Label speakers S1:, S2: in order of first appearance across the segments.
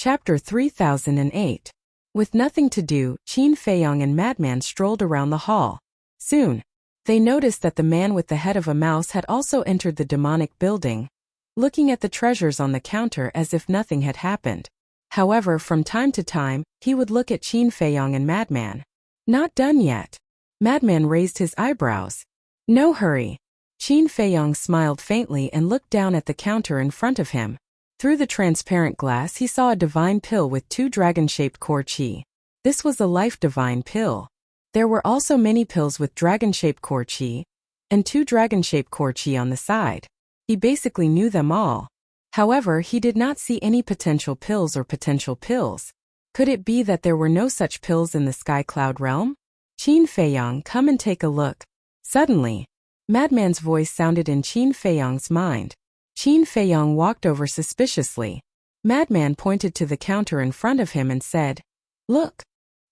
S1: Chapter 3008. With nothing to do, Qin Feiyong and Madman strolled around the hall. Soon, they noticed that the man with the head of a mouse had also entered the demonic building, looking at the treasures on the counter as if nothing had happened. However, from time to time, he would look at Qin Feiyong and Madman. Not done yet. Madman raised his eyebrows. No hurry. Qin Feiyong smiled faintly and looked down at the counter in front of him. Through the transparent glass he saw a divine pill with 2 dragon-shaped core qi. This was a life divine pill. There were also many pills with dragon-shaped core qi, and 2 dragon-shaped core qi on the side. He basically knew them all. However, he did not see any potential pills or potential pills. Could it be that there were no such pills in the sky cloud realm? Qin Feiyong, come and take a look. Suddenly, Madman's voice sounded in Qin Feiyong's mind. Qin Feiyong walked over suspiciously. Madman pointed to the counter in front of him and said, "Look."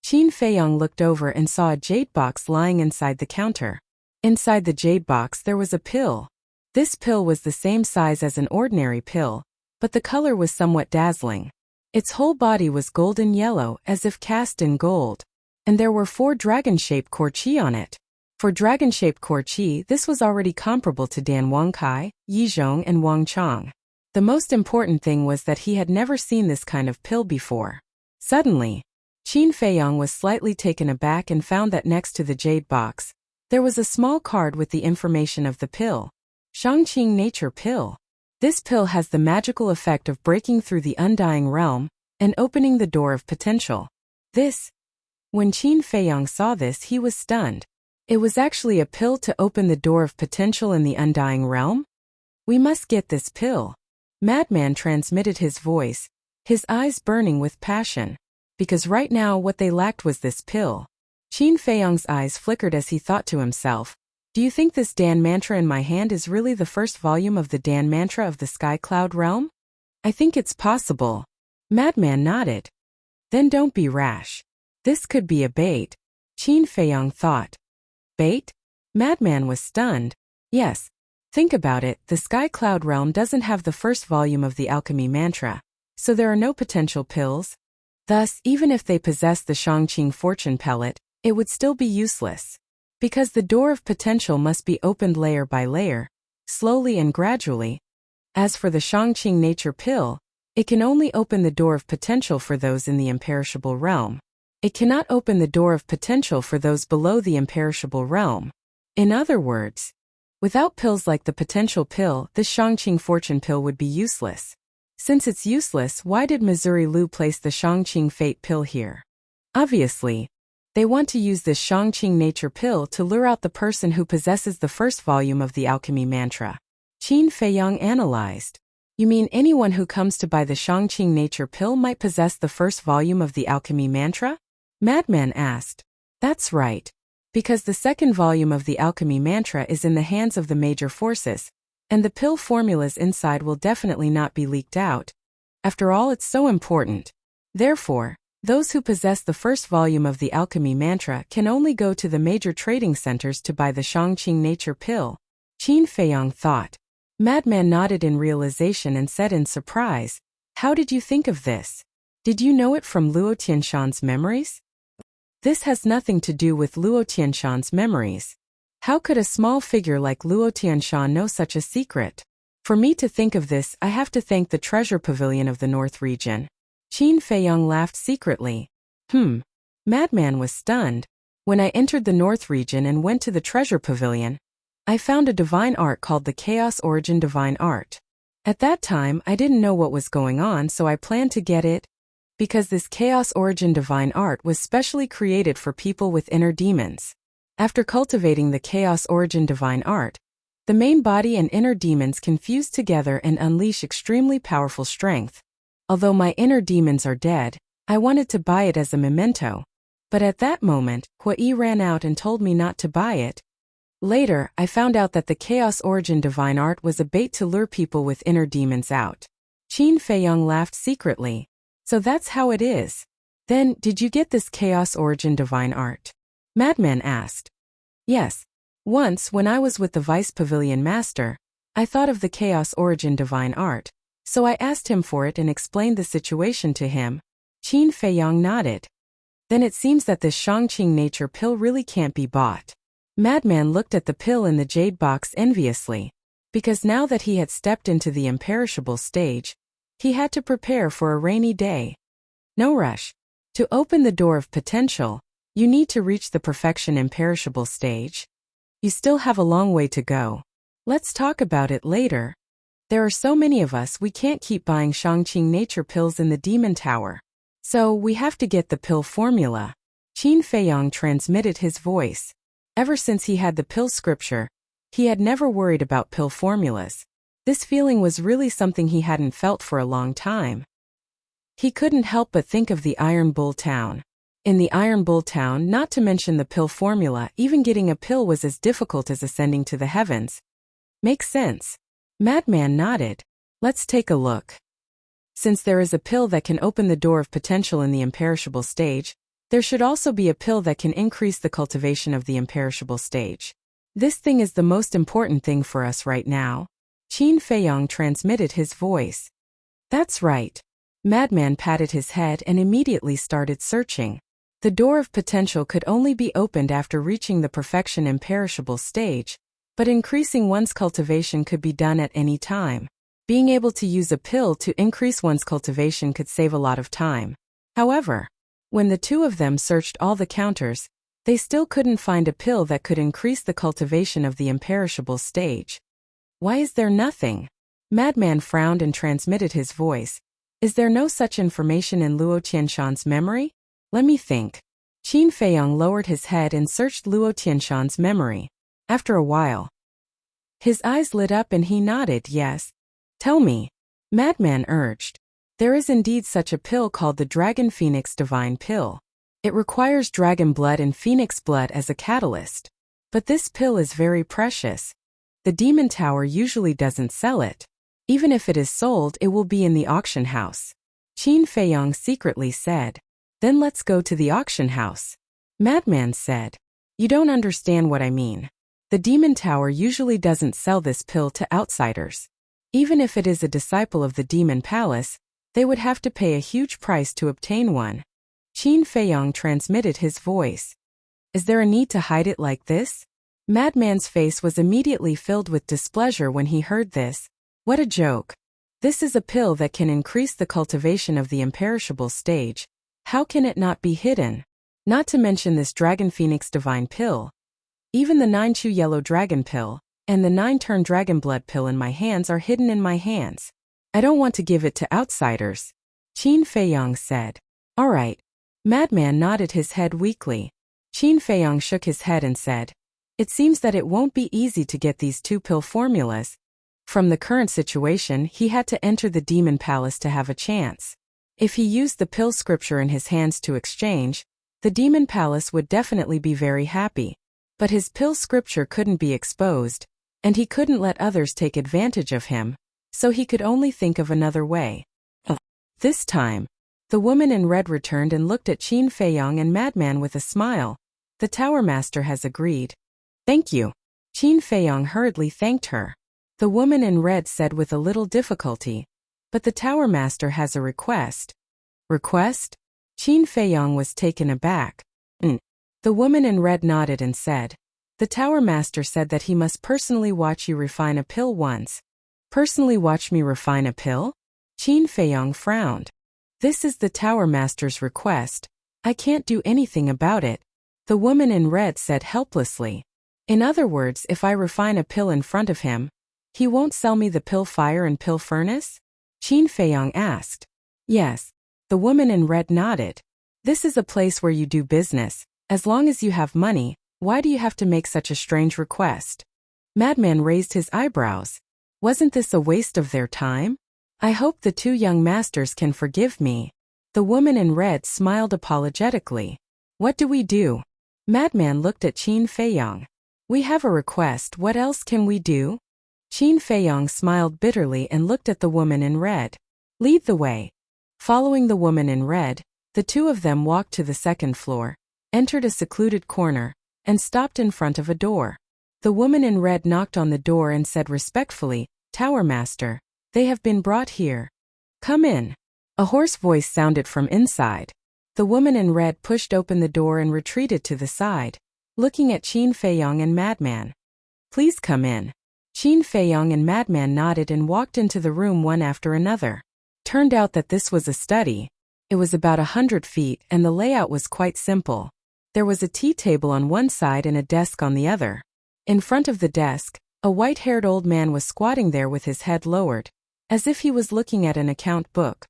S1: Qin Feiyong looked over and saw a jade box lying inside the counter. Inside the jade box there was a pill. This pill was the same size as an ordinary pill, but the color was somewhat dazzling. Its whole body was golden yellow as if cast in gold, and there were 4 dragon-shaped core qi on it. For dragon-shaped core qi, this was already comparable to Dan Wangkai, Yizhong and Wang Chang. The most important thing was that he had never seen this kind of pill before. Suddenly, Qin Feiyong was slightly taken aback and found that next to the jade box, there was a small card with the information of the pill. Shangqing Nature Pill. This pill has the magical effect of breaking through the undying realm and opening the door of potential. When Qin Feiyong saw this, he was stunned. It was actually a pill to open the door of potential in the undying realm? We must get this pill. Madman transmitted his voice, his eyes burning with passion. Because right now what they lacked was this pill. Qin Feiyong's eyes flickered as he thought to himself, do you think this Dan mantra in my hand is really the first volume of the Dan mantra of the sky cloud realm? I think it's possible. Madman nodded. Then don't be rash. This could be a bait. Qin Feiyong thought. Bait? Madman was stunned. Yes. Think about it, the sky cloud realm doesn't have the first volume of the alchemy mantra, so there are no potential pills. Thus, even if they possess the Shangqing fortune pellet, it would still be useless. Because the door of potential must be opened layer by layer, slowly and gradually. As for the Shangqing nature pill, it can only open the door of potential for those in the imperishable realm. It cannot open the door of potential for those below the imperishable realm. In other words, without pills like the potential pill, this Shangqing fortune pill would be useless. Since it's useless, why did Missouri Lu place the Shangqing fate pill here? Obviously, they want to use this Shangqing nature pill to lure out the person who possesses the first volume of the alchemy mantra. Qin Feiyong analyzed. You mean anyone who comes to buy the Shangqing nature pill might possess the first volume of the alchemy mantra? Madman asked. That's right. Because the second volume of the alchemy mantra is in the hands of the major forces, and the pill formulas inside will definitely not be leaked out. After all, it's so important. Therefore, those who possess the first volume of the alchemy mantra can only go to the major trading centers to buy the Shangqing nature pill. Qin Feiyong thought. Madman nodded in realization and said in surprise, how did you think of this? Did you know it from Luo Tianshan's memories? This has nothing to do with Luo Tianshan's memories. How could a small figure like Luo Tianshan know such a secret? For me to think of this, I have to thank the treasure pavilion of the North region. Qin Feiyong laughed secretly. Madman was stunned. When I entered the North region and went to the treasure pavilion, I found a divine art called the Chaos Origin Divine Art. At that time, I didn't know what was going on, so I planned to get it. Because this Chaos Origin Divine Art was specially created for people with inner demons. After cultivating the Chaos Origin Divine Art, the main body and inner demons can fuse together and unleash extremely powerful strength. Although my inner demons are dead, I wanted to buy it as a memento. But at that moment, Hui ran out and told me not to buy it. Later, I found out that the Chaos Origin Divine Art was a bait to lure people with inner demons out. Qin Feiyong laughed secretly. So that's how it is. Then, did you get this Chaos Origin Divine Art? Madman asked. Yes. Once, when I was with the Vice Pavilion Master, I thought of the Chaos Origin Divine Art, So I asked him for it and explained the situation to him. Qin Feiyang nodded. Then it seems that this Shangqing nature pill really can't be bought. Madman looked at the pill in the jade box enviously, because now that he had stepped into the imperishable stage, he had to prepare for a rainy day. No rush. To open the door of potential, you need to reach the perfection imperishable stage. You still have a long way to go. Let's talk about it later. There are so many of us, we can't keep buying Shangqing nature pills in the demon tower. So we have to get the pill formula. Qin Feiyang transmitted his voice. Ever since he had the pill scripture, he had never worried about pill formulas. This feeling was really something he hadn't felt for a long time. He couldn't help but think of the Iron Bull Town. In the Iron Bull Town, not to mention the pill formula, even getting a pill was as difficult as ascending to the heavens. Makes sense. Madman nodded. Let's take a look. Since there is a pill that can open the door of potential in the imperishable stage, there should also be a pill that can increase the cultivation of the imperishable stage. This thing is the most important thing for us right now. Qin Feiyang transmitted his voice. That's right. Madman patted his head and immediately started searching. The door of potential could only be opened after reaching the perfection imperishable stage, but increasing one's cultivation could be done at any time. Being able to use a pill to increase one's cultivation could save a lot of time. However, when the two of them searched all the counters, they still couldn't find a pill that could increase the cultivation of the imperishable stage. Why is there nothing? Madman frowned and transmitted his voice. Is there no such information in Luo Tianshan's memory? Let me think. Qin Feiyang lowered his head and searched Luo Tianshan's memory. After a while, his eyes lit up and he nodded yes. Tell me. Madman urged. There is indeed such a pill called the Dragon Phoenix Divine Pill. It requires dragon blood and phoenix blood as a catalyst. But this pill is very precious. The Demon Tower usually doesn't sell it. Even if it is sold, it will be in the auction house. Qin Feiyang secretly said. Then let's go to the auction house. Madman said. You don't understand what I mean. The Demon Tower usually doesn't sell this pill to outsiders. Even if it is a disciple of the Demon Palace, they would have to pay a huge price to obtain one. Qin Feiyang transmitted his voice. Is there a need to hide it like this? Madman's face was immediately filled with displeasure when he heard this. What a joke. This is a pill that can increase the cultivation of the imperishable stage. How can it not be hidden? Not to mention this Dragon Phoenix Divine Pill. Even the 9-chew yellow dragon pill and the 9-turn dragon blood pill in my hands are hidden in my hands. I don't want to give it to outsiders. Qin Feiyang said. All right. Madman nodded his head weakly. Qin Feiyang shook his head and said. It seems that it won't be easy to get these 2 pill formulas. From the current situation, he had to enter the Demon Palace to have a chance. If he used the pill scripture in his hands to exchange, the Demon Palace would definitely be very happy. But his pill scripture couldn't be exposed, and he couldn't let others take advantage of him, so he could only think of another way. This time, the woman in red returned and looked at Qin Feiyang and Madman with a smile. The Tower Master has agreed. Thank you. Qin Feiyang hurriedly thanked her. The woman in red said with a little difficulty. But the Tower Master has a request. Request? Qin Feiyang was taken aback. The woman in red nodded and said. The Tower Master said that he must personally watch you refine a pill once. Personally watch me refine a pill? Qin Feiyang frowned. This is the Tower Master's request. I can't do anything about it. The woman in red said helplessly. In other words, if I refine a pill in front of him, he won't sell me the pill fire and pill furnace? Qin Feiyang asked. Yes. The woman in red nodded. This is a place where you do business. As long as you have money, why do you have to make such a strange request? Madman raised his eyebrows. Wasn't this a waste of their time? I hope the 2 young masters can forgive me. The woman in red smiled apologetically. What do we do? Madman looked at Qin Feiyang. We have a request, what else can we do? Qin Feiyang smiled bitterly and looked at the woman in red. Lead the way. Following the woman in red, the 2 of them walked to the 2nd floor, entered a secluded corner, and stopped in front of a door. The woman in red knocked on the door and said respectfully, Tower Master, They have been brought here. Come in. A hoarse voice sounded from inside. The woman in red pushed open the door and retreated to the side, looking at Qin Feiyong and Madman. Please come in. Qin Feiyong and Madman nodded and walked into the room one after another. Turned out that this was a study. It was about 100 feet and the layout was quite simple. There was a tea table on one side and a desk on the other. In front of the desk, a white-haired old man was squatting there with his head lowered, as if he was looking at an account book.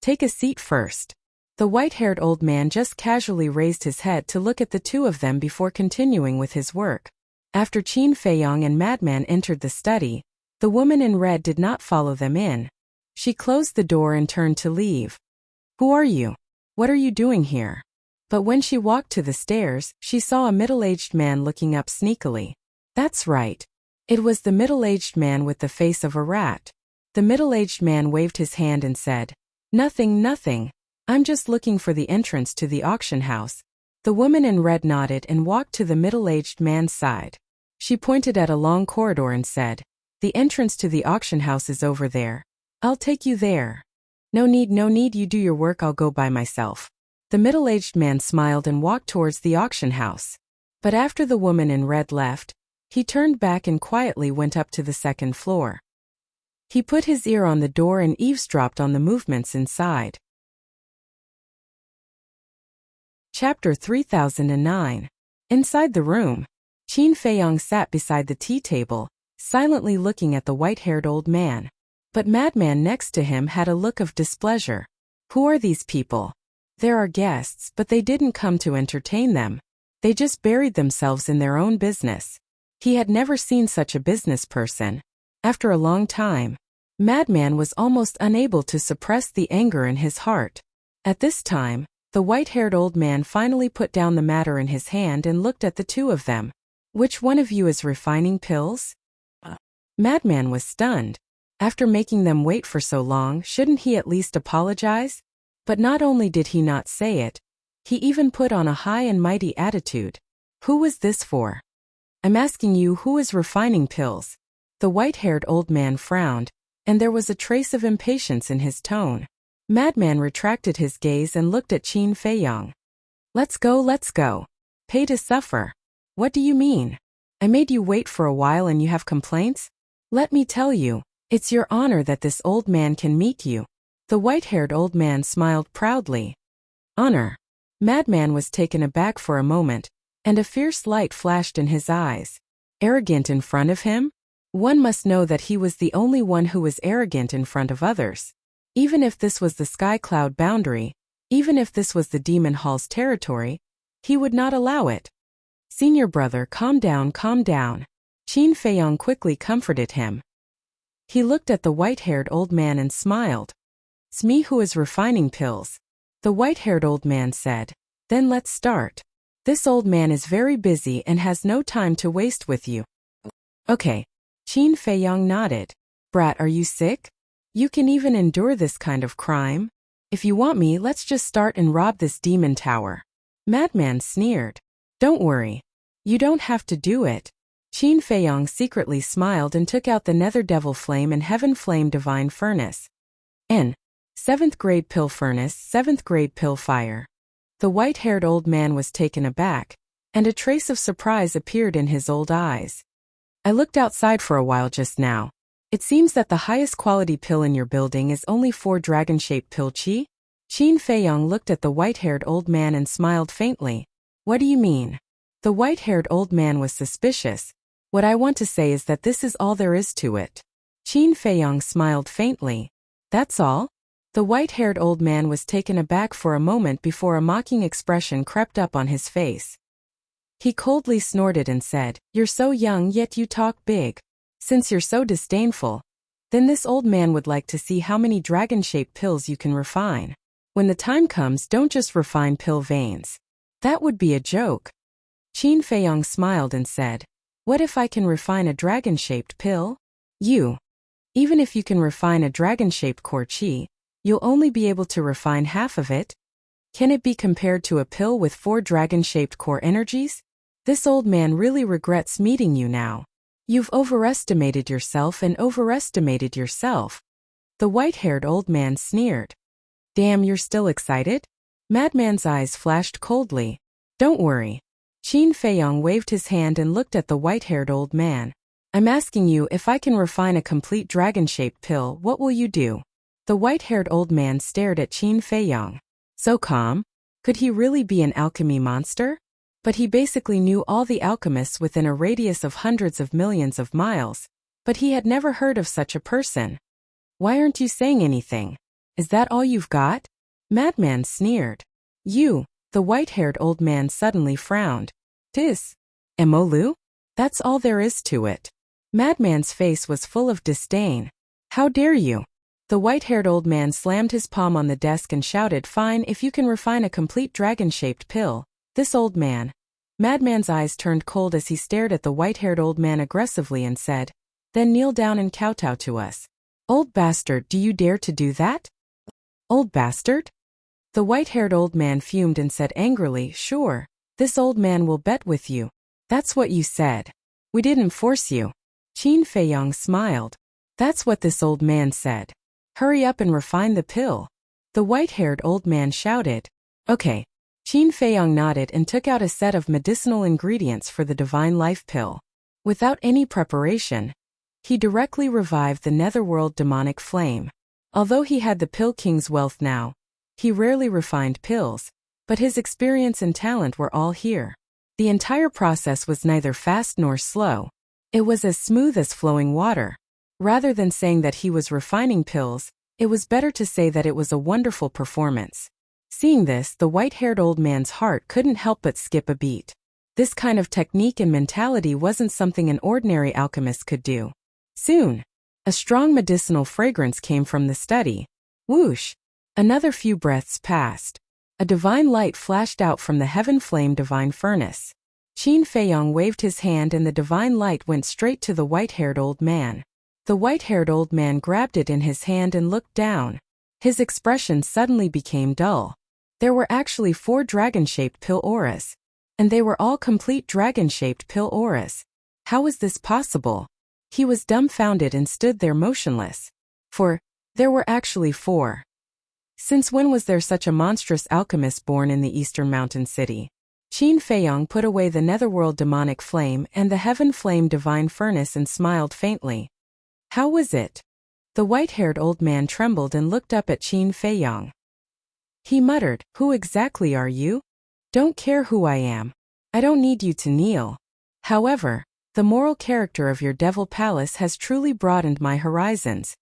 S1: Take a seat first. The white-haired old man just casually raised his head to look at the two of them before continuing with his work. After Qin Feiyong and Madman entered the study, the woman in red did not follow them in. She closed the door and turned to leave. Who are you? What are you doing here? But when she walked to the stairs, she saw a middle-aged man looking up sneakily. That's right. It was the middle-aged man with the face of a rat. The middle-aged man waved his hand and said, Nothing, nothing. I'm just looking for the entrance to the auction house. The woman in red nodded and walked to the middle-aged man's side. She pointed at a long corridor and said, The entrance to the auction house is over there. I'll take you there. No need, you do your work, I'll go by myself. The middle-aged man smiled and walked towards the auction house. But after the woman in red left, he turned back and quietly went up to the second floor. He put his ear on the door and eavesdropped on the movements inside. Chapter 3009. Inside the room, Qin Feiyong sat beside the tea table, silently looking at the white-haired old man. But Madman next to him had a look of displeasure. Who are these people? There are guests, but they didn't come to entertain them. They just buried themselves in their own business. He had never seen such a business person. After a long time, Madman was almost unable to suppress the anger in his heart. At this time, the white-haired old man finally put down the matter in his hand and looked at the two of them. Which one of you is refining pills? Madman was stunned. After making them wait for so long, shouldn't he at least apologize? But not only did he not say it, he even put on a high and mighty attitude. Who was this for? I'm asking you, who is refining pills? The white-haired old man frowned, and there was a trace of impatience in his tone. Madman retracted his gaze and looked at Qin Feiyong. Let's go. Pay to suffer. What do you mean? I made you wait for a while and you have complaints? Let me tell you, it's your honor that this old man can meet you. The white-haired old man smiled proudly. Honor? Madman was taken aback for a moment, and a fierce light flashed in his eyes. Arrogant in front of him? One must know that he was the only one who was arrogant in front of others. Even if this was the Sky Cloud boundary, even if this was the Demon Hall's territory, he would not allow it. Senior brother, calm down. Qin Feiyong quickly comforted him. He looked at the white-haired old man and smiled. It's me who is refining pills. The white-haired old man said. Then let's start. This old man is very busy and has no time to waste with you. Okay. Qin Feiyong nodded. Brat, are you sick? You can even endure this kind of crime? If you want me, let's just start and rob this demon tower. Madman sneered. Don't worry. You don't have to do it. Qin Feiyong secretly smiled and took out the Nether Devil Flame and Heaven Flame Divine Furnace. N. 7th grade pill furnace, 7th grade pill fire. The white-haired old man was taken aback, and a trace of surprise appeared in his old eyes. I looked outside for a while just now. It seems that the highest quality pill in your building is only 4 dragon-shaped pill chi? Qin Feiyong looked at the white-haired old man and smiled faintly. What do you mean? The white-haired old man was suspicious. What I want to say is that this is all there is to it. Qin Feiyong smiled faintly. That's all? The white-haired old man was taken aback for a moment before a mocking expression crept up on his face. He coldly snorted and said, You're so young yet you talk big. Since you're so disdainful, then this old man would like to see how many dragon-shaped pills you can refine. When the time comes, don't just refine pill veins. That would be a joke. Qin Feiyong smiled and said, What if I can refine a dragon-shaped pill? Even if you can refine a dragon-shaped core chi, you'll only be able to refine half of it. Can it be compared to a pill with 4 dragon-shaped core energies? This old man really regrets meeting you now. You've overestimated yourself and overestimated yourself. The white-haired old man sneered. Damn, you're still excited? Madman's eyes flashed coldly. Don't worry. Qin Feiyong waved his hand and looked at the white-haired old man. I'm asking you, if I can refine a complete dragon-shaped pill, what will you do? The white-haired old man stared at Qin Feiyong. So calm? Could he really be an alchemy monster? But he basically knew all the alchemists within a radius of hundreds of millions of miles. But he had never heard of such a person. Why aren't you saying anything? Is that all you've got? Madman sneered. You, the white-haired old man suddenly frowned. Tis. Emolu? That's all there is to it. Madman's face was full of disdain. How dare you? The white-haired old man slammed his palm on the desk and shouted, fine, if you can refine a complete dragon-shaped pill. This old man. Madman's eyes turned cold as he stared at the white-haired old man aggressively and said, then kneel down and kowtow to us. Old bastard, do you dare to do that? Old bastard? The white-haired old man fumed and said angrily, sure, this old man will bet with you. That's what you said. We didn't force you. Qin Feiyong smiled. That's what this old man said. Hurry up and refine the pill. The white-haired old man shouted. Okay. Qin Feiyong nodded and took out a set of medicinal ingredients for the divine life pill. Without any preparation, he directly revived the netherworld demonic flame. Although he had the Pill King's wealth now, he rarely refined pills, but his experience and talent were all here. The entire process was neither fast nor slow. It was as smooth as flowing water. Rather than saying that he was refining pills, it was better to say that it was a wonderful performance. Seeing this, the white-haired old man's heart couldn't help but skip a beat. This kind of technique and mentality wasn't something an ordinary alchemist could do. Soon, a strong medicinal fragrance came from the study. Whoosh! Another few breaths passed. A divine light flashed out from the heaven-flame divine furnace. Qin Feiyong waved his hand and the divine light went straight to the white-haired old man. The white-haired old man grabbed it in his hand and looked down. His expression suddenly became dull. There were actually 4 dragon-shaped pill auras. And they were all complete dragon-shaped pill auras. How was this possible? He was dumbfounded and stood there motionless. For there were actually 4. Since when was there such a monstrous alchemist born in the eastern mountain city? Qin Feiyong put away the netherworld demonic flame and the heaven flame divine furnace and smiled faintly. How was it? The white-haired old man trembled and looked up at Qin Feiyong. He muttered, who exactly are you? Don't care who I am. I don't need you to kneel. However, the moral character of your devil palace has truly broadened my horizons.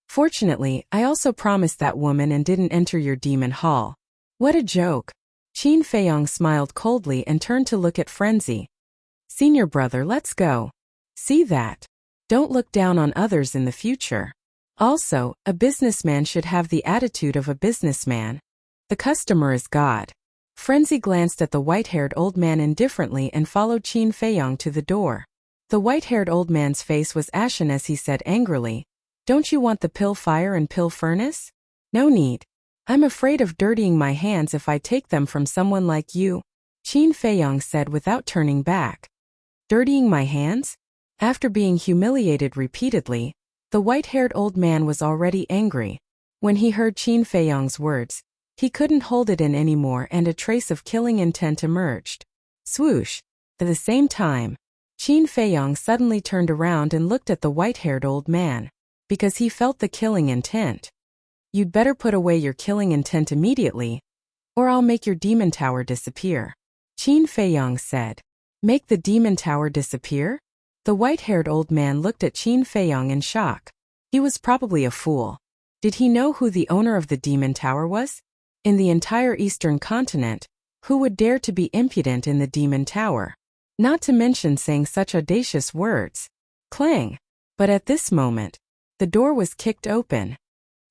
S1: Fortunately, I also promised that woman and didn't enter your demon hall. What a joke. Qin Feiyong smiled coldly and turned to look at Frenzy. Senior brother, let's go. See that? Don't look down on others in the future. Also, a businessman should have the attitude of a businessman. The customer is God. Frenzy glanced at the white-haired old man indifferently and followed Qin Feiyong to the door. The white-haired old man's face was ashen as he said angrily, don't you want the pill fire and pill furnace? No need. I'm afraid of dirtying my hands if I take them from someone like you, Qin Feiyong said without turning back. Dirtying my hands? After being humiliated repeatedly, the white-haired old man was already angry. When he heard Qin Feiyong's words, he couldn't hold it in anymore and a trace of killing intent emerged. Swoosh! At the same time, Qin Feiyong suddenly turned around and looked at the white-haired old man, because he felt the killing intent. You'd better put away your killing intent immediately, or I'll make your demon tower disappear, Qin Feiyong said. Make the demon tower disappear? The white-haired old man looked at Qin Feiyong in shock. He was probably a fool. Did he know who the owner of the demon tower was? In the entire eastern continent, who would dare to be impudent in the demon tower? Not to mention saying such audacious words. Clang! But at this moment, the door was kicked open.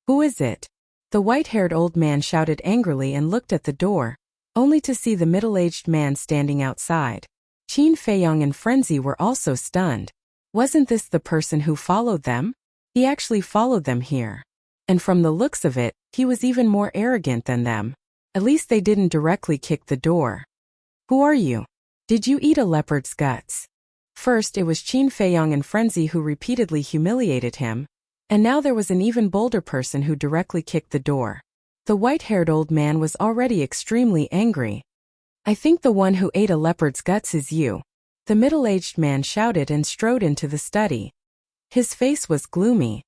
S1: Who is it? The white-haired old man shouted angrily and looked at the door, only to see the middle-aged man standing outside. Qin Feiyong and Frenzy were also stunned. Wasn't this the person who followed them? He actually followed them here. And from the looks of it, he was even more arrogant than them. At least they didn't directly kick the door. Who are you? Did you eat a leopard's guts? First it was Qin Feiyong and Frenzy who repeatedly humiliated him, And now there was an even bolder person who directly kicked the door. The white-haired old man was already extremely angry. "I think the one who ate a leopard's guts is you," the middle-aged man shouted and strode into the study. His face was gloomy.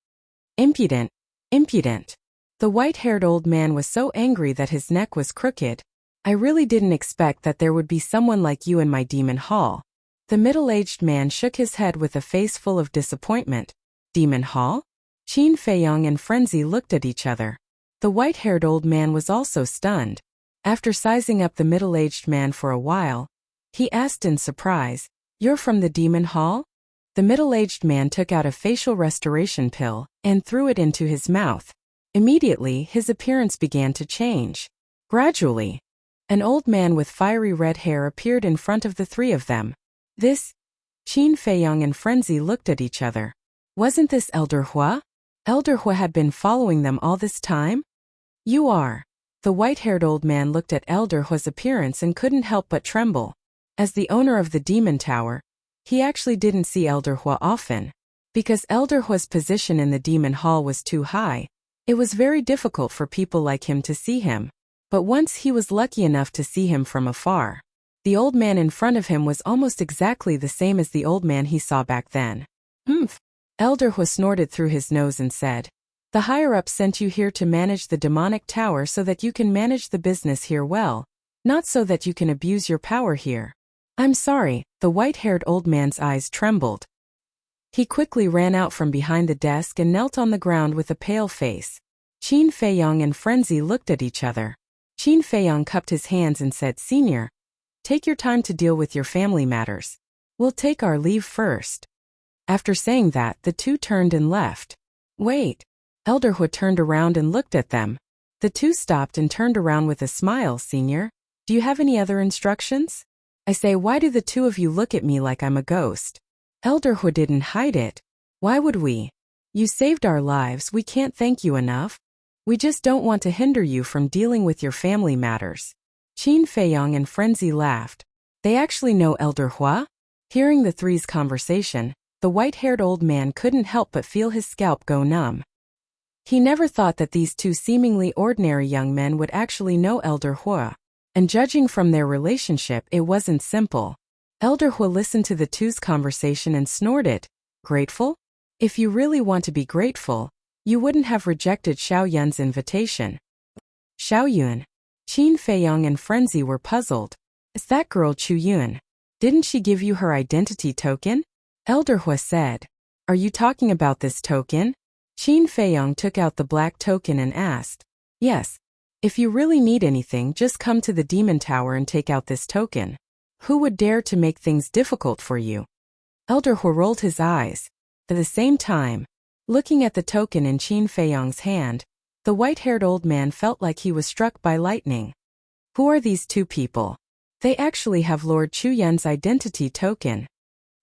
S1: "Impudent, impudent." The white-haired old man was so angry that his neck was crooked. "I really didn't expect that there would be someone like you in my demon hall." The middle-aged man shook his head with a face full of disappointment. Demon hall? Qin Feiyong and Frenzy looked at each other. The white-haired old man was also stunned. After sizing up the middle-aged man for a while, he asked in surprise, "You're from the demon hall?" The middle-aged man took out a facial restoration pill and threw it into his mouth. Immediately, his appearance began to change. Gradually, an old man with fiery red hair appeared in front of the three of them. This? Qin Feiyong and Frenzy looked at each other. Wasn't this Elder Hua? Elder Hua had been following them all this time? "You are." The white-haired old man looked at Elder Hua's appearance and couldn't help but tremble. As the owner of the Demon Tower, he actually didn't see Elder Hua often. Because Elder Hua's position in the Demon Hall was too high, it was very difficult for people like him to see him. But once he was lucky enough to see him from afar, the old man in front of him was almost exactly the same as the old man he saw back then. "Humph." Elder Hua snorted through his nose and said, "The higher-up sent you here to manage the demonic tower so that you can manage the business here well, not so that you can abuse your power here." "I'm sorry," the white-haired old man's eyes trembled. He quickly ran out from behind the desk and knelt on the ground with a pale face. Qin Feiyong and Frenzy looked at each other. Qin Feiyong cupped his hands and said, "Senior, take your time to deal with your family matters. We'll take our leave first." After saying that, the two turned and left. "Wait." Elder Hua turned around and looked at them. The two stopped and turned around with a smile. "Senior, do you have any other instructions?" "I say, why do the two of you look at me like I'm a ghost?" Elder Hua didn't hide it. "Why would we? You saved our lives, we can't thank you enough. We just don't want to hinder you from dealing with your family matters." Qin Feiyong and Frenzy laughed. They actually know Elder Hua? Hearing the three's conversation, the white-haired old man couldn't help but feel his scalp go numb. He never thought that these two seemingly ordinary young men would actually know Elder Hua. And judging from their relationship, it wasn't simple. Elder Hua listened to the two's conversation and snorted. "Grateful? If you really want to be grateful, you wouldn't have rejected Xiao Yun's invitation." "Xiao Yun?" Qin Feiyong and Frenzy were puzzled. "Is that girl Chu Yun? Didn't she give you her identity token?" Elder Hua said. "Are you talking about this token?" Qin Feiyong took out the black token and asked. "Yes. If you really need anything, just come to the Demon Tower and take out this token. Who would dare to make things difficult for you?" Elder Hua rolled his eyes. At the same time, looking at the token in Qin Feiyong's hand, the white-haired old man felt like he was struck by lightning. Who are these two people? They actually have Lord Chu Yun's identity token.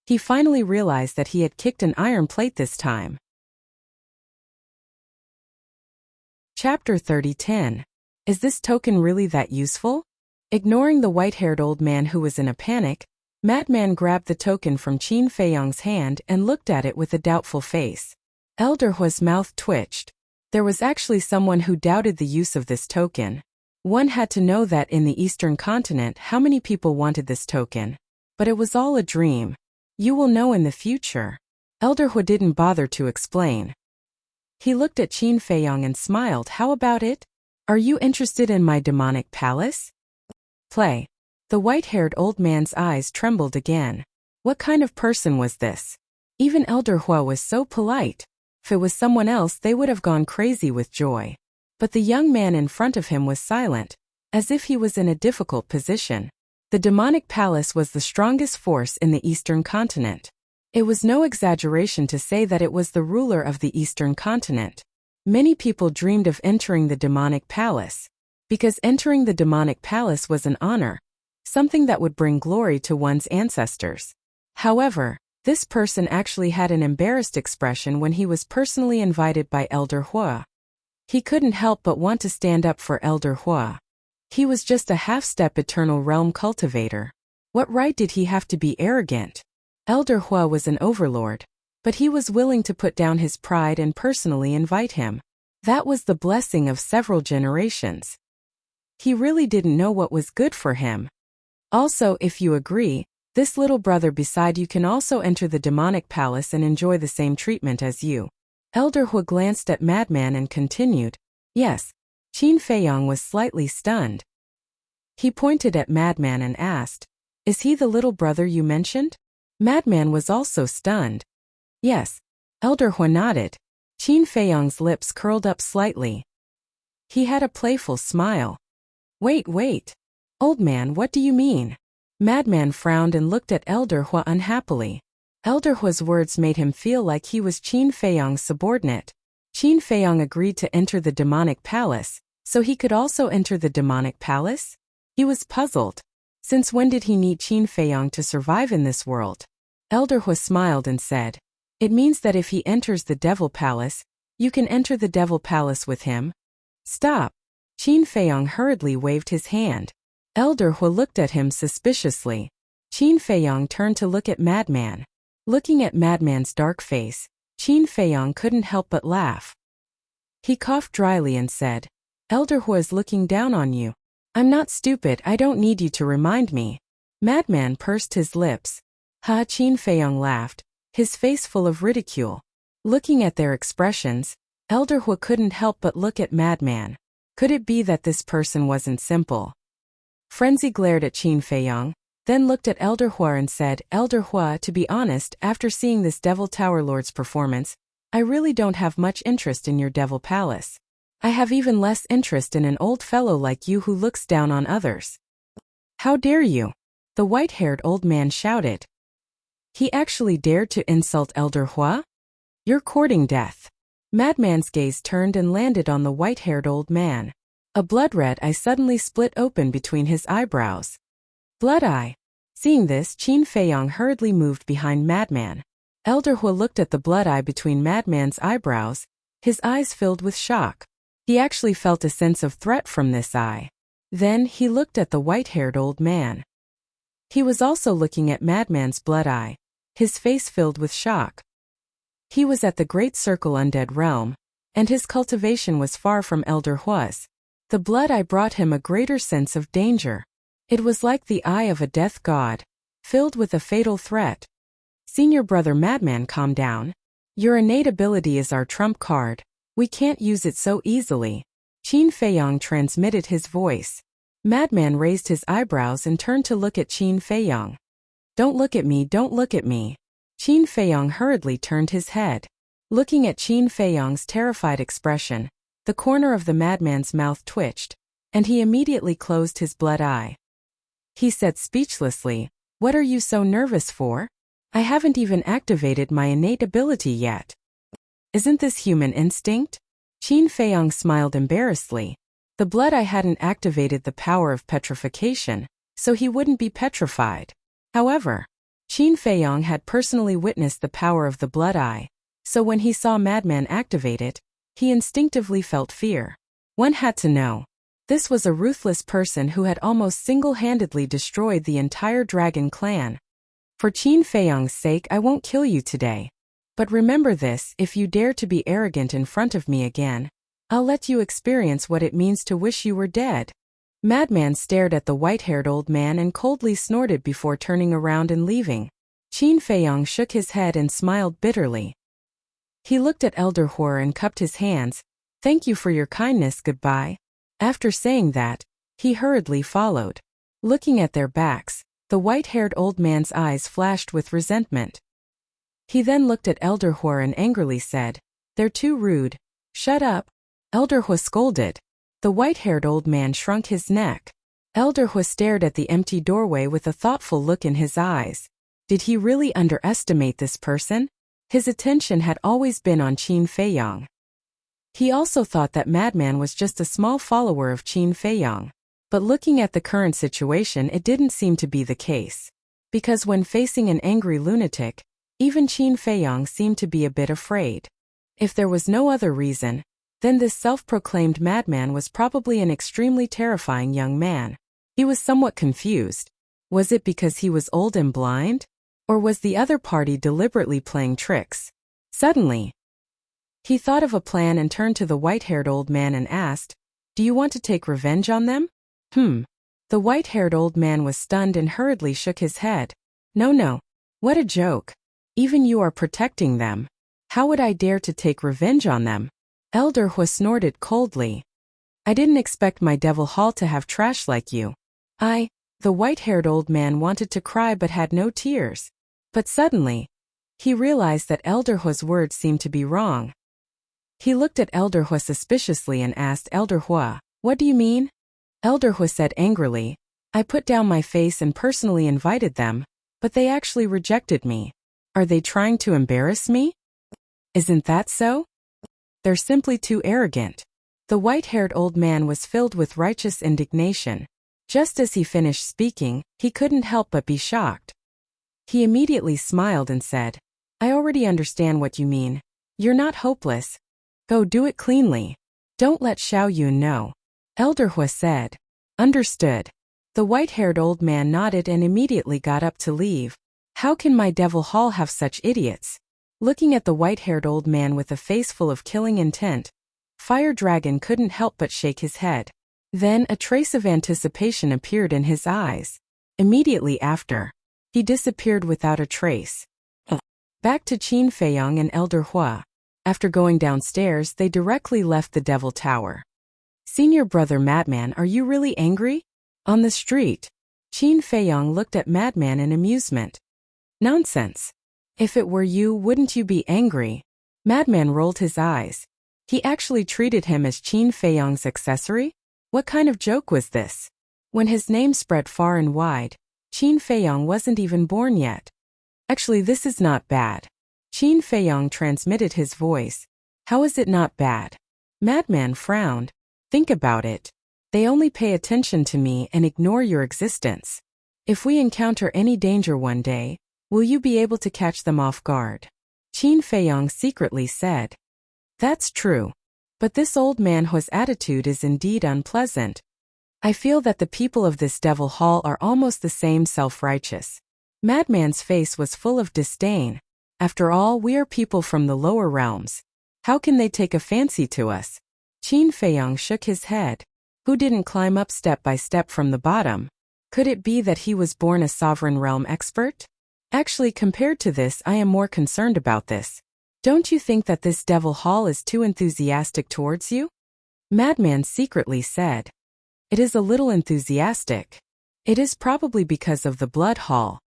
S1: He finally realized that he had kicked an iron plate this time. Chapter 30:10. Is this token really that useful? Ignoring the white-haired old man who was in a panic, Madman grabbed the token from Qin Feiyong's hand and looked at it with a doubtful face. Elder Hua's mouth twitched. There was actually someone who doubted the use of this token. One had to know that in the Eastern continent how many people wanted this token. But it was all a dream. You will know in the future. Elder Hua didn't bother to explain. He looked at Qin Feiyong and smiled. "How about it? Are you interested in my demonic palace?" "Play." The white-haired old man's eyes trembled again. What kind of person was this? Even Elder Hua was so polite. If it was someone else, they would have gone crazy with joy. But the young man in front of him was silent, as if he was in a difficult position. The demonic palace was the strongest force in the Eastern continent. It was no exaggeration to say that it was the ruler of the Eastern continent. Many people dreamed of entering the demonic palace, because entering the demonic palace was an honor, something that would bring glory to one's ancestors. However, this person actually had an embarrassed expression when he was personally invited by Elder Hua. He couldn't help but want to stand up for Elder Hua. He was just a half-step eternal realm cultivator. What right did he have to be arrogant? Elder Hua was an overlord. but he was willing to put down his pride and personally invite him. That was the blessing of several generations. He really didn't know what was good for him. Also, if you agree, this little brother beside you can also enter the demonic palace and enjoy the same treatment as you. Elder Hua glanced at Madman and continued, yes. Qin Feiyong was slightly stunned. He pointed at Madman and asked, is he the little brother you mentioned? Madman was also stunned. Yes. Elder Hua nodded. Qin Feiyong's lips curled up slightly. He had a playful smile. Wait. Old man, what do you mean? Madman frowned and looked at Elder Hua unhappily. Elder Hua's words made him feel like he was Qin Feiyong's subordinate. Qin Feiyong agreed to enter the demonic palace, so he could also enter the demonic palace? He was puzzled. Since when did he need Qin Feiyong to survive in this world? Elder Hua smiled and said, it means that if he enters the devil palace, you can enter the devil palace with him. Stop. Qin Feiyong hurriedly waved his hand. Elder Hua looked at him suspiciously. Qin Feiyong turned to look at Madman. Looking at Madman's dark face, Qin Feiyong couldn't help but laugh. He coughed dryly and said, Elder Hua is looking down on you. I'm not stupid, I don't need you to remind me. Madman pursed his lips. Ha! Qin Feiyong laughed, his face full of ridicule. Looking at their expressions, Elder Hua couldn't help but look at Madman. Could it be that this person wasn't simple? Frenzy glared at Qin Feiyong, then looked at Elder Hua and said, Elder Hua, to be honest, after seeing this Devil Tower Lord's performance, I really don't have much interest in your Devil Palace. I have even less interest in an old fellow like you who looks down on others. How dare you? The white-haired old man shouted. He actually dared to insult Elder Hua? You're courting death. Madman's gaze turned and landed on the white-haired old man. A blood-red eye suddenly split open between his eyebrows. Blood eye. Seeing this, Qin Feiyong hurriedly moved behind Madman. Elder Hua looked at the blood eye between Madman's eyebrows, his eyes filled with shock. He actually felt a sense of threat from this eye. Then he looked at the white-haired old man. He was also looking at Madman's blood eye, his face filled with shock. He was at the Great Circle Undead Realm, and his cultivation was far from Elder Hua's. The blood eye brought him a greater sense of danger. It was like the eye of a death god, filled with a fatal threat. Senior brother Madman, calm down. Your innate ability is our trump card. We can't use it so easily. Qin Feiyong transmitted his voice. Madman raised his eyebrows and turned to look at Qin Feiyong. Don't look at me, don't look at me. Qin Feiyong hurriedly turned his head. Looking at Qin Feiyong's terrified expression, the corner of the madman's mouth twitched, and he immediately closed his blood eye. He said speechlessly, What are you so nervous for? I haven't even activated my innate ability yet. Isn't this human instinct? Qin Feiyong smiled embarrassedly. The blood eye hadn't activated the power of petrification, so he wouldn't be petrified. However, Qin Feiyong had personally witnessed the power of the blood eye, so when he saw Madman activate it, he instinctively felt fear. One had to know. This was a ruthless person who had almost single-handedly destroyed the entire dragon clan. For Qin Feiyong's sake, I won't kill you today. But remember this, if you dare to be arrogant in front of me again, I'll let you experience what it means to wish you were dead. Madman stared at the white-haired old man and coldly snorted before turning around and leaving. Qin Feiyong shook his head and smiled bitterly. He looked at Elder Hua and cupped his hands. Thank you for your kindness, goodbye. After saying that, he hurriedly followed. Looking at their backs, the white-haired old man's eyes flashed with resentment. He then looked at Elder Hua and angrily said, They're too rude. Shut up. Elder Hua scolded. The white-haired old man shrunk his neck. Elder Hua stared at the empty doorway with a thoughtful look in his eyes. Did he really underestimate this person? His attention had always been on Qin Feiyong. He also thought that Madman was just a small follower of Qin Feiyong. But looking at the current situation, it didn't seem to be the case. Because when facing an angry lunatic, even Qin Feiyong seemed to be a bit afraid. If there was no other reason, then this self-proclaimed madman was probably an extremely terrifying young man. He was somewhat confused. Was it because he was old and blind? Or was the other party deliberately playing tricks? Suddenly, he thought of a plan and turned to the white-haired old man and asked, "Do you want to take revenge on them?" The white-haired old man was stunned and hurriedly shook his head. "No, no. What a joke. Even you are protecting them. How would I dare to take revenge on them?" Elder Hua snorted coldly. "I didn't expect my devil hall to have trash like you." The white-haired old man wanted to cry but had no tears. But suddenly, he realized that Elder Hua's words seemed to be wrong. He looked at Elder Hua suspiciously and asked Elder Hua, "What do you mean?" Elder Hua said angrily, "I put down my face and personally invited them, but they actually rejected me. Are they trying to embarrass me? Isn't that so? They're simply too arrogant." The white-haired old man was filled with righteous indignation. Just as he finished speaking, he couldn't help but be shocked. He immediately smiled and said, "I already understand what you mean. You're not hopeless. Go do it cleanly. Don't let Xiao Yun know." Elder Hua said, "Understood." The white-haired old man nodded and immediately got up to leave. How can my devil hall have such idiots? Looking at the white-haired old man with a face full of killing intent, Fire Dragon couldn't help but shake his head. Then a trace of anticipation appeared in his eyes. Immediately after, he disappeared without a trace. Back to Qin Feiyong and Elder Hua. After going downstairs, they directly left the Devil Tower. "Senior brother Madman, are you really angry?" On the street, Qin Feiyong looked at Madman in amusement. "Nonsense. If it were you, wouldn't you be angry?" Madman rolled his eyes. He actually treated him as Qin Feiyong's accessory? What kind of joke was this? When his name spread far and wide, Qin Feiyong wasn't even born yet. "Actually, this is not bad." Qin Feiyong transmitted his voice. "How is it not bad?" Madman frowned. "Think about it. They only pay attention to me and ignore your existence. If we encounter any danger one day, will you be able to catch them off guard?" Qin Feiyong secretly said. "That's true. But this old man Hua's attitude is indeed unpleasant. I feel that the people of this devil hall are almost the same self-righteous." Madman's face was full of disdain. "After all, we are people from the lower realms. How can they take a fancy to us?" Qin Feiyong shook his head. Who didn't climb up step by step from the bottom? Could it be that he was born a sovereign realm expert? Actually, compared to this, I am more concerned about this. Don't you think that this devil hall is too enthusiastic towards you? Madman secretly said. It is a little enthusiastic. It is probably because of the blood hall.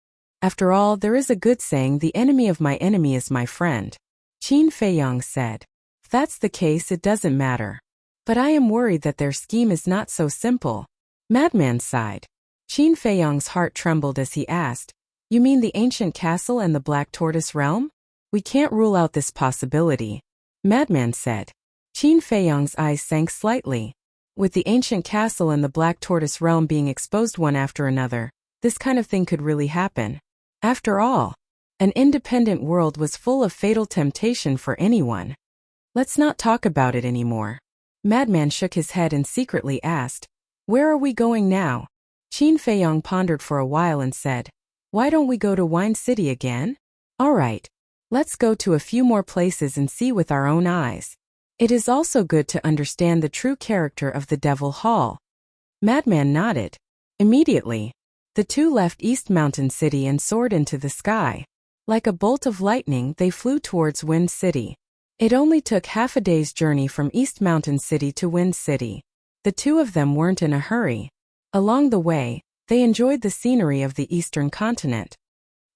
S1: After all, there is a good saying, the enemy of my enemy is my friend. Qin Feiyong said. If that's the case, it doesn't matter. But I am worried that their scheme is not so simple. Madman sighed. Qin Feiyong's heart trembled as he asked, You mean the ancient castle and the Black Tortoise realm? We can't rule out this possibility. Madman said. Qin Feiyong's eyes sank slightly. With the ancient castle and the Black Tortoise realm being exposed one after another, this kind of thing could really happen. After all, an independent world was full of fatal temptation for anyone. Let's not talk about it anymore. Madman shook his head and secretly asked, Where are we going now? Qin Feiyong pondered for a while and said, Why don't we go to Wine City again? All right. Let's go to a few more places and see with our own eyes. It is also good to understand the true character of the Devil Hall. Madman nodded. Immediately, the two left East Mountain City and soared into the sky. Like a bolt of lightning, they flew towards Wind City. It only took half a day's journey from East Mountain City to Wind City. The two of them weren't in a hurry. Along the way, they enjoyed the scenery of the Eastern continent.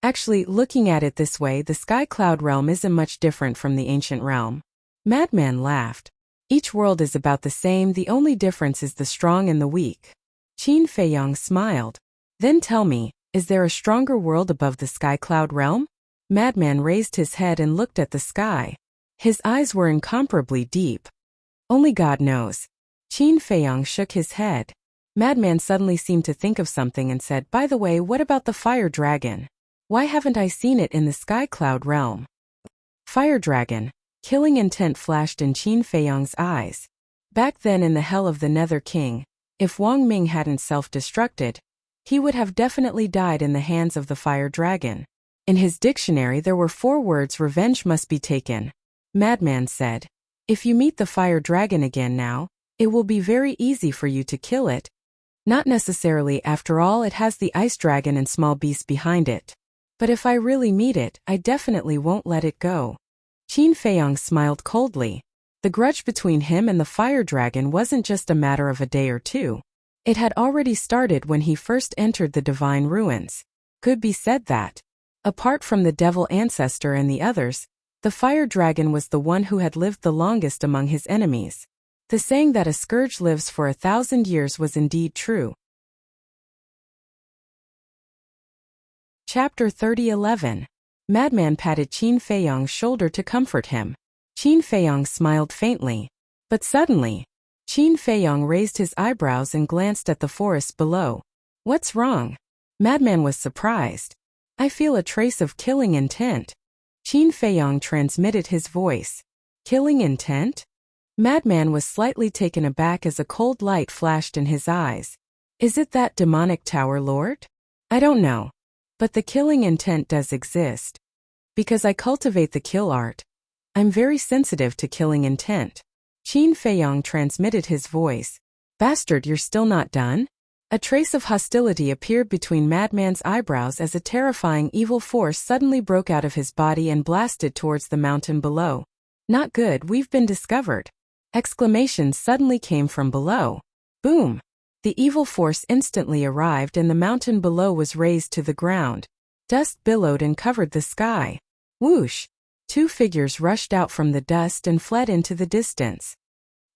S1: Actually, looking at it this way, the Sky Cloud realm isn't much different from the ancient realm. Madman laughed. Each world is about the same, the only difference is the strong and the weak. Qin Feiyong smiled. Then tell me, is there a stronger world above the Sky Cloud realm? Madman raised his head and looked at the sky. His eyes were incomparably deep. Only God knows. Qin Feiyong shook his head. Madman suddenly seemed to think of something and said, By the way, what about the fire dragon? Why haven't I seen it in the Sky Cloud realm? Fire dragon. Killing intent flashed in Qin Feiyong's eyes. Back then in the hell of the Nether King, if Wang Ming hadn't self-destructed, he would have definitely died in the hands of the fire dragon. In his dictionary there were 4 words: revenge must be taken. Madman said, "If you meet the fire dragon again now, it will be very easy for you to kill it." Not necessarily, after all, it has the ice dragon and small beast behind it. But if I really meet it, I definitely won't let it go. Qin Feiyong smiled coldly. The grudge between him and the fire dragon wasn't just a matter of a day or two. It had already started when he first entered the divine ruins. Could be said that, apart from the devil ancestor and the others, the fire dragon was the one who had lived the longest among his enemies. The saying that a scourge lives for 1,000 years was indeed true. Chapter 30:11. Madman patted Qin Feiyong's shoulder to comfort him. Qin Feiyong smiled faintly. But suddenly, Qin Feiyong raised his eyebrows and glanced at the forest below. "What's wrong?" Madman was surprised. "I feel a trace of killing intent." Qin Feiyong transmitted his voice. "Killing intent?" Madman was slightly taken aback as a cold light flashed in his eyes. "Is it that demonic tower lord?" "I don't know. But the killing intent does exist. Because I cultivate the kill art, I'm very sensitive to killing intent." Qin Feiyong transmitted his voice. "Bastard, you're still not done?" A trace of hostility appeared between Madman's eyebrows as a terrifying evil force suddenly broke out of his body and blasted towards the mountain below. "Not good, we've been discovered." Exclamations suddenly came from below. Boom! The evil force instantly arrived and the mountain below was razed to the ground. Dust billowed and covered the sky. Whoosh! 2 figures rushed out from the dust and fled into the distance.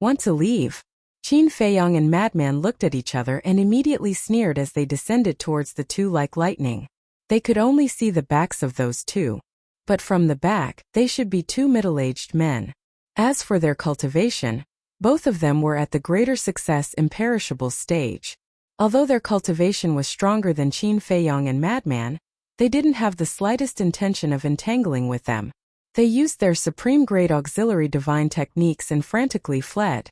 S1: "Want to leave?" Qin Feiyong and Madman looked at each other and immediately sneered as they descended towards the 2 like lightning. They could only see the backs of those 2. But from the back, they should be 2 middle-aged men. As for their cultivation, both of them were at the greater success imperishable stage. Although their cultivation was stronger than Qin Feiyong and Madman, they didn't have the slightest intention of entangling with them. They used their supreme-grade auxiliary divine techniques and frantically fled.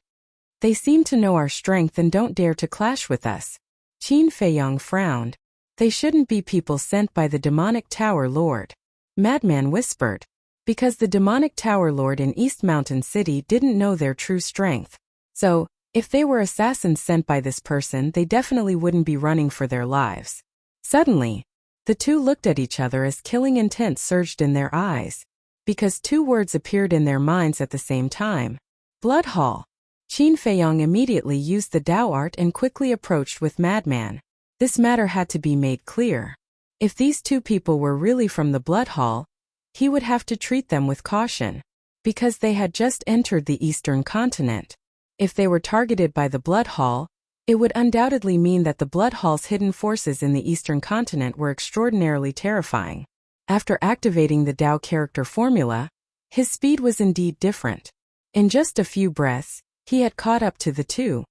S1: "They seem to know our strength and don't dare to clash with us." Qin Feiyong frowned. "They shouldn't be people sent by the demonic tower lord." Madman whispered. "Because the demonic tower lord in East Mountain City didn't know their true strength. So, if they were assassins sent by this person, they definitely wouldn't be running for their lives." Suddenly, the 2 looked at each other as killing intent surged in their eyes. Because 2 words appeared in their minds at the same time. Blood Hall. Qin Feiyong immediately used the Dao art and quickly approached with Madman. This matter had to be made clear. If these 2 people were really from the Blood Hall, he would have to treat them with caution. Because they had just entered the Eastern continent. If they were targeted by the Blood Hall, it would undoubtedly mean that the Blood Hall's hidden forces in the Eastern continent were extraordinarily terrifying. After activating the Dao character formula, his speed was indeed different. In just a few breaths, he had caught up to the 2.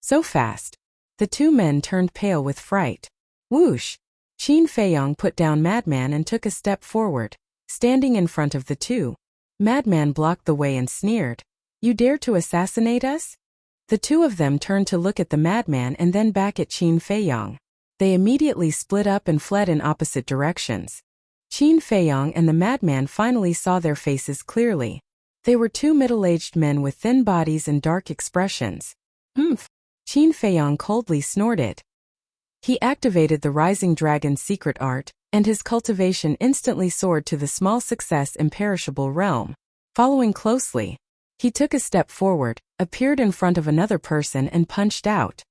S1: So fast. The 2 men turned pale with fright. Whoosh! Qin Feiyong put down Madman and took a step forward, standing in front of the 2. Madman blocked the way and sneered. "You dare to assassinate us?" The 2 of them turned to look at the Madman and then back at Qin Feiyong. They immediately split up and fled in opposite directions. Qin Feiyong and the Madman finally saw their faces clearly. They were 2 middle-aged men with thin bodies and dark expressions. "Humph!" Qin Feiyong coldly snorted. He activated the Rising Dragon's secret art, and his cultivation instantly soared to the small success imperishable realm. Following closely, he took a step forward, appeared in front of another person and punched out.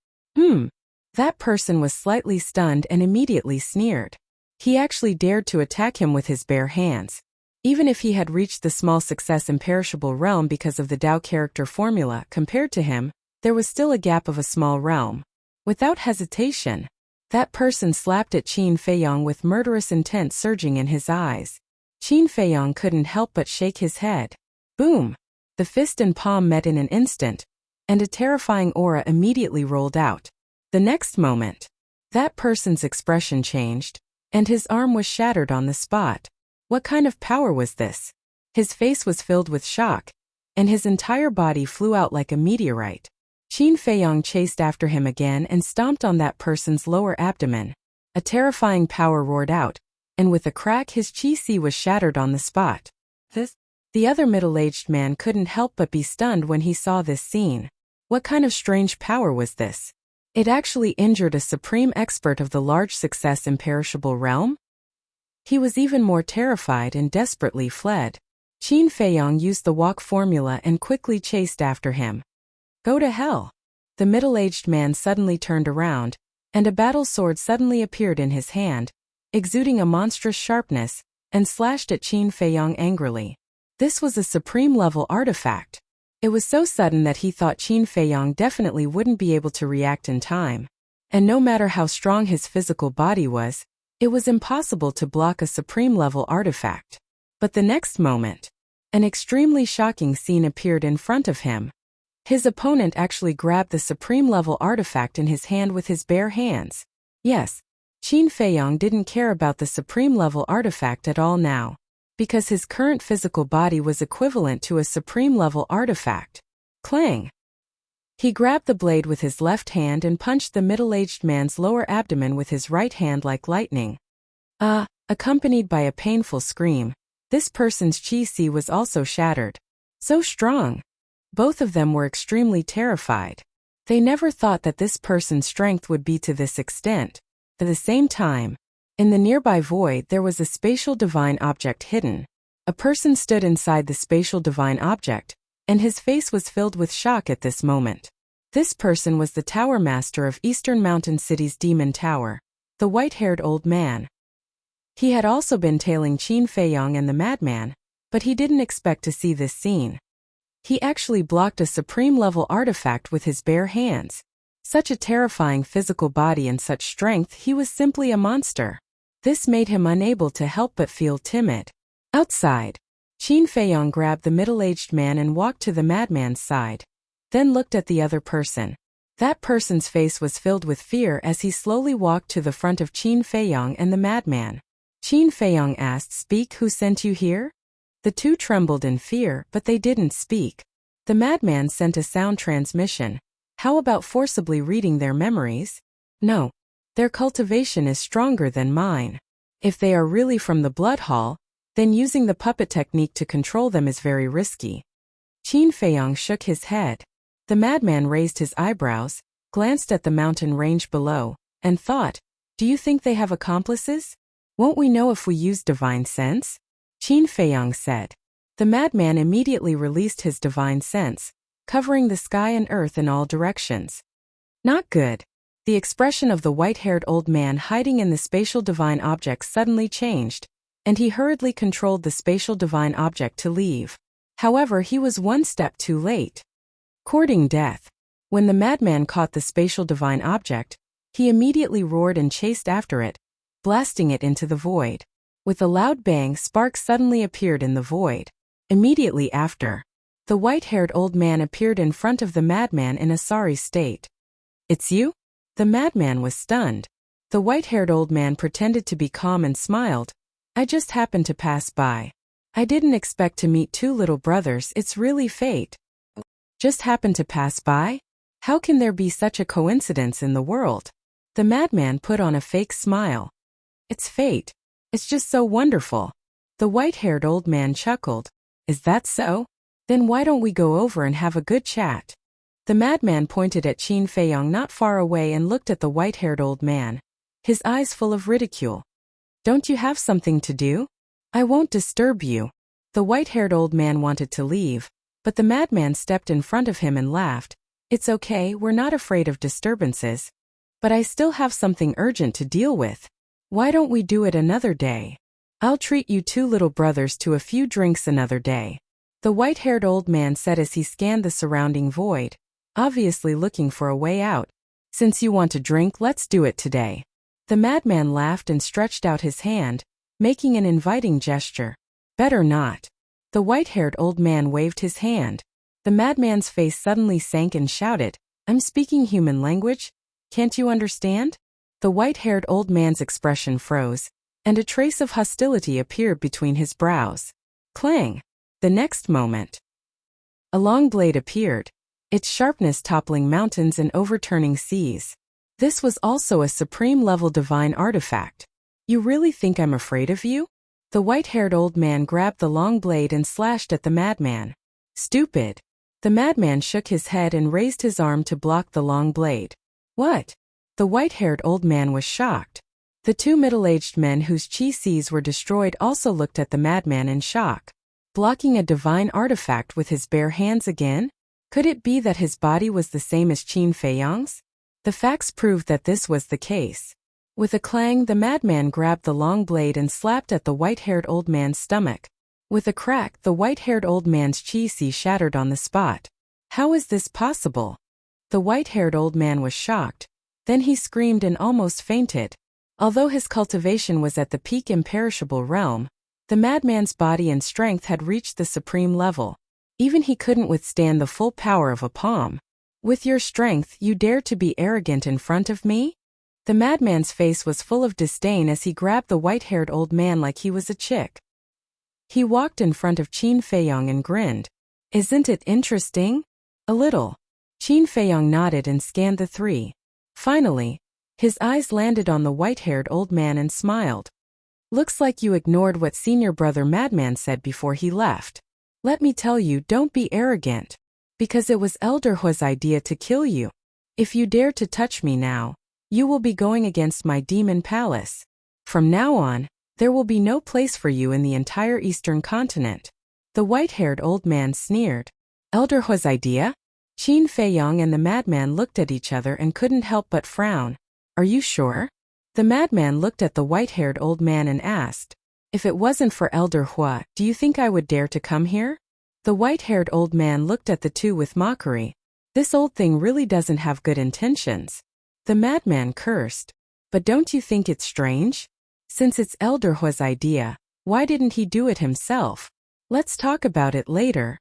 S1: That person was slightly stunned and immediately sneered. He actually dared to attack him with his bare hands. Even if he had reached the small success imperishable realm because of the Dao character formula compared to him, there was still a gap of a small realm. Without hesitation, that person slapped at Qin Feiyong with murderous intent surging in his eyes. Qin Feiyong couldn't help but shake his head. Boom! The fist and palm met in an instant, and a terrifying aura immediately rolled out. The next moment, that person's expression changed, and his arm was shattered on the spot. What kind of power was this? His face was filled with shock, and his entire body flew out like a meteorite. Qin Feiyong chased after him again and stomped on that person's lower abdomen. A terrifying power roared out, and with a crack his chi was shattered on the spot. The other middle-aged man couldn't help but be stunned when he saw this scene. What kind of strange power was this? It actually injured a supreme expert of the large success imperishable realm? He was even more terrified and desperately fled. Qin Feiyong used the walk formula and quickly chased after him. Go to hell! The middle-aged man suddenly turned around, and a battle sword suddenly appeared in his hand, exuding a monstrous sharpness, and slashed at Qin Feiyong angrily. This was a supreme-level artifact. It was so sudden that he thought Qin Feiyong definitely wouldn't be able to react in time. And no matter how strong his physical body was, it was impossible to block a supreme-level artifact. But the next moment, an extremely shocking scene appeared in front of him. His opponent actually grabbed the supreme-level artifact in his hand with his bare hands. Yes, Qin Feiyong didn't care about the supreme-level artifact at all now, because his current physical body was equivalent to a supreme-level artifact. Clang! He grabbed the blade with his left hand and punched the middle-aged man's lower abdomen with his right hand like lightning. Accompanied by a painful scream, this person's chi was also shattered. So strong! Both of them were extremely terrified. They never thought that this person's strength would be to this extent. At the same time, in the nearby void there was a spatial divine object hidden. A person stood inside the spatial divine object, and his face was filled with shock at this moment. This person was the Tower Master of Eastern Mountain City's Demon Tower, the white-haired old man. He had also been tailing Qin Feiyong and the madman, but he didn't expect to see this scene. He actually blocked a supreme-level artifact with his bare hands. Such a terrifying physical body and such strength, he was simply a monster. This made him unable to help but feel timid. Outside, Qin Feiyong grabbed the middle-aged man and walked to the madman's side, then looked at the other person. That person's face was filled with fear as he slowly walked to the front of Qin Feiyong and the madman. Qin Feiyong asked, "Speak, who sent you here?" The two trembled in fear, but they didn't speak. The madman sent a sound transmission. How about forcibly reading their memories? No. Their cultivation is stronger than mine. If they are really from the blood hall, then using the puppet technique to control them is very risky. Qin Feiyong shook his head. The madman raised his eyebrows, glanced at the mountain range below, and thought, "Do you think they have accomplices? Won't we know if we use divine sense?" Qin Feiyong said. The madman immediately released his divine sense, covering the sky and earth in all directions. Not good. The expression of the white-haired old man hiding in the spatial divine object suddenly changed, and he hurriedly controlled the spatial divine object to leave. However, he was one step too late. Courting death. When the madman caught the spatial divine object, he immediately roared and chased after it, blasting it into the void. With a loud bang, sparks suddenly appeared in the void. Immediately after, the white-haired old man appeared in front of the madman in a sorry state. "It's you?" The madman was stunned. The white-haired old man pretended to be calm and smiled. "I just happened to pass by. I didn't expect to meet two little brothers, it's really fate." Just happened to pass by? How can there be such a coincidence in the world? The madman put on a fake smile. "It's fate. It's just so wonderful." The white-haired old man chuckled. "Is that so? Then why don't we go over and have a good chat?" The madman pointed at Qin Feiyong not far away and looked at the white-haired old man, his eyes full of ridicule. "Don't you have something to do? I won't disturb you." The white-haired old man wanted to leave, but the madman stepped in front of him and laughed. "It's okay, we're not afraid of disturbances. But I still have something urgent to deal with. Why don't we do it another day? I'll treat you two little brothers to a few drinks another day." The white-haired old man said as he scanned the surrounding void, obviously looking for a way out. "Since you want to drink, let's do it today." The madman laughed and stretched out his hand, making an inviting gesture. "Better not." The white-haired old man waved his hand. The madman's face suddenly sank and shouted, "I'm speaking human language. Can't you understand?" The white-haired old man's expression froze, and a trace of hostility appeared between his brows. Clang! The next moment, a long blade appeared, its sharpness toppling mountains and overturning seas. This was also a supreme-level divine artifact. You really think I'm afraid of you? The white-haired old man grabbed the long blade and slashed at the madman. Stupid. The madman shook his head and raised his arm to block the long blade. What? The white-haired old man was shocked. The two middle-aged men whose chi seas were destroyed also looked at the madman in shock. Blocking a divine artifact with his bare hands again? Could it be that his body was the same as Qin Feiyang's? The facts proved that this was the case. With a clang, the madman grabbed the long blade and slapped at the white-haired old man's stomach. With a crack, the white-haired old man's chi-si shattered on the spot. How is this possible? The white-haired old man was shocked. Then he screamed and almost fainted. Although his cultivation was at the peak imperishable realm, the madman's body and strength had reached the supreme level. Even he couldn't withstand the full power of a palm. With your strength, you dare to be arrogant in front of me? The madman's face was full of disdain as he grabbed the white-haired old man like he was a chick. He walked in front of Qin Feiyang and grinned. Isn't it interesting? A little. Qin Feiyang nodded and scanned the three. Finally, his eyes landed on the white-haired old man and smiled. Looks like you ignored what senior brother Madman said before he left. Let me tell you, don't be arrogant. Because it was Elder Hua's idea to kill you. If you dare to touch me now, you will be going against my demon palace. From now on, there will be no place for you in the entire eastern continent. The white-haired old man sneered. Elder Hua's idea? Qin Feiyang and the madman looked at each other and couldn't help but frown. Are you sure? The madman looked at the white-haired old man and asked, if it wasn't for Elder Hua, do you think I would dare to come here? The white-haired old man looked at the two with mockery. This old thing really doesn't have good intentions. The madman cursed. But don't you think it's strange? Since it's Elder Hua's idea, why didn't he do it himself? Let's talk about it later.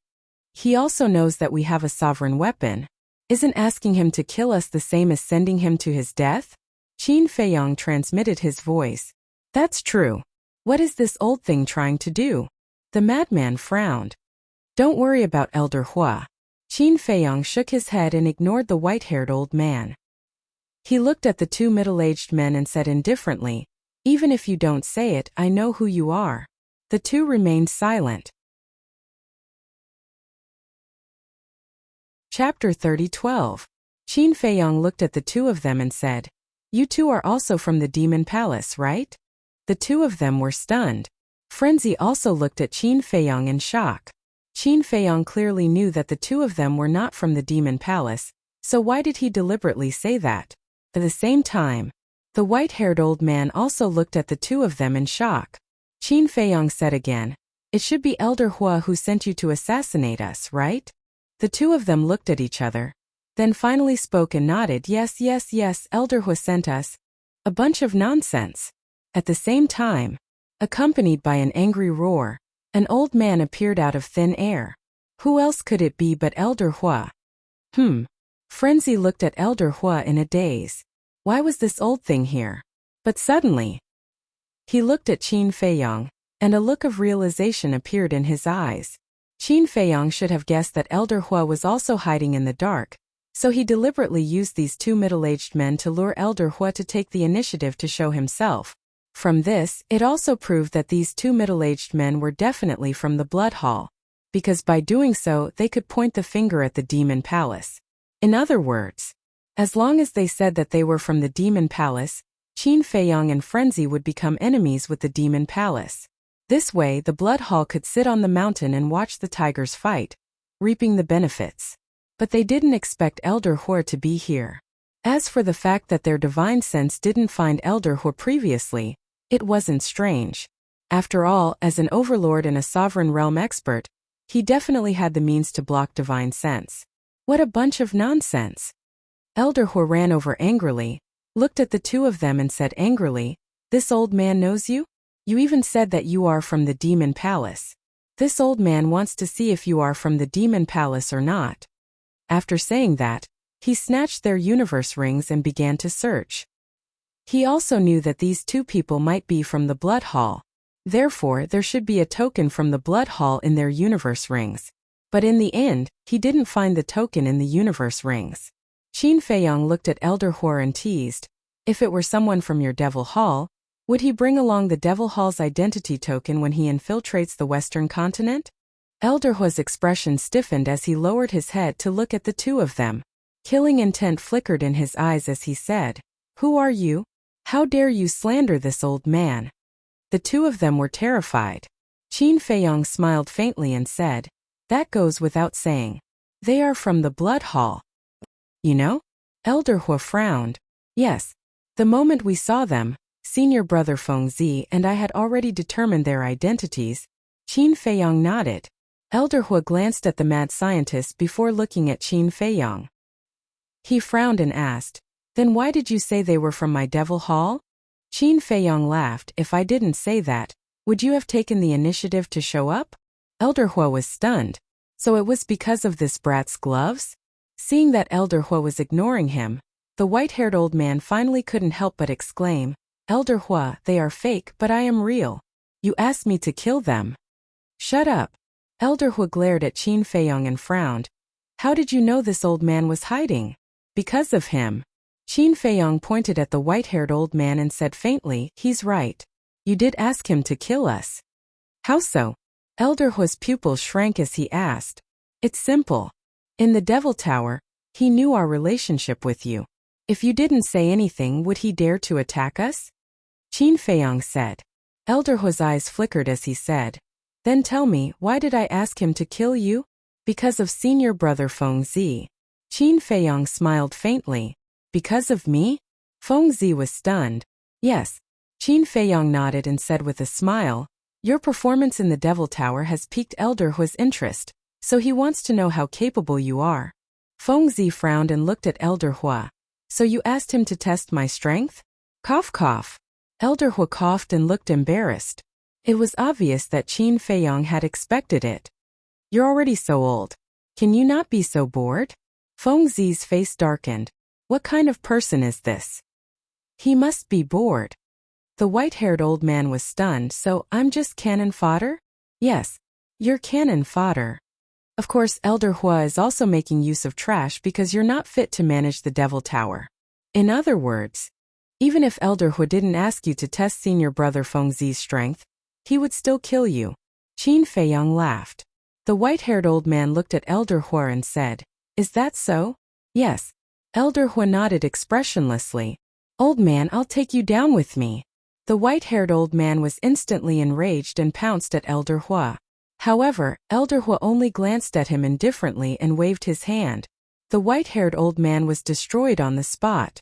S1: He also knows that we have a sovereign weapon. Isn't asking him to kill us the same as sending him to his death? Qin Feiyang transmitted his voice. That's true. What is this old thing trying to do? The madman frowned. Don't worry about Elder Hua. Qin Feiyang shook his head and ignored the white-haired old man. He looked at the two middle-aged men and said indifferently, even if you don't say it, I know who you are. The two remained silent. Chapter 30:12. Qin Feiyang looked at the two of them and said, you two are also from the demon palace, right? The two of them were stunned. Frenzy also looked at Qin Feiyang in shock. Qin Feiyang clearly knew that the two of them were not from the demon palace, so why did he deliberately say that? At the same time, the white-haired old man also looked at the two of them in shock. Qin Feiyang said again, it should be Elder Hua who sent you to assassinate us, right? The two of them looked at each other, then finally spoke and nodded, yes, Elder Hua sent us. A bunch of nonsense. At the same time, accompanied by an angry roar, an old man appeared out of thin air. Who else could it be but Elder Hua? Frenzy looked at Elder Hua in a daze. Why was this old thing here? But suddenly, he looked at Qin Feiyang, and a look of realization appeared in his eyes. Qin Feiyang should have guessed that Elder Hua was also hiding in the dark, so he deliberately used these two middle-aged men to lure Elder Hua to take the initiative to show himself. From this, it also proved that these two middle-aged men were definitely from the Blood Hall, because by doing so, they could point the finger at the Demon Palace. In other words, as long as they said that they were from the Demon Palace, Qin Feiyang and Frenzy would become enemies with the Demon Palace. This way, the Blood Hall could sit on the mountain and watch the tigers fight, reaping the benefits. But they didn't expect Elder Hua to be here. As for the fact that their divine sense didn't find Elder Hua previously, it wasn't strange. After all, as an overlord and a sovereign realm expert, he definitely had the means to block divine sense. What a bunch of nonsense! Elder Hua ran over angrily, looked at the two of them and said angrily, this old man knows you? You even said that you are from the Demon Palace. This old man wants to see if you are from the Demon Palace or not. After saying that, he snatched their universe rings and began to search. He also knew that these two people might be from the Blood Hall. Therefore, there should be a token from the Blood Hall in their universe rings. But in the end, he didn't find the token in the universe rings. Qin Feiyang looked at Elder Hua and teased, if it were someone from your Devil Hall, Would he bring along the Devil Hall's identity token when he infiltrates the Western continent? Elder Hua's expression stiffened as he lowered his head to look at the two of them. Killing intent flickered in his eyes as he said, "Who are you? How dare you slander this old man?" The two of them were terrified. Qin Feiyong smiled faintly and said, "That goes without saying. They are from the Blood Hall." "You know?" Elder Hua frowned. "Yes. The moment we saw them, senior brother Feng Zi and I had already determined their identities." Qin Feiyong nodded. Elder Hua glanced at the mad scientist before looking at Qin Feiyong. He frowned and asked, "Then why did you say they were from my Devil Hall?" Qin Feiyong laughed. "If I didn't say that, would you have taken the initiative to show up?" Elder Hua was stunned. So it was because of this brat's gloves? Seeing that Elder Hua was ignoring him, the white-haired old man finally couldn't help but exclaim, "Elder Hua, they are fake, but I am real. You asked me to kill them." "Shut up." Elder Hua glared at Qin Feiyong and frowned. "How did you know this old man was hiding?" "Because of him." Qin Feiyong pointed at the white-haired old man and said faintly, "He's right. You did ask him to kill us." "How so?" Elder Hua's pupils shrank as he asked. "It's simple. In the Devil Tower, he knew our relationship with you. If you didn't say anything, would he dare to attack us?" Qin Feiyong said. Elder Hua's eyes flickered as he said, "Then tell me, why did I ask him to kill you?" "Because of senior brother Feng Zi." Qin Feiyong smiled faintly. "Because of me?" Feng Zi was stunned. "Yes." Qin Feiyong nodded and said with a smile, "Your performance in the Devil Tower has piqued Elder Hua's interest, so he wants to know how capable you are." Feng Zi frowned and looked at Elder Hua. "So you asked him to test my strength?" Cough cough. Elder Hua coughed and looked embarrassed. It was obvious that Qin Feiyong had expected it. "You're already so old. Can you not be so bored?" Feng Zi's face darkened. What kind of person is this? He must be bored. The white-haired old man was stunned. "So, I'm just cannon fodder?" "Yes. You're cannon fodder. Of course, Elder Hua is also making use of trash because you're not fit to manage the Devil Tower. In other words, even if Elder Hua didn't ask you to test senior brother Feng Zi's strength, he would still kill you." Qin Feiyong laughed. The white-haired old man looked at Elder Hua and said, "Is that so?" "Yes." Elder Hua nodded expressionlessly. "Old man, I'll take you down with me." The white-haired old man was instantly enraged and pounced at Elder Hua. However, Elder Hua only glanced at him indifferently and waved his hand. The white-haired old man was destroyed on the spot.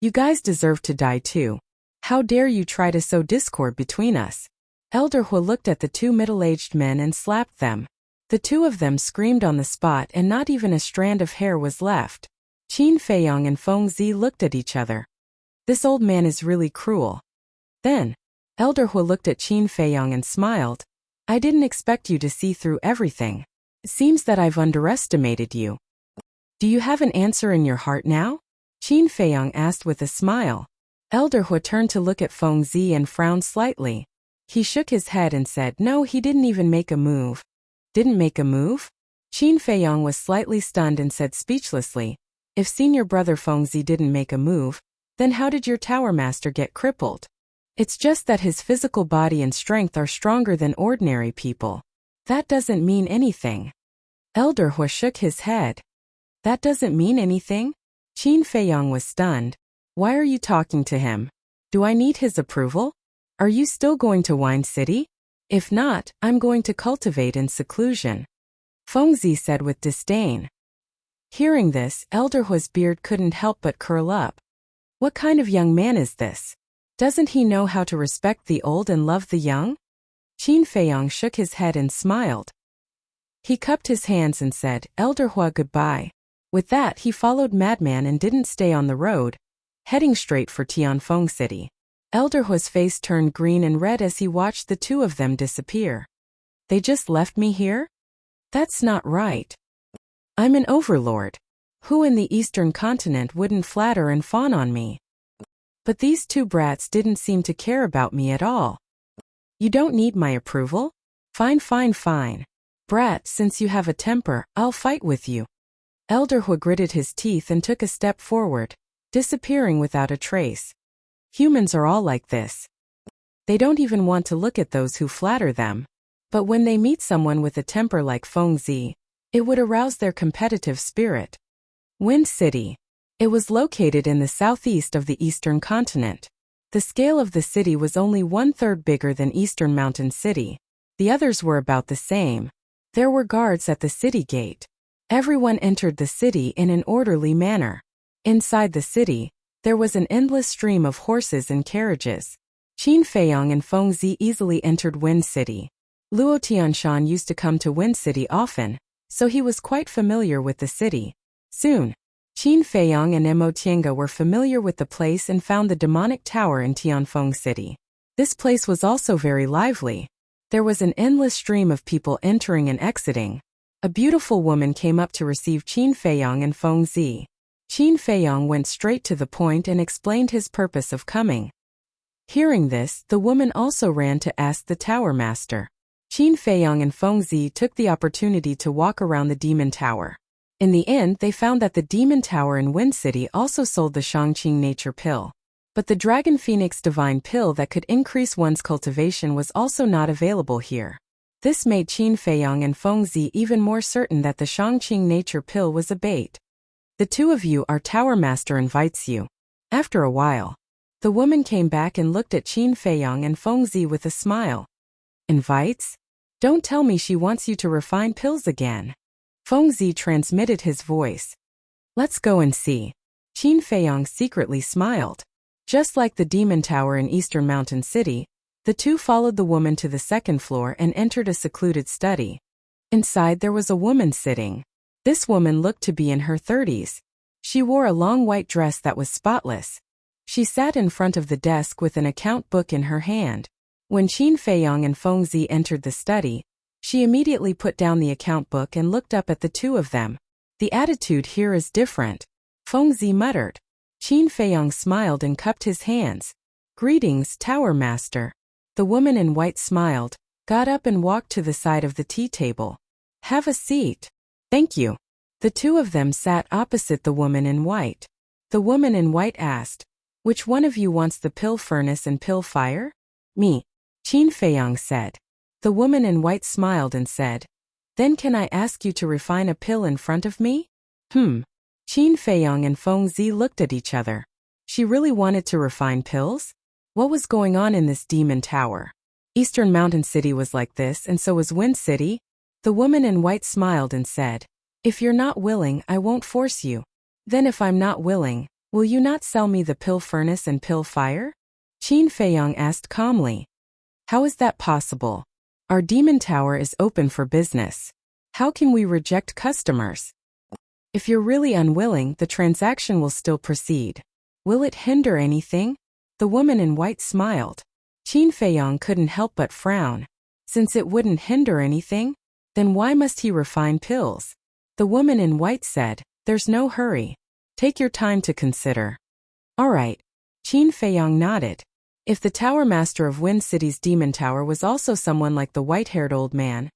S1: "You guys deserve to die too. How dare you try to sow discord between us?" Elder Hua looked at the two middle-aged men and slapped them. The two of them screamed on the spot and not even a strand of hair was left. Qin Feiyong and Feng Zi looked at each other. This old man is really cruel. Then, Elder Hua looked at Qin Feiyong and smiled. "I didn't expect you to see through everything. It seems that I've underestimated you. Do you have an answer in your heart now?" Qin Feiyong asked with a smile. Elder Hua turned to look at Feng Zi and frowned slightly. He shook his head and said, "No, he didn't even make a move." "Didn't make a move?" Qin Feiyong was slightly stunned and said speechlessly, "If senior brother Feng Zi didn't make a move, then how did your tower master get crippled?" "It's just that his physical body and strength are stronger than ordinary people. That doesn't mean anything." Elder Hua shook his head. "That doesn't mean anything?" Qin Feiyong was stunned. "Why are you talking to him? Do I need his approval? Are you still going to Wine City? If not, I'm going to cultivate in seclusion," Feng Zi said with disdain. Hearing this, Elder Hua's beard couldn't help but curl up. What kind of young man is this? Doesn't he know how to respect the old and love the young? Qin Feiyong shook his head and smiled. He cupped his hands and said, "Elder Hua, goodbye." With that, he followed Madman and didn't stay on the road, heading straight for Tianfeng City. Elder Hua's face turned green and red as he watched the two of them disappear. "They just left me here? That's not right. I'm an overlord. Who in the Eastern continent wouldn't flatter and fawn on me? But these two brats didn't seem to care about me at all. You don't need my approval? Fine, fine, fine. Brat, since you have a temper, I'll fight with you." Elder Hua gritted his teeth and took a step forward, disappearing without a trace. Humans are all like this. They don't even want to look at those who flatter them. But when they meet someone with a temper like Feng Zi, it would arouse their competitive spirit. Wind City. It was located in the southeast of the eastern continent. The scale of the city was only 1/3 bigger than Eastern Mountain City. The others were about the same. There were guards at the city gate. Everyone entered the city in an orderly manner. Inside the city, there was an endless stream of horses and carriages. Qin Feiyong and Feng Zi easily entered Wind City. Luo Tianshan used to come to Wind City often, so he was quite familiar with the city. Soon, Qin Feiyong and Mo Tiange were familiar with the place and found the demonic tower in Tianfeng City. This place was also very lively. There was an endless stream of people entering and exiting. A beautiful woman came up to receive Qin Feiyong and Feng Zi. Qin Feiyong went straight to the point and explained his purpose of coming. Hearing this, the woman also ran to ask the tower master. Qin Feiyong and Feng Zi took the opportunity to walk around the demon tower. In the end, they found that the demon tower in Wind City also sold the Shangqing nature pill. But the Dragon Phoenix divine pill that could increase one's cultivation was also not available here. This made Qin Feiyong and Feng Zi even more certain that the Shangqing nature pill was a bait. The two of you, our tower master invites you. After a while, the woman came back and looked at Qin Feiyong and Feng Zi with a smile. Invites? Don't tell me she wants you to refine pills again. Feng Zi transmitted his voice. Let's go and see. Qin Feiyong secretly smiled. Just like the demon tower in Eastern Mountain City, the two followed the woman to the second floor and entered a secluded study. Inside there was a woman sitting. This woman looked to be in her 30s. She wore a long white dress that was spotless. She sat in front of the desk with an account book in her hand. When Qin Feiyong and Feng Zi entered the study, she immediately put down the account book and looked up at the two of them. The attitude here is different. Feng Zi muttered. Qin Feiyong smiled and cupped his hands. Greetings, Tower Master. The woman in white smiled, got up and walked to the side of the tea table. Have a seat. Thank you. The two of them sat opposite the woman in white. The woman in white asked, which one of you wants the pill furnace and pill fire? Me. Qin Feiyong said. The woman in white smiled and said, then can I ask you to refine a pill in front of me? Qin Feiyong and Feng Zi looked at each other. She really wanted to refine pills? What was going on in this demon tower? Eastern Mountain City was like this, and so was Wind City. The woman in white smiled and said, if you're not willing, I won't force you. Then if I'm not willing, will you not sell me the pill furnace and pill fire? Qin Feiyong asked calmly. How is that possible? Our demon tower is open for business. How can we reject customers? If you're really unwilling, the transaction will still proceed. Will it hinder anything? The woman in white smiled. Qin Feiyong couldn't help but frown. Since it wouldn't hinder anything, then why must he refine pills? The woman in white said, there's no hurry. Take your time to consider. All right. Qin Feiyong nodded. If the tower master of Wind City's demon tower was also someone like the white-haired old man,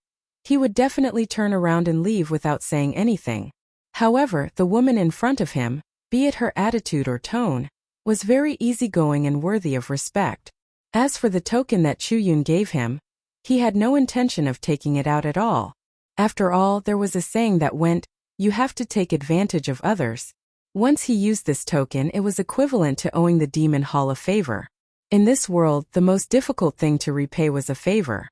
S1: he would definitely turn around and leave without saying anything. However, the woman in front of him, be it her attitude or tone, was very easygoing and worthy of respect. As for the token that Chu Yun gave him, he had no intention of taking it out at all. After all, there was a saying that went, you have to take advantage of others. Once he used this token, it was equivalent to owing the demon hall a favor. In this world, the most difficult thing to repay was a favor.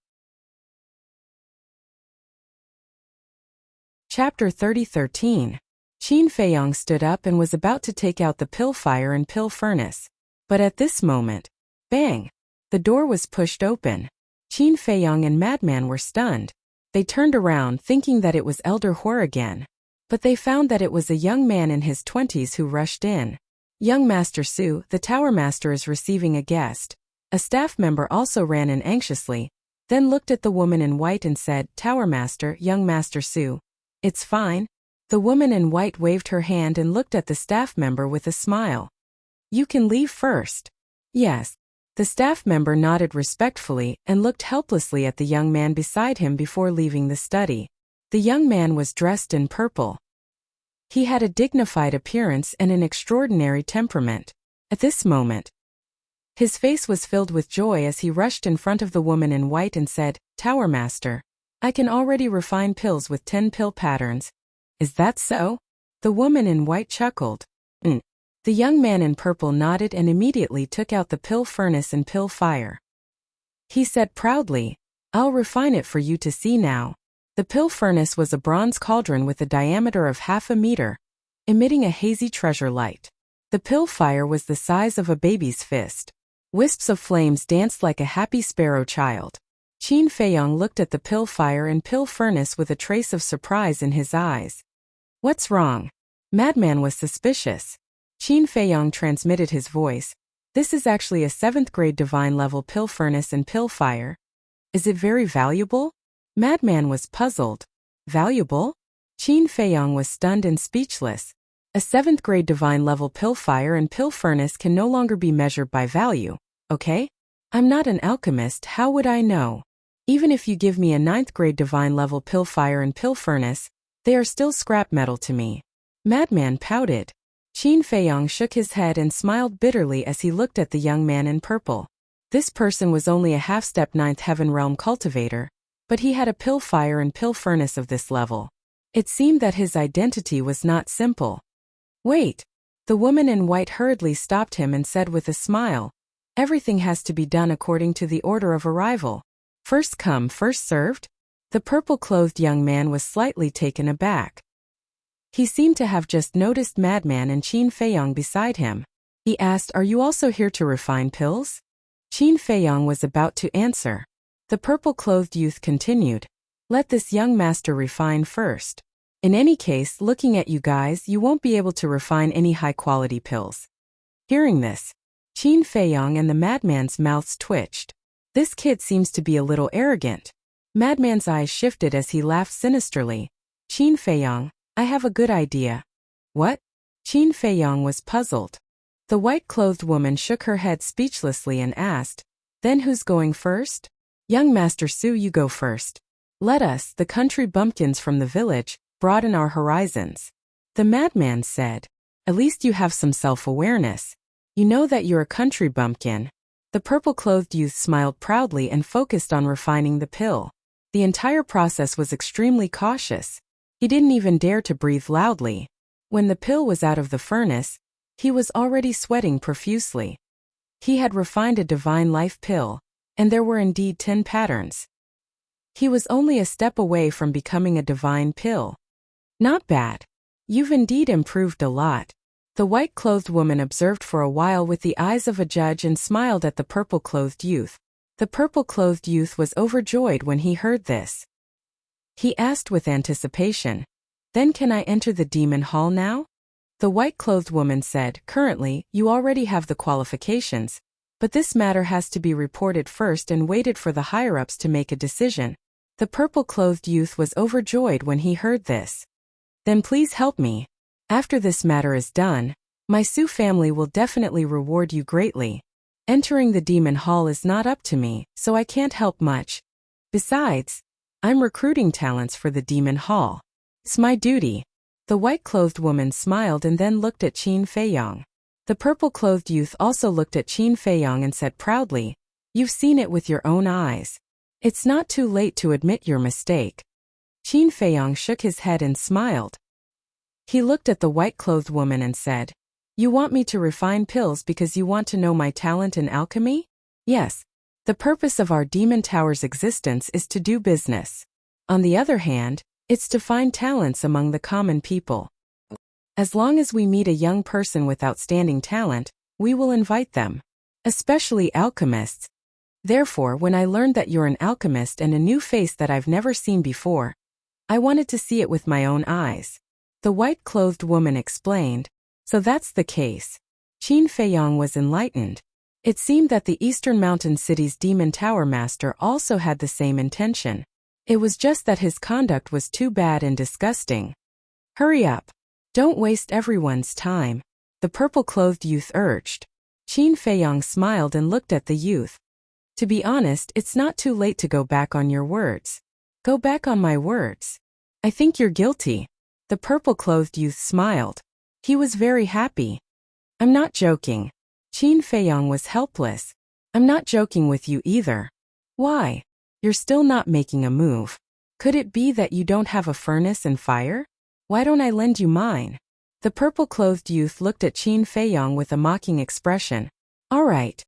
S1: Chapter 30:13. Qin Feiyong stood up and was about to take out the pill fire and pill furnace. But at this moment, bang! The door was pushed open. Qin Feiyong and Madman were stunned. They turned around thinking that it was Elder Hor again. But they found that it was a young man in his 20s who rushed in. Young Master Su, the tower master, is receiving a guest. A staff member also ran in anxiously, then looked at the woman in white and said, Tower Master, young Master Su. It's fine. The woman in white waved her hand and looked at the staff member with a smile. You can leave first. Yes. The staff member nodded respectfully and looked helplessly at the young man beside him before leaving the study. The young man was dressed in purple. He had a dignified appearance and an extraordinary temperament. At this moment, His face was filled with joy as he rushed in front of the woman in white and said, "Tower Master, I can already refine pills with 10 pill patterns." "Is that so?" The woman in white chuckled. "Mm." The young man in purple nodded and immediately took out the pill furnace and pill fire. He said proudly, "I'll refine it for you to see now." The pill furnace was a bronze cauldron with a diameter of 1/2 meter, emitting a hazy treasure light. The pill fire was the size of a baby's fist. Wisps of flames danced like a happy sparrow child. Qin Feiyong looked at the pill fire and pill furnace with a trace of surprise in his eyes. "What's wrong?" Madman was suspicious. Qin Feiyong transmitted his voice. "This is actually a 7th grade divine level pill furnace and pill fire. Is it very valuable?" Madman was puzzled. "Valuable?" Qin Feiyong was stunned and speechless. A 7th grade divine level pill fire and pill furnace can no longer be measured by value, okay? I'm not an alchemist, how would I know? Even if you give me a 9th grade divine level pill fire and pill furnace, they are still scrap metal to me. Madman pouted. Qin Feiyong shook his head and smiled bitterly as he looked at the young man in purple. This person was only a half-step 9th heaven realm cultivator, but he had a pill fire and pill furnace of this level. It seemed that his identity was not simple. "Wait." The woman in white hurriedly stopped him and said with a smile, "Everything has to be done according to the order of arrival. First come, first served?" The purple-clothed young man was slightly taken aback. He seemed to have just noticed Madman and Qin Feiyong beside him. He asked, "Are you also here to refine pills?" Qin Feiyong was about to answer. The purple-clothed youth continued, "Let this young master refine first. In any case, looking at you guys, you won't be able to refine any high-quality pills." Hearing this, Qin Feiyong and the madman's mouths twitched. This kid seems to be a little arrogant. Madman's eyes shifted as he laughed sinisterly. "Qin Feiyong, I have a good idea." "What?" Qin Feiyong was puzzled. The white-clothed woman shook her head speechlessly and asked, "Then who's going first?" "Young Master Su, you go first. Let us, the country bumpkins from the village, broaden our horizons." The madman said, "At least you have some self-awareness. You know that you're a country bumpkin." The purple-clothed youth smiled proudly and focused on refining the pill. The entire process was extremely cautious. He didn't even dare to breathe loudly. When the pill was out of the furnace, he was already sweating profusely. He had refined a divine life pill, and there were indeed 10 patterns. He was only a step away from becoming a divine pill. "Not bad. You've indeed improved a lot." The white-clothed woman observed for a while with the eyes of a judge and smiled at the purple-clothed youth. The purple-clothed youth was overjoyed when he heard this. He asked with anticipation, "Then can I enter the demon hall now?" The white-clothed woman said, "Currently, you already have the qualifications, but this matter has to be reported first and waited for the higher-ups to make a decision." The purple-clothed youth was overjoyed when he heard this. "Then please help me. After this matter is done, my Su family will definitely reward you greatly. Entering the demon hall is not up to me, so I can't help much. Besides, I'm recruiting talents for the demon hall. It's my duty." The white-clothed woman smiled and then looked at Qin Feiyong. The purple-clothed youth also looked at Qin Feiyong and said proudly, "You've seen it with your own eyes. It's not too late to admit your mistake." Qin Feiyong shook his head and smiled. He looked at the white-clothed woman and said, "You want me to refine pills because you want to know my talent in alchemy?" "Yes. The purpose of our demon tower's existence is to do business. On the other hand, it's to find talents among the common people. As long as we meet a young person with outstanding talent, we will invite them. Especially alchemists. Therefore, when I learned that you're an alchemist and a new face that I've never seen before, I wanted to see it with my own eyes." The white-clothed woman explained, "So that's the case." Qin Feiyong was enlightened. It seemed that the Eastern Mountain City's Demon Tower Master also had the same intention. It was just that his conduct was too bad and disgusting. "Hurry up. Don't waste everyone's time," the purple-clothed youth urged. Qin Feiyong smiled and looked at the youth. "To be honest, it's not too late to go back on your words." "Go back on my words? I think you're guilty." The purple-clothed youth smiled. He was very happy. "I'm not joking." Qin Feiyong was helpless. I'm not joking with you either. Why? You're still not making a move. Could it be that you don't have a furnace and fire? Why don't I lend you mine? The purple-clothed youth looked at Qin Feiyong with a mocking expression. All right.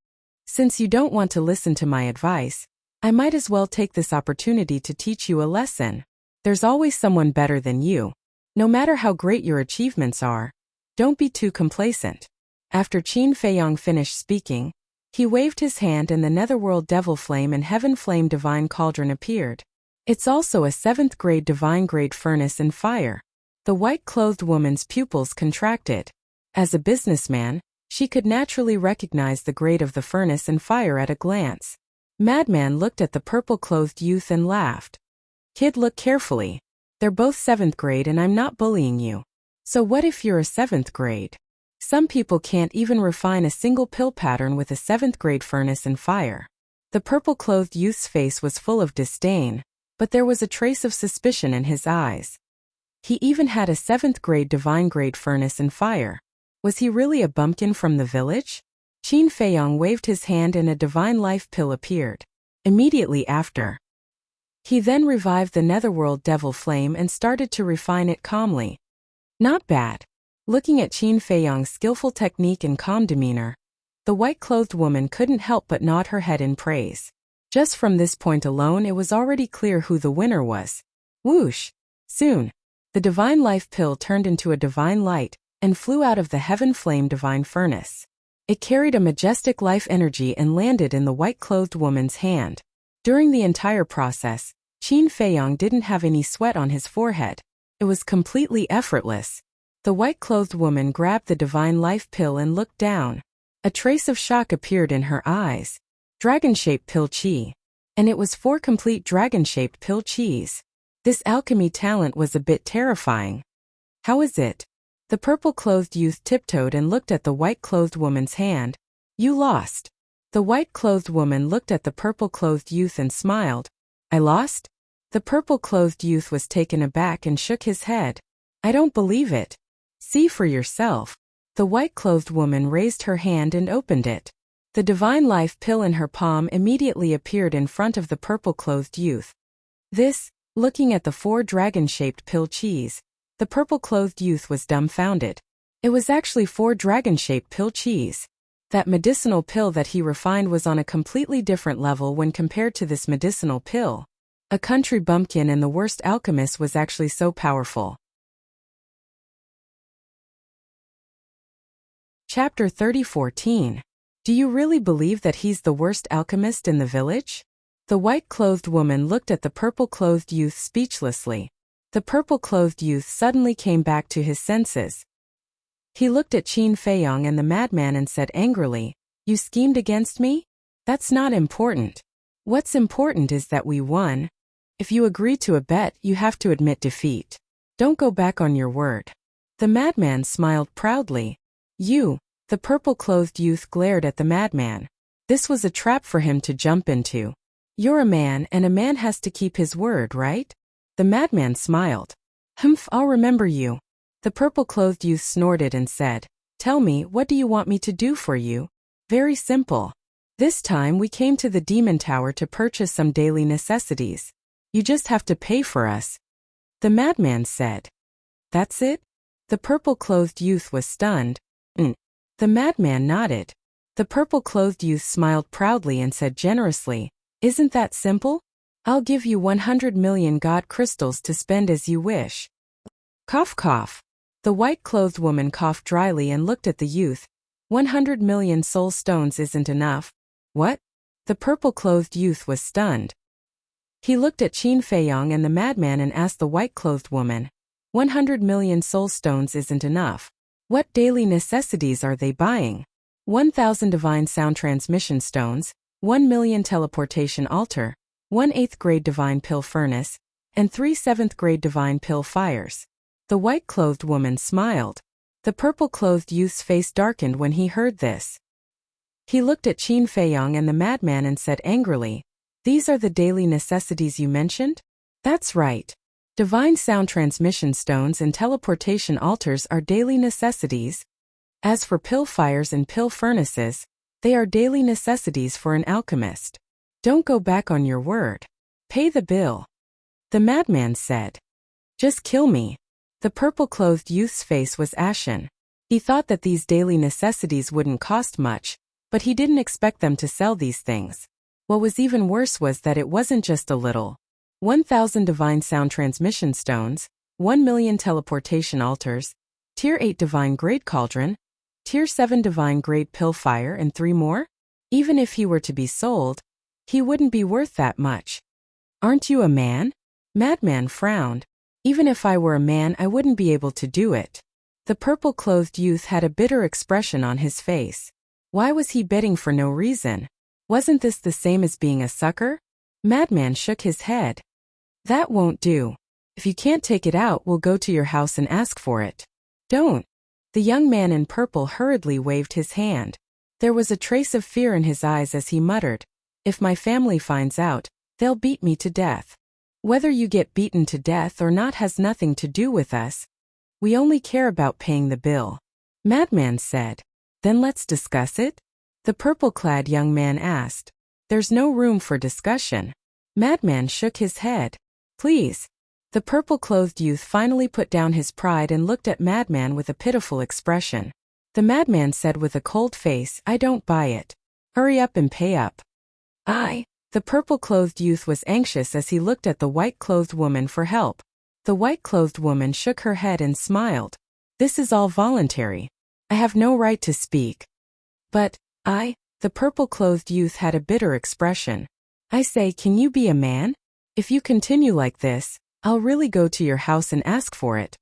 S1: Since you don't want to listen to my advice, I might as well take this opportunity to teach you a lesson. There's always someone better than you. No matter how great your achievements are, don't be too complacent. After Qin Feiyong finished speaking, he waved his hand and the Netherworld Devil Flame and Heaven Flame Divine Cauldron appeared. It's also a 7th grade Divine Grade Furnace and Fire. The white-clothed woman's pupils contracted. As a businessman, she could naturally recognize the grade of the furnace and fire at a glance. Madman looked at the purple-clothed youth and laughed. Kid, look carefully. They're both 7th grade and I'm not bullying you. So what if you're a 7th grade? Some people can't even refine a single pill pattern with a 7th grade furnace and fire. The purple-clothed youth's face was full of disdain, but there was a trace of suspicion in his eyes. He even had a 7th grade divine grade furnace and fire. Was he really a bumpkin from the village? Qin Feiyong waved his hand and a divine life pill appeared. Immediately after, he then revived the Netherworld Devil Flame and started to refine it calmly. Not bad. Looking at Qin Feiyong's skillful technique and calm demeanor, the white-clothed woman couldn't help but nod her head in praise. Just from this point alone, it was already clear who the winner was. Whoosh! Soon, the divine life pill turned into a divine light and flew out of the Heaven Flame Divine Furnace. It carried a majestic life energy and landed in the white-clothed woman's hand. During the entire process, Qin Feiyong didn't have any sweat on his forehead. It was completely effortless. The white-clothed woman grabbed the divine life pill and looked down. A trace of shock appeared in her eyes. Dragon-shaped pill chi. And it was 4 complete dragon-shaped pill chis. This alchemy talent was a bit terrifying. How is it? The purple-clothed youth tiptoed and looked at the white-clothed woman's hand. You lost. The white-clothed woman looked at the purple-clothed youth and smiled. I lost? The purple-clothed youth was taken aback and shook his head. I don't believe it. See for yourself. The white-clothed woman raised her hand and opened it. The divine life pill in her palm immediately appeared in front of the purple-clothed youth. This, looking at the 4 dragon-shaped pill chis, the purple-clothed youth was dumbfounded. It was actually 4 dragon-shaped pill chis. That medicinal pill that he refined was on a completely different level when compared to this medicinal pill. A country bumpkin and the worst alchemist was actually so powerful. Chapter 30:14. Do you really believe that he's the worst alchemist in the village? The white-clothed woman looked at the purple-clothed youth speechlessly. The purple-clothed youth suddenly came back to his senses. He looked at Qin Feiyong and the madman and said angrily, You schemed against me? That's not important. What's important is that we won. If you agree to a bet, you have to admit defeat. Don't go back on your word. The madman smiled proudly. You, the purple-clothed youth glared at the madman. This was a trap for him to jump into. You're a man and a man has to keep his word, right? The madman smiled. Humph, I'll remember you. The purple-clothed youth snorted and said, Tell me, what do you want me to do for you? Very simple. This time we came to the Demon Tower to purchase some daily necessities. You just have to pay for us. The madman said. That's it? The purple-clothed youth was stunned. The madman nodded. The purple-clothed youth smiled proudly and said generously, Isn't that simple? I'll give you 100 million god crystals to spend as you wish. Cough cough. The white-clothed woman coughed dryly and looked at the youth. 100 million soul stones isn't enough. What? The purple-clothed youth was stunned. He looked at Qin Feiyong and the madman and asked the white-clothed woman, 100 million soul stones isn't enough. What daily necessities are they buying? 1,000 divine sound transmission stones, 1 million teleportation altar, 1 8th grade divine pill furnace, and 3 7th grade divine pill fires. The white-clothed woman smiled. The purple-clothed youth's face darkened when he heard this. He looked at Qin Feiyong and the madman and said angrily, These are the daily necessities you mentioned? That's right. Divine sound transmission stones and teleportation altars are daily necessities. As for pill fires and pill furnaces, they are daily necessities for an alchemist. Don't go back on your word. Pay the bill. The madman said. Just kill me. The purple-clothed youth's face was ashen. He thought that these daily necessities wouldn't cost much, but he didn't expect them to sell these things. What was even worse was that it wasn't just a little. 1,000 divine sound transmission stones, 1,000,000 teleportation altars, Tier 8 divine grade cauldron, Tier 7 divine grade pill fire, and 3 more? Even if he were to be sold, he wouldn't be worth that much. Aren't you a man? Madman frowned. Even if I were a man, I wouldn't be able to do it. The purple-clothed youth had a bitter expression on his face. Why was he betting for no reason? Wasn't this the same as being a sucker? Madman shook his head. That won't do. If you can't take it out, we'll go to your house and ask for it. Don't. The young man in purple hurriedly waved his hand. There was a trace of fear in his eyes as he muttered, "If my family finds out, they'll beat me to death. Whether you get beaten to death or not has nothing to do with us. We only care about paying the bill." Madman said. Then let's discuss it? The purple-clad young man asked. There's no room for discussion. Madman shook his head. Please. The purple-clothed youth finally put down his pride and looked at Madman with a pitiful expression. The madman said with a cold face, I don't buy it. Hurry up and pay up. The purple-clothed youth was anxious as he looked at the white-clothed woman for help. The white-clothed woman shook her head and smiled. This is all voluntary. I have no right to speak. But, the purple-clothed youth had a bitter expression. I say, can you be a man? If you continue like this, I'll really go to your house and ask for it.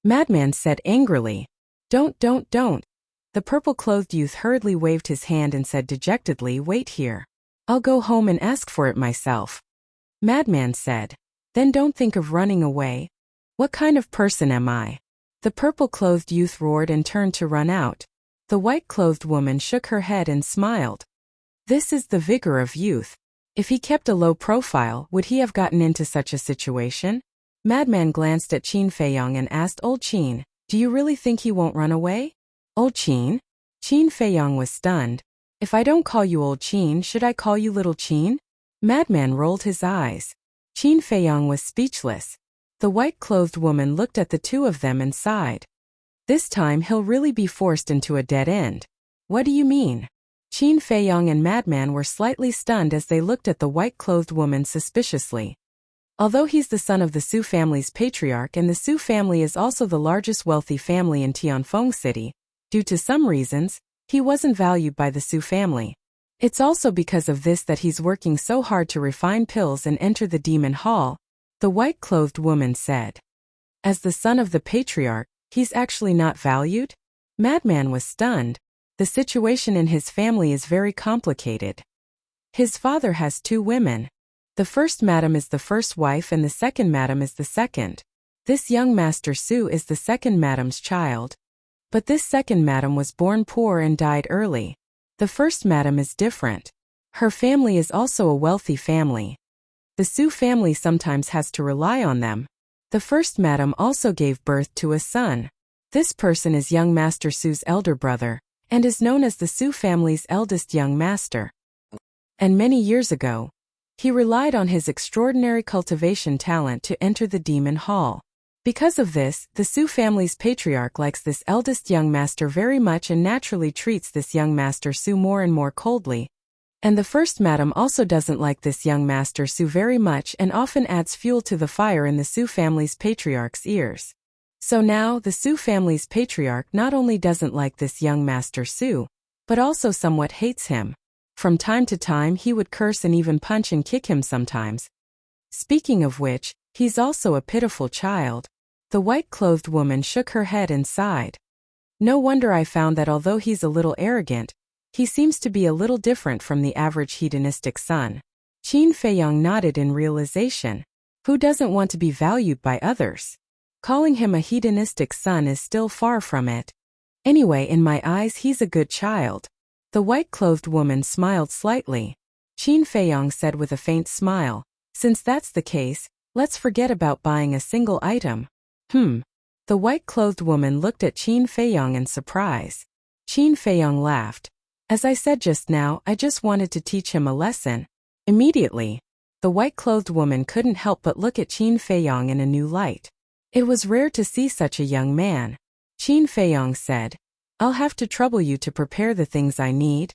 S1: Madman said angrily. Don't. The purple-clothed youth hurriedly waved his hand and said dejectedly, wait here. I'll go home and ask for it myself. Madman said. Then don't think of running away. What kind of person am I? The purple-clothed youth roared and turned to run out. The white-clothed woman shook her head and smiled. This is the vigor of youth. If he kept a low profile, would he have gotten into such a situation? Madman glanced at Qin Feiyong and asked Old Qin, do you really think he won't run away? Old Qin? Qin Feiyong was stunned. If I don't call you Old Qin, should I call you Little Qin? Madman rolled his eyes. Qin Feiyong was speechless. The white-clothed woman looked at the two of them and sighed. This time he'll really be forced into a dead end. What do you mean? Qin Feiyong and Madman were slightly stunned as they looked at the white-clothed woman suspiciously. Although he's the son of the Su family's patriarch and the Su family is also the largest wealthy family in Tianfeng City, due to some reasons, he wasn't valued by the Su family. It's also because of this that he's working so hard to refine pills and enter the demon hall, the white-clothed woman said. As the son of the patriarch, he's actually not valued? Madman was stunned. The situation in his family is very complicated. His father has 2 women. The first madam is the first wife and the second madam is the second. This young Master Su is the second madam's child. But this second madam was born poor and died early. The first madam is different. Her family is also a wealthy family. The Su family sometimes has to rely on them. The first madam also gave birth to a son. This person is young Master Su's elder brother, and is known as the Su family's eldest young master. And many years ago, he relied on his extraordinary cultivation talent to enter the demon hall. Because of this, the Su family's patriarch likes this eldest young master very much and naturally treats this young Master Su more and more coldly. And the first madam also doesn't like this young Master Su very much and often adds fuel to the fire in the Su family's patriarch's ears. So now, the Su family's patriarch not only doesn't like this young Master Su, but also somewhat hates him. From time to time he would curse and even punch and kick him sometimes. Speaking of which, he's also a pitiful child. The white-clothed woman shook her head and sighed. No wonder I found that although he's a little arrogant, he seems to be a little different from the average hedonistic son. Qin Feiyong nodded in realization. Who doesn't want to be valued by others? Calling him a hedonistic son is still far from it. Anyway, in my eyes he's a good child. The white-clothed woman smiled slightly. Qin Feiyong said with a faint smile, since that's the case, let's forget about buying a single item. The white-clothed woman looked at Qin Feiyong in surprise. Qin Feiyong laughed. As I said just now, I just wanted to teach him a lesson. Immediately, the white-clothed woman couldn't help but look at Qin Feiyong in a new light. It was rare to see such a young man. Qin Feiyong said, I'll have to trouble you to prepare the things I need.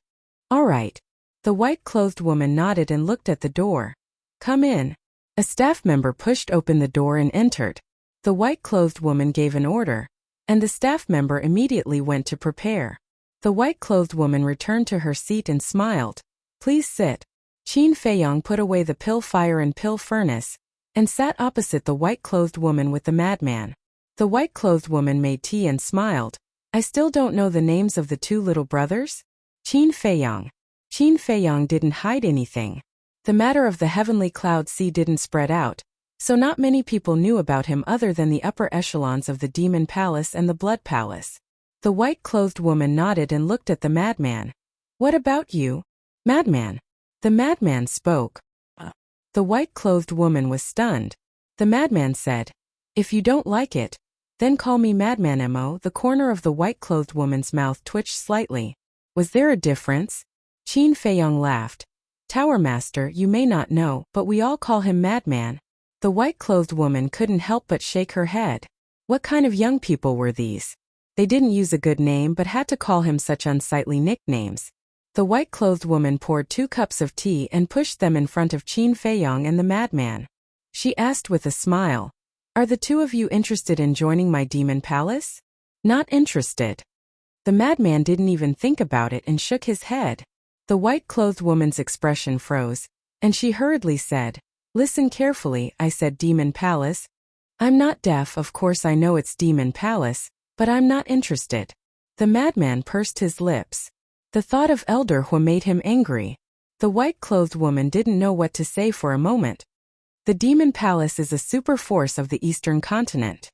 S1: All right. The white-clothed woman nodded and looked at the door. Come in. A staff member pushed open the door and entered. The white-clothed woman gave an order, and the staff member immediately went to prepare. The white-clothed woman returned to her seat and smiled. Please sit. Qin Feiyong put away the pill fire and pill furnace, and sat opposite the white-clothed woman with the madman. The white-clothed woman made tea and smiled. I still don't know the names of the two little brothers? Qin Feiyong. Qin Feiyong didn't hide anything. The matter of the heavenly cloud sea didn't spread out, so not many people knew about him other than the upper echelons of the Demon Palace and the Blood Palace. The white-clothed woman nodded and looked at the madman. What about you, madman? The madman spoke. The white-clothed woman was stunned. The madman said, If you don't like it, then call me Madman Mo. The corner of the white-clothed woman's mouth twitched slightly. Was there a difference? Qin Feiyong laughed. Tower Master, you may not know, but we all call him Madman. The white-clothed woman couldn't help but shake her head. What kind of young people were these? They didn't use a good name but had to call him such unsightly nicknames. The white-clothed woman poured 2 cups of tea and pushed them in front of Qin Feiyong and the madman. She asked with a smile, Are the two of you interested in joining my demon palace? Not interested. The madman didn't even think about it and shook his head. The white-clothed woman's expression froze, and she hurriedly said, Listen carefully, I said Demon Palace. I'm not deaf, of course I know it's Demon Palace, but I'm not interested. The madman pursed his lips. The thought of Elder Hua made him angry. The white-clothed woman didn't know what to say for a moment. The Demon Palace is a super force of the Eastern continent.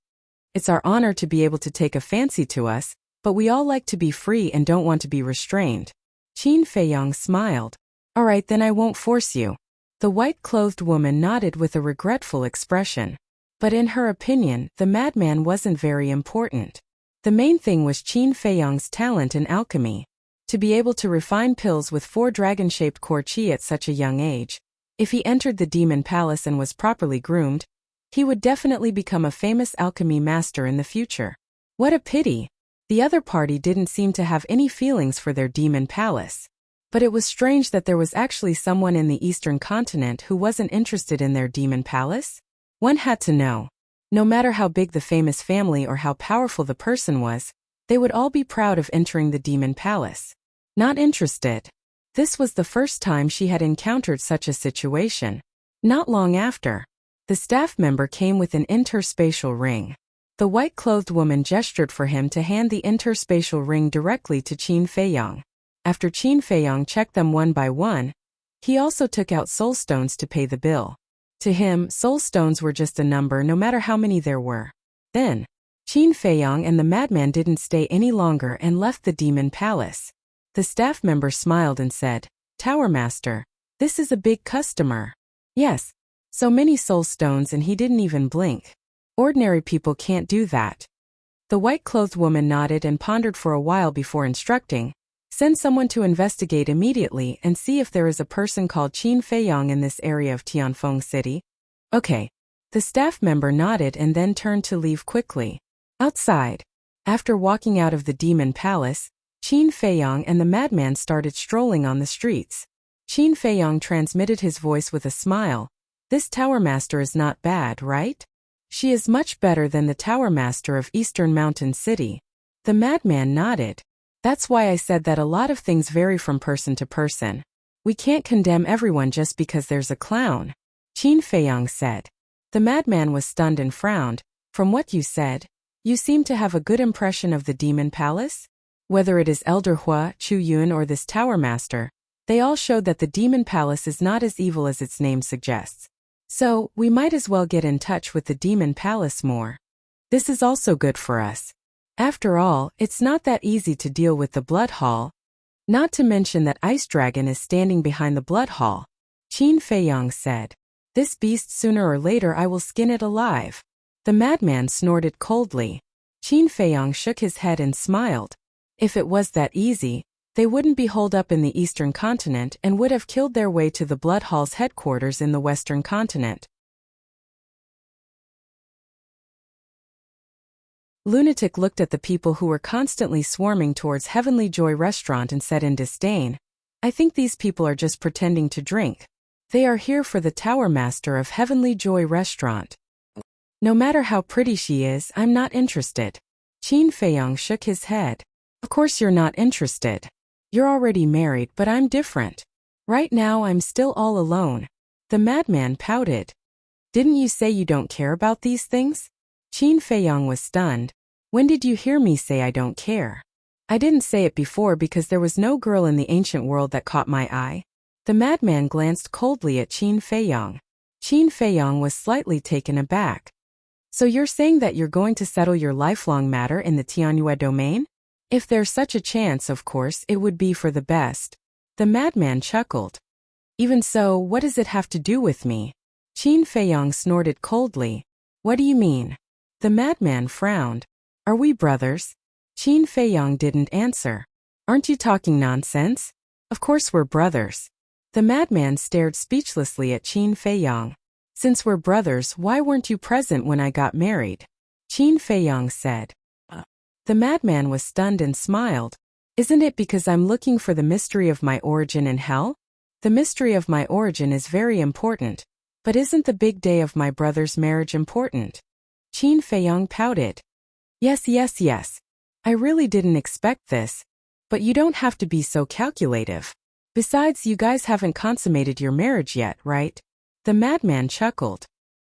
S1: It's our honor to be able to take a fancy to us, but we all like to be free and don't want to be restrained. Qin Feiyong smiled. All right, then I won't force you. The white-clothed woman nodded with a regretful expression. But in her opinion, the madman wasn't very important. The main thing was Qin Feiyong's talent in alchemy. To be able to refine pills with 4 dragon-shaped core qi at such a young age, if he entered the Demon Palace and was properly groomed, he would definitely become a famous alchemy master in the future. What a pity! The other party didn't seem to have any feelings for their Demon Palace. But it was strange that there was actually someone in the Eastern continent who wasn't interested in their Demon Palace. One had to know. No matter how big the famous family or how powerful the person was, they would all be proud of entering the Demon Palace. Not interested. This was the first time she had encountered such a situation. Not long after, the staff member came with an interspatial ring. The white-clothed woman gestured for him to hand the interspatial ring directly to Qin Feiyong. After Qin Feiyong checked them one by one, he also took out soul stones to pay the bill. To him, soul stones were just a number no matter how many there were. Then, Qin Feiyong and the madman didn't stay any longer and left the Demon Palace. The staff member smiled and said, Tower Master, this is a big customer. Yes, so many soul stones and he didn't even blink. Ordinary people can't do that. The white-clothed woman nodded and pondered for a while before instructing, Send someone to investigate immediately and see if there is a person called Qin Feiyong in this area of Tianfeng City. Okay. The staff member nodded and then turned to leave quickly. Outside, after walking out of the Demon Palace, Qin Feiyong and the madman started strolling on the streets. Qin Feiyong transmitted his voice with a smile. This Tower Master is not bad, right? She is much better than the Tower Master of Eastern Mountain City. The madman nodded. That's why I said that a lot of things vary from person to person. We can't condemn everyone just because there's a clown. Qin Feiyong said. The madman was stunned and frowned. From what you said, you seem to have a good impression of the Demon Palace? Whether it is Elder Hua, Chu Yun or this Tower Master, they all showed that the Demon Palace is not as evil as its name suggests. So, we might as well get in touch with the Demon Palace more. This is also good for us. After all, it's not that easy to deal with the Blood Hall. Not to mention that Ice Dragon is standing behind the Blood Hall. Qin Feiyong said. This beast sooner or later I will skin it alive. The madman snorted coldly. Qin Feiyong shook his head and smiled. If it was that easy, they wouldn't be holed up in the eastern continent and would have killed their way to the Blood Hall's headquarters in the western continent. Lunatic looked at the people who were constantly swarming towards Heavenly Joy restaurant and said in disdain, "I think these people are just pretending to drink. They are here for the Tower Master of Heavenly Joy restaurant. No matter how pretty she is, I'm not interested." Qin Feiyong shook his head. "Of course you're not interested. You're already married, but I'm different. Right now I'm still all alone." The madman pouted. "Didn't you say you don't care about these things?" Qin Feiyong was stunned. "When did you hear me say I don't care?" "I didn't say it before because there was no girl in the ancient world that caught my eye." The madman glanced coldly at Qin Feiyong. Qin Feiyong was slightly taken aback. "So you're saying that you're going to settle your lifelong matter in the Tianyue domain? If there's such a chance, of course, it would be for the best." The madman chuckled. "Even so, what does it have to do with me?" Qin Feiyong snorted coldly. "What do you mean?" The madman frowned. "Are we brothers?" Qin Feiyong didn't answer. "Aren't you talking nonsense? Of course we're brothers." The madman stared speechlessly at Qin Feiyong. "Since we're brothers, why weren't you present when I got married?" Qin Feiyong said. The madman was stunned and smiled. "Isn't it because I'm looking for the mystery of my origin in hell? The mystery of my origin is very important. But isn't the big day of my brother's marriage important?" Qin Feiyong pouted. Yes. I really didn't expect this. But you don't have to be so calculative. Besides, you guys haven't consummated your marriage yet, right?" The madman chuckled.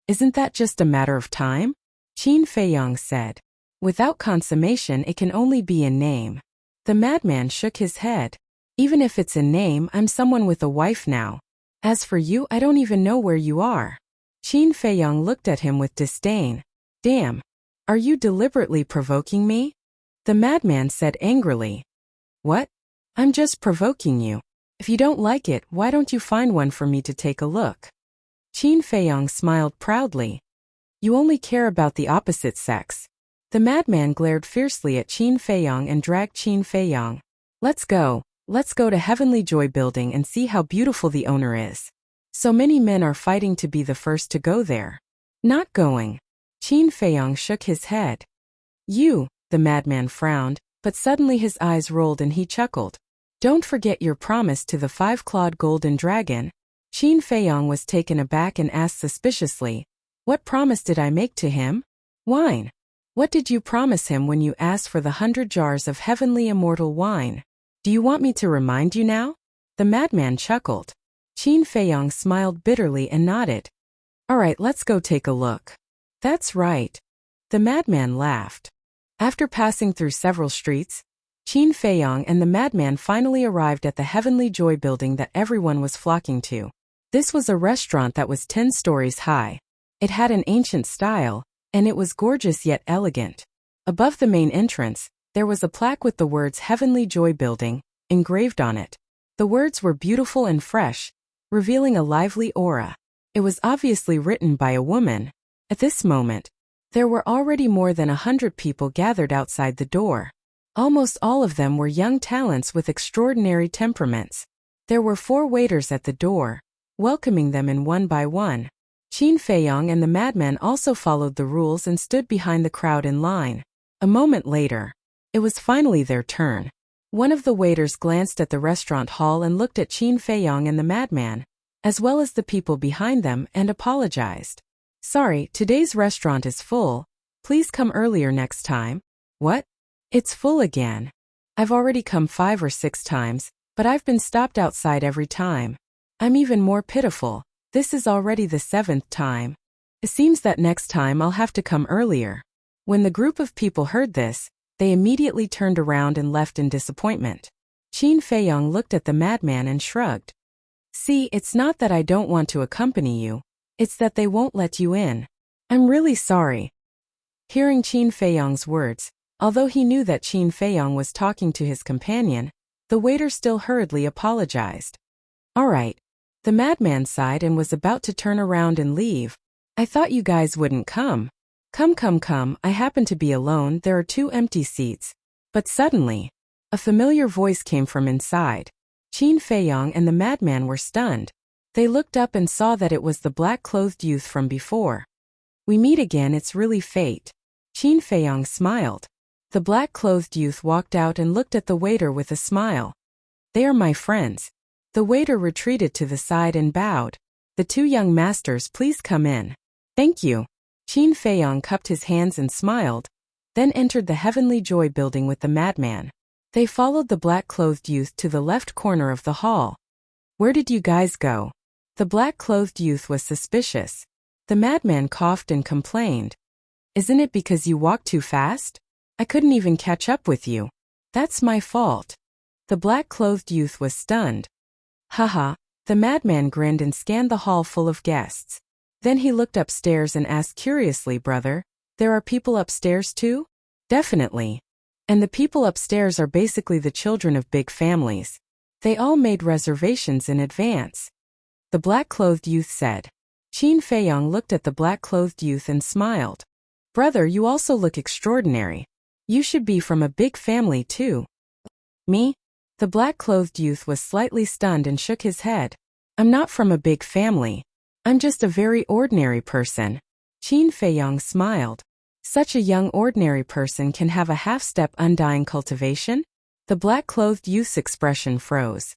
S1: "Isn't that just a matter of time?" Qin Feiyong said. "Without consummation, it can only be in name." The madman shook his head. "Even if it's in name, I'm someone with a wife now. As for you, I don't even know where you are." Qin Feiyong looked at him with disdain. "Damn. Are you deliberately provoking me?" The madman said angrily. "What? I'm just provoking you. If you don't like it, why don't you find one for me to take a look?" Qin Feiyong smiled proudly. "You only care about the opposite sex." The madman glared fiercely at Qin Feiyong and dragged Qin Feiyong. Let's go to Heavenly Joy building and see how beautiful the owner is. So many men are fighting to be the first to go there." "Not going." Qin Feiyong shook his head. "You," the madman frowned, but suddenly his eyes rolled and he chuckled. "Don't forget your promise to the 5-clawed golden dragon." Qin Feiyong was taken aback and asked suspiciously, "What promise did I make to him?" "Wine. What did you promise him when you asked for the 100 jars of heavenly immortal wine? Do you want me to remind you now?" The madman chuckled. Qin Feiyong smiled bitterly and nodded. "All right, let's go take a look." "That's right." The madman laughed. After passing through several streets, Qin Feiyong and the madman finally arrived at the Heavenly Joy building that everyone was flocking to. This was a restaurant that was 10 stories high. It had an ancient style, and it was gorgeous yet elegant. Above the main entrance, there was a plaque with the words Heavenly Joy Building engraved on it. The words were beautiful and fresh, revealing a lively aura. It was obviously written by a woman. At this moment, there were already more than 100 people gathered outside the door. Almost all of them were young talents with extraordinary temperaments. There were 4 waiters at the door, welcoming them in one by one. Qin Feiyong and the madman also followed the rules and stood behind the crowd in line. A moment later, it was finally their turn. One of the waiters glanced at the restaurant hall and looked at Qin Feiyong and the madman, as well as the people behind them, and apologized. "Sorry, today's restaurant is full. Please come earlier next time." "What? It's full again. I've already come 5 or 6 times, but I've been stopped outside every time. I'm even more pitiful. This is already the 7th time. It seems that next time I'll have to come earlier." When the group of people heard this, they immediately turned around and left in disappointment. Qin Feiyong looked at the madman and shrugged. "See, it's not that I don't want to accompany you. It's that they won't let you in. I'm really sorry." Hearing Qin Feiyong's words, although he knew that Qin Feiyong was talking to his companion, the waiter still hurriedly apologized. "All right." The madman sighed and was about to turn around and leave. "I thought you guys wouldn't come." Come, I happen to be alone, there are 2 empty seats." But suddenly, A familiar voice came from inside. Qin Feiyong and the madman were stunned. They looked up and saw that it was the black-clothed youth from before. We meet again, it's really fate. Qin Feiyong smiled. The black-clothed youth walked out and looked at the waiter with a smile. They are my friends. The waiter retreated to the side and bowed. The two young masters, please come in. Thank you. Qin Feiyong cupped his hands and smiled, then entered the Heavenly Joy building with the madman. They followed the black-clothed youth to the left corner of the hall. Where did you guys go? The black-clothed youth was suspicious. The madman coughed and complained. Isn't it because you walked too fast? I couldn't even catch up with you. That's my fault. The black-clothed youth was stunned. Haha. The madman grinned and scanned the hall full of guests. Then he looked upstairs and asked curiously, brother, there are people upstairs too? Definitely. And the people upstairs are basically the children of big families. They all made reservations in advance. The black-clothed youth said. Qin Feiyong looked at the black-clothed youth and smiled. Brother, you also look extraordinary. You should be from a big family too. Me? The black-clothed youth was slightly stunned and shook his head. I'm not from a big family. I'm just a very ordinary person. Qin Feiyong smiled. Such a young ordinary person can have a half-step undying cultivation? The black-clothed youth's expression froze.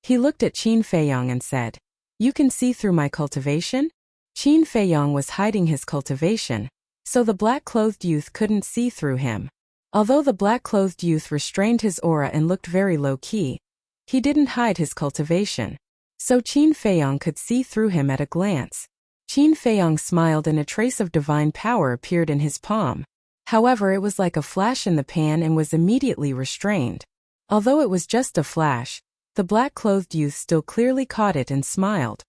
S1: He looked at Qin Feiyong and said, You can see through my cultivation? Qin Feiyong was hiding his cultivation, so the black-clothed youth couldn't see through him. Although the black-clothed youth restrained his aura and looked very low-key, he didn't hide his cultivation, so Qin Feiyong could see through him at a glance. Qin Feiyong smiled and a trace of divine power appeared in his palm. However, it was like a flash in the pan and was immediately restrained. Although it was just a flash, the black-clothed youth still clearly caught it and smiled.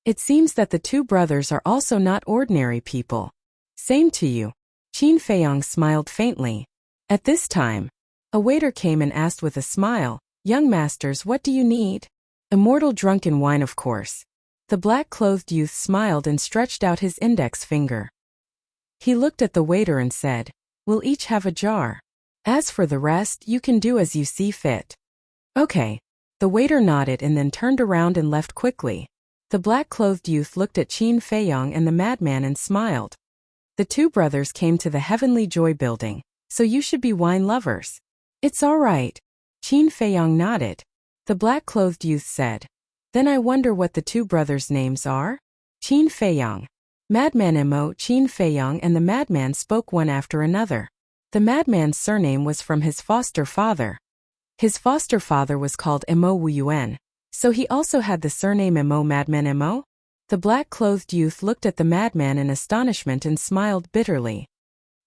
S1: It seems that the two brothers are also not ordinary people. Same to you. Qin Feiyong smiled faintly. At this time, a waiter came and asked with a smile, Young masters, what do you need? Immortal drunken wine, of course. The black-clothed youth smiled and stretched out his index finger. He looked at the waiter and said, We'll each have a jar. As for the rest, you can do as you see fit. Okay. The waiter nodded and then turned around and left quickly. The black-clothed youth looked at Qin Feiyong and the madman and smiled. The two brothers came to the Heavenly Joy building. So you should be wine lovers. It's all right. Qin Feiyong nodded. The black-clothed youth said. Then I wonder what the two brothers' names are? Qin Feiyong. Madman Mo. Qin Feiyong and the madman spoke one after another. The madman's surname was from his foster father. His foster father was called Mo Wuyuan, so he also had the surname Mo. Madman Mo? The black-clothed youth looked at the madman in astonishment and smiled bitterly.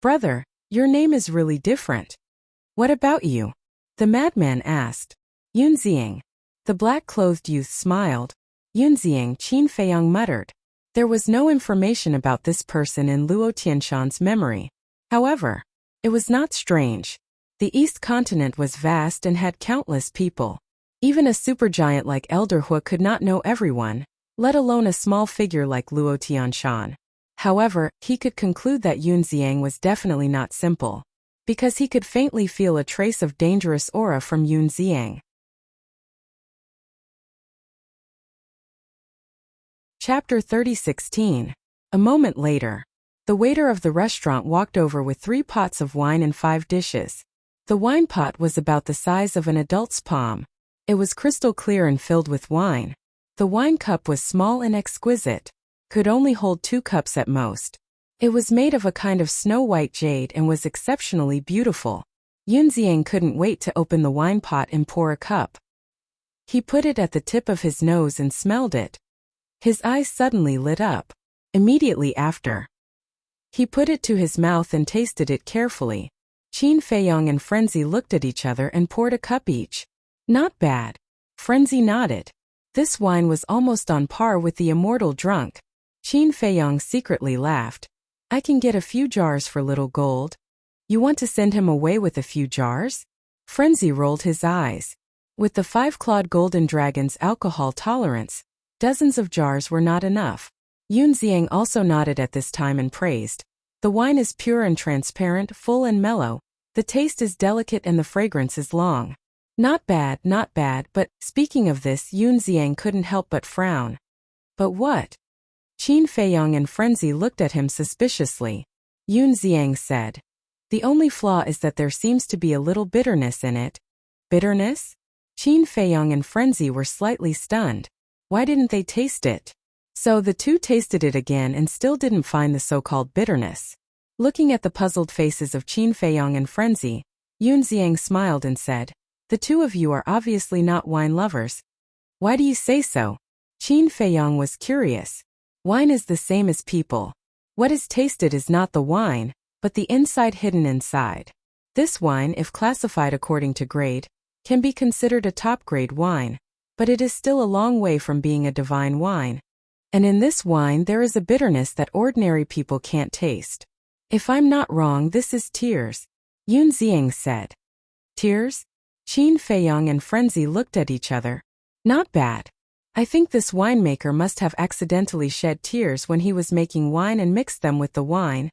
S1: Brother, your name is really different. What about you? The madman asked. Yunziang. The black-clothed youth smiled. Yunziang, Qin Feiyong muttered. There was no information about this person in Luo Tianshan's memory. However, it was not strange. The East Continent was vast and had countless people. Even a supergiant like Elder Hu could not know everyone, let alone a small figure like Luo Tianshan. However, he could conclude that Yunziang was definitely not simple, because he could faintly feel a trace of dangerous aura from Yunziang. Chapter 30:16. A moment later, the waiter of the restaurant walked over with 3 pots of wine and 5 dishes. The wine pot was about the size of an adult's palm. It was crystal clear and filled with wine. The wine cup was small and exquisite, could only hold 2 cups at most. It was made of a kind of snow-white jade and was exceptionally beautiful. Yunziang couldn't wait to open the wine pot and pour a cup. He put it at the tip of his nose and smelled it. His eyes suddenly lit up. Immediately after, he put it to his mouth and tasted it carefully. Qin Feiyong and Frenzy looked at each other and poured a cup each. Not bad. Frenzy nodded. This wine was almost on par with the immortal drunk. Qin Feiyong secretly laughed. I can get a few jars for little gold. You want to send him away with a few jars? Frenzy rolled his eyes. With the 5-clawed golden dragon's alcohol tolerance, dozens of jars were not enough. Yunziang also nodded at this time and praised. The wine is pure and transparent, full and mellow. The taste is delicate and the fragrance is long. Not bad, but speaking of this, Yun Xiang couldn't help but frown. But what? Qin Feiyong in frenzy looked at him suspiciously. Yun Xiang said, "The only flaw is that there seems to be a little bitterness in it." Bitterness? Qin Feiyong and frenzy were slightly stunned. Why didn't they taste it? So the two tasted it again and still didn't find the so-called bitterness. Looking at the puzzled faces of Qin Feiyong and frenzy, Yun Xiang smiled and said, "The two of you are obviously not wine lovers." "Why do you say so?" Qin Feiyong was curious. "Wine is the same as people. What is tasted is not the wine, but the inside hidden inside. This wine, if classified according to grade, can be considered a top-grade wine, but it is still a long way from being a divine wine. And in this wine there is a bitterness that ordinary people can't taste. If I'm not wrong, this is tears," Yun Xiang said. "Tears?" Qin Feiyong and frenzy looked at each other. "Not bad. I think this winemaker must have accidentally shed tears when he was making wine and mixed them with the wine.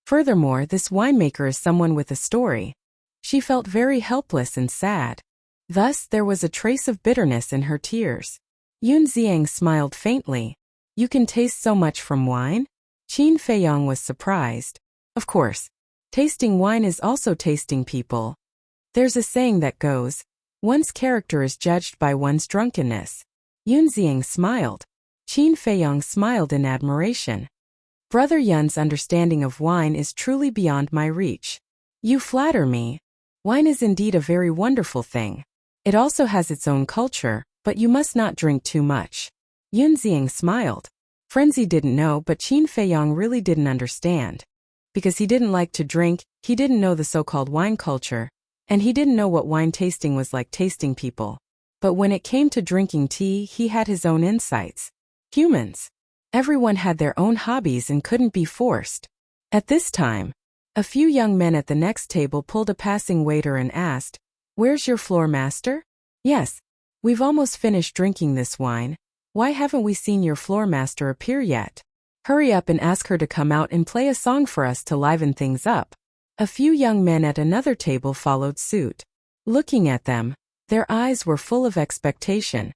S1: Furthermore, this winemaker is someone with a story." She felt very helpless and sad. Thus, there was a trace of bitterness in her tears. Yun Xiang smiled faintly. "You can taste so much from wine?" Qin Feiyong was surprised. "Of course. Tasting wine is also tasting people. There's a saying that goes, one's character is judged by one's drunkenness." Yun Xiang smiled. Qin Feiyong smiled in admiration. "Brother Yun's understanding of wine is truly beyond my reach. You flatter me. Wine is indeed a very wonderful thing. It also has its own culture, but you must not drink too much." Yun Xiang smiled. Frenzy didn't know, but Qin Feiyong really didn't understand. Because he didn't like to drink, he didn't know the so-called wine culture, and he didn't know what wine tasting was like tasting people. But when it came to drinking tea, he had his own insights. Humans. Everyone had their own hobbies and couldn't be forced. At this time, a few young men at the next table pulled a passing waiter and asked, "Where's your floor master?" "Yes. We've almost finished drinking this wine. Why haven't we seen your floor master appear yet? Hurry up and ask her to come out and play a song for us to liven things up." A few young men at another table followed suit. Looking at them, their eyes were full of expectation.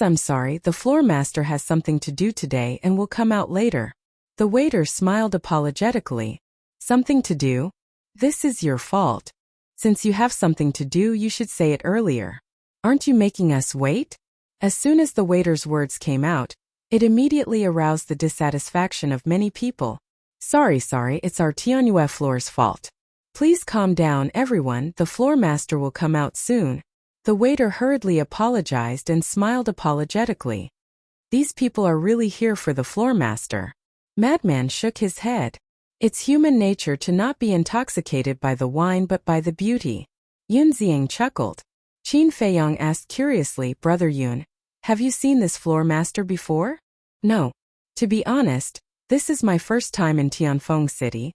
S1: I'm sorry, the floor master has something to do today and will come out later." The waiter smiled apologetically. "Something to do? This is your fault. Since you have something to do, you should say it earlier. Aren't you making us wait?" As soon as the waiter's words came out, it immediately aroused the dissatisfaction of many people. Sorry, it's our Tianyue floor's fault. Please calm down, everyone, the floor master will come out soon." The waiter hurriedly apologized and smiled apologetically. "These people are really here for the floor master." Madman shook his head. "It's human nature to not be intoxicated by the wine but by the beauty." Yun Xiang chuckled. Qin Feiyong asked curiously, "Brother Yun, have you seen this floor master before?" "No. To be honest, this is my first time in Tianfeng City.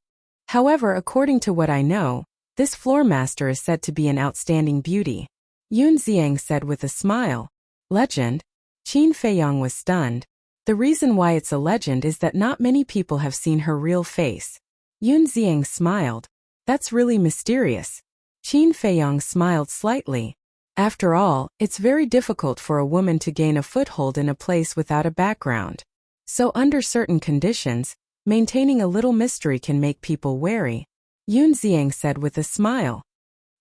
S1: However, according to what I know, this floor master is said to be an outstanding beauty." Yun Xiang said with a smile. "Legend?" Qin Feiyong was stunned. The reason why it's a legend is that not many people have seen her real face. Yun Xiang smiled. "That's really mysterious." Qin Feiyong smiled slightly. After all, it's very difficult for a woman to gain a foothold in a place without a background. So under certain conditions, maintaining a little mystery can make people wary. Yun Xiang said with a smile.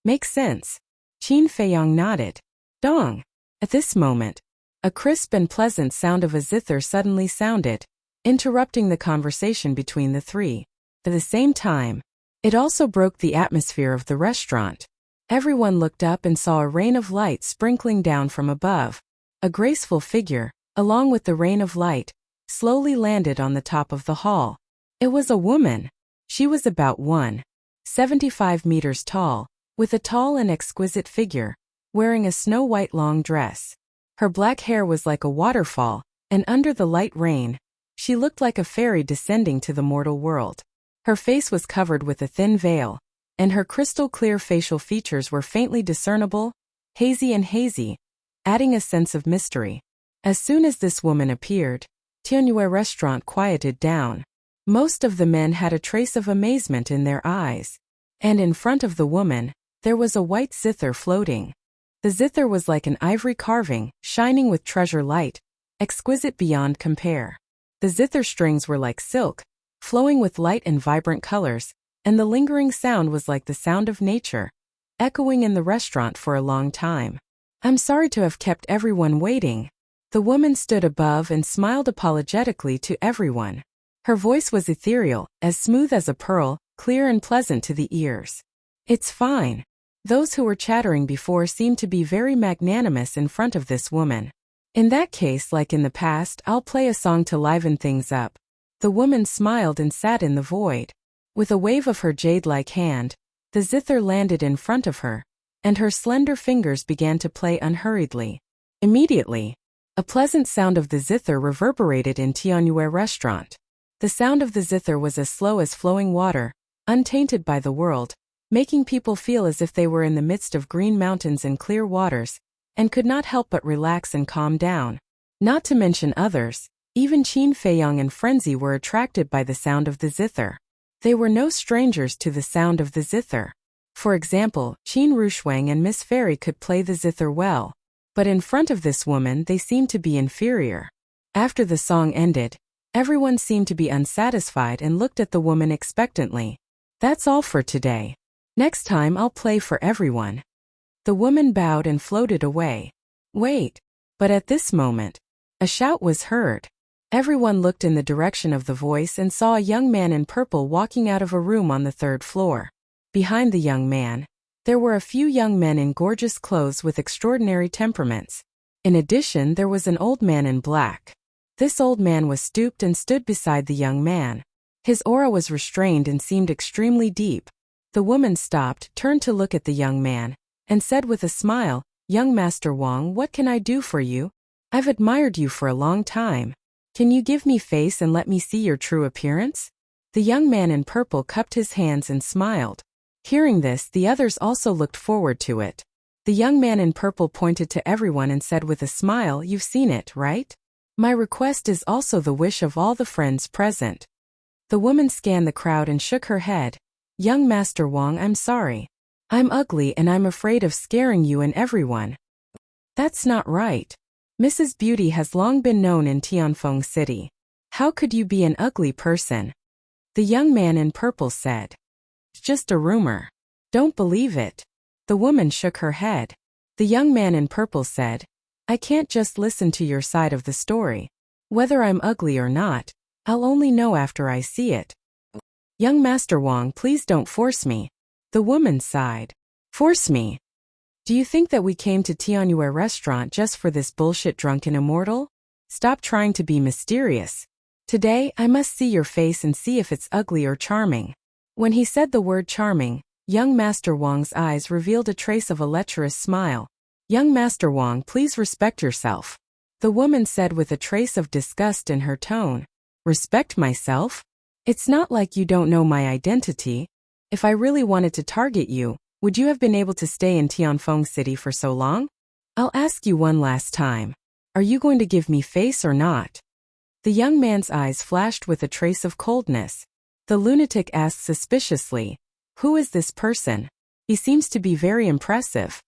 S1: "Makes sense." Qin Feiyong nodded. Dong! At this moment, a crisp and pleasant sound of a zither suddenly sounded, interrupting the conversation between the three. At the same time, it also broke the atmosphere of the restaurant. Everyone looked up and saw a rain of light sprinkling down from above. A graceful figure, along with the rain of light, slowly landed on the top of the hall. It was a woman. She was about 1.75 meters tall, with a tall and exquisite figure, wearing a snow-white long dress. Her black hair was like a waterfall, and under the light rain, she looked like a fairy descending to the mortal world. Her face was covered with a thin veil, and her crystal-clear facial features were faintly discernible, hazy, adding a sense of mystery. As soon as this woman appeared, Tianyue restaurant quieted down. Most of the men had a trace of amazement in their eyes. And in front of the woman, there was a white zither floating. The zither was like an ivory carving, shining with treasure light, exquisite beyond compare. The zither strings were like silk, flowing with light and vibrant colors, and the lingering sound was like the sound of nature, echoing in the restaurant for a long time. I'm sorry to have kept everyone waiting. The woman stood above and smiled apologetically to everyone. Her voice was ethereal, as smooth as a pearl, clear and pleasant to the ears. It's fine. Those who were chattering before seemed to be very magnanimous in front of this woman. In that case, like in the past, I'll play a song to liven things up. The woman smiled and sat in the void. With a wave of her jade-like hand, the zither landed in front of her, and her slender fingers began to play unhurriedly. Immediately, a pleasant sound of the zither reverberated in Tianjue restaurant. The sound of the zither was as slow as flowing water, untainted by the world, making people feel as if they were in the midst of green mountains and clear waters, and could not help but relax and calm down. Not to mention others, even Qin Feiyang and Frenzy were attracted by the sound of the zither. They were no strangers to the sound of the zither. For example, Qin Rushuang and Miss Fairy could play the zither well, but in front of this woman they seemed to be inferior. After the song ended, everyone seemed to be unsatisfied and looked at the woman expectantly. That's all for today. Next time I'll play for everyone. The woman bowed and floated away. Wait. But at this moment, a shout was heard. Everyone looked in the direction of the voice and saw a young man in purple walking out of a room on the 3rd floor. Behind the young man, there were a few young men in gorgeous clothes with extraordinary temperaments. In addition, there was an old man in black. This old man was stooped and stood beside the young man. His aura was restrained and seemed extremely deep. The woman stopped, turned to look at the young man, and said with a smile, "Young Master Wang, what can I do for you? I've admired you for a long time. Can you give me face and let me see your true appearance?" The young man in purple cupped his hands and smiled. Hearing this, the others also looked forward to it. The young man in purple pointed to everyone and said with a smile, "You've seen it, right? My request is also the wish of all the friends present." The woman scanned the crowd and shook her head. "Young Master Wang, I'm sorry. I'm ugly and I'm afraid of scaring you and everyone." "That's not right. Mrs. Beauty has long been known in Tianfeng City. How could you be an ugly person?" The young man in purple said. "It's just a rumor. Don't believe it." The woman shook her head. The young man in purple said, "I can't just listen to your side of the story. Whether I'm ugly or not, I'll only know after I see it." "Young Master Wang, please don't force me." The woman sighed. "Force me? Do you think that we came to Tianjue restaurant just for this bullshit drunken immortal? Stop trying to be mysterious. Today, I must see your face and see if it's ugly or charming." When he said the word charming, young Master Wang's eyes revealed a trace of a lecherous smile. "Young Master Wang, please respect yourself." The woman said with a trace of disgust in her tone. "Respect myself? It's not like you don't know my identity. If I really wanted to target you, would you have been able to stay in Tianfeng City for so long? I'll ask you one last time. Are you going to give me face or not?" The young man's eyes flashed with a trace of coldness. The lunatic asked suspiciously, "Who is this person? He seems to be very impressive."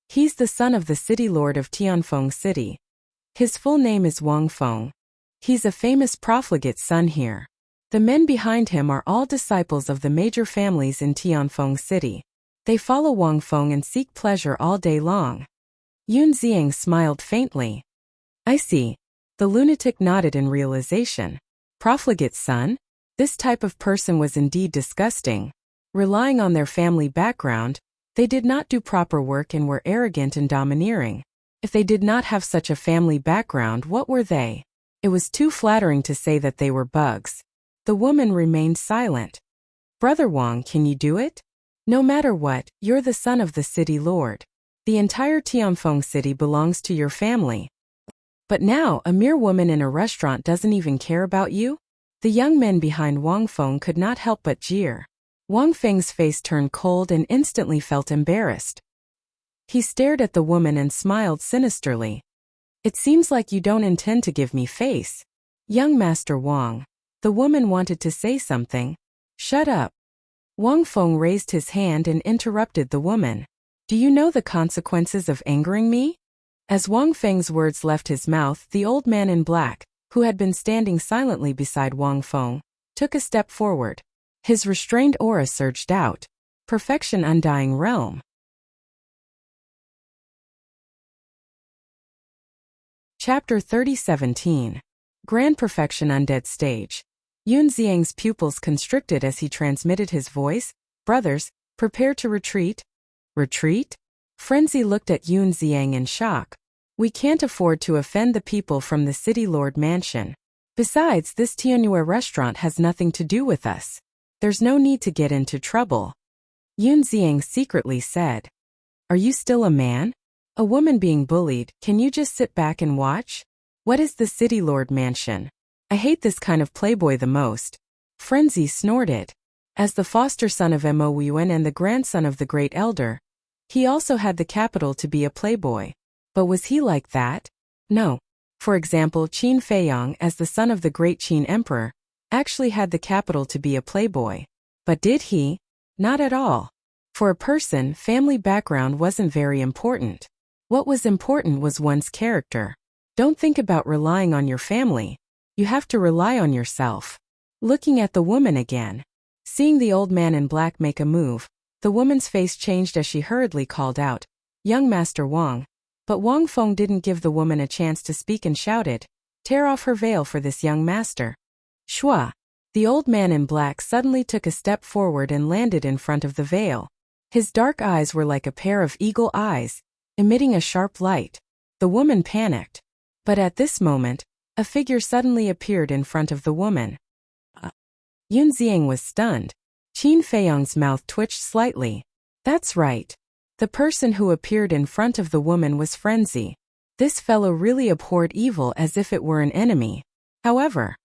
S1: "He's the son of the city lord of Tianfeng City. His full name is Wang Feng. He's a famous profligate son here. The men behind him are all disciples of the major families in Tianfeng City. They follow Wang Feng and seek pleasure all day long." Yun Xiang smiled faintly. "I see." The lunatic nodded in realization. Profligate son? This type of person was indeed disgusting. Relying on their family background, they did not do proper work and were arrogant and domineering. If they did not have such a family background, what were they? It was too flattering to say that they were bugs. The woman remained silent. "Brother Wang, can you do it? No matter what, you're the son of the city lord. The entire Tianfeng City belongs to your family. But now, a mere woman in a restaurant doesn't even care about you?" The young men behind Wang Feng could not help but jeer. Wang Feng's face turned cold and instantly felt embarrassed. He stared at the woman and smiled sinisterly. "It seems like you don't intend to give me face." "Young Master Wang." The woman wanted to say something. "Shut up." Wang Feng raised his hand and interrupted the woman. Do you know the consequences of angering me? As Wang Feng's words left his mouth, the old man in black, who had been standing silently beside Wang Feng, took a step forward. His restrained aura surged out. Perfection Undying Realm. Chapter 30:17. Grand Perfection Undead Stage. Yun Xiang's pupils constricted as he transmitted his voice. Brothers, prepare to retreat. Retreat? Frenzy looked at Yun Xiang in shock. We can't afford to offend the people from the City Lord Mansion. Besides, this Tianhua restaurant has nothing to do with us. There's no need to get into trouble. Yun Xiang secretly said. Are you still a man? A woman being bullied, can you just sit back and watch? What is the City Lord Mansion? I hate this kind of playboy the most. Frenzy snorted. As the foster son of Mo Yuan and the grandson of the Great Elder, he also had the capital to be a playboy. But was he like that? No. For example, Qin Feiyang, as the son of the great Qin Emperor, actually had the capital to be a playboy. But did he? Not at all. For a person, family background wasn't very important. What was important was one's character. Don't think about relying on your family. You have to rely on yourself. Looking at the woman again. Seeing the old man in black make a move, the woman's face changed as she hurriedly called out, Young Master Wang. But Wang Feng didn't give the woman a chance to speak and shouted, Tear off her veil for this young master. Shua. The old man in black suddenly took a step forward and landed in front of the veil. His dark eyes were like a pair of eagle eyes, emitting a sharp light. The woman panicked. But at this moment, a figure suddenly appeared in front of the woman. Yun Xiang was stunned. Qin Feiyang's mouth twitched slightly. That's right. The person who appeared in front of the woman was Frenzy. This fellow really abhorred evil as if it were an enemy. However,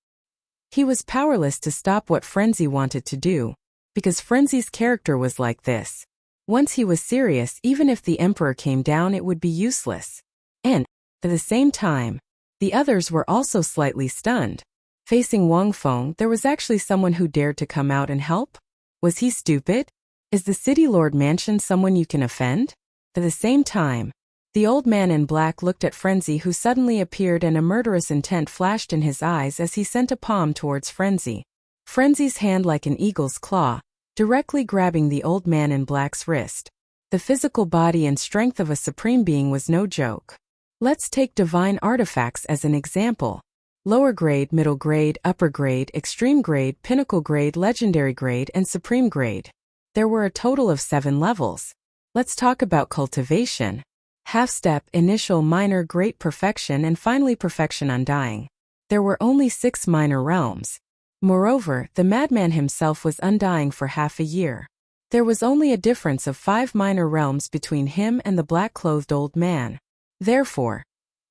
S1: he was powerless to stop what Frenzy wanted to do, because Frenzy's character was like this. Once he was serious, even if the emperor came down, it would be useless. And, at the same time, the others were also slightly stunned. Facing Wang Feng, there was actually someone who dared to come out and help? Was he stupid? Is the City Lord Mansion someone you can offend? At the same time, the old man in black looked at Frenzy, who suddenly appeared, and a murderous intent flashed in his eyes as he sent a palm towards Frenzy. Frenzy's hand like an eagle's claw, directly grabbing the old man in black's wrist. The physical body and strength of a supreme being was no joke. Let's take divine artifacts as an example. Lower grade, middle grade, upper grade, extreme grade, pinnacle grade, legendary grade, and supreme grade. There were a total of 7 levels. Let's talk about cultivation. Half-step, initial, minor, great perfection, and finally perfection undying. There were only 6 minor realms. Moreover, the madman himself was undying for half a year. There was only a difference of 5 minor realms between him and the black-clothed old man. Therefore,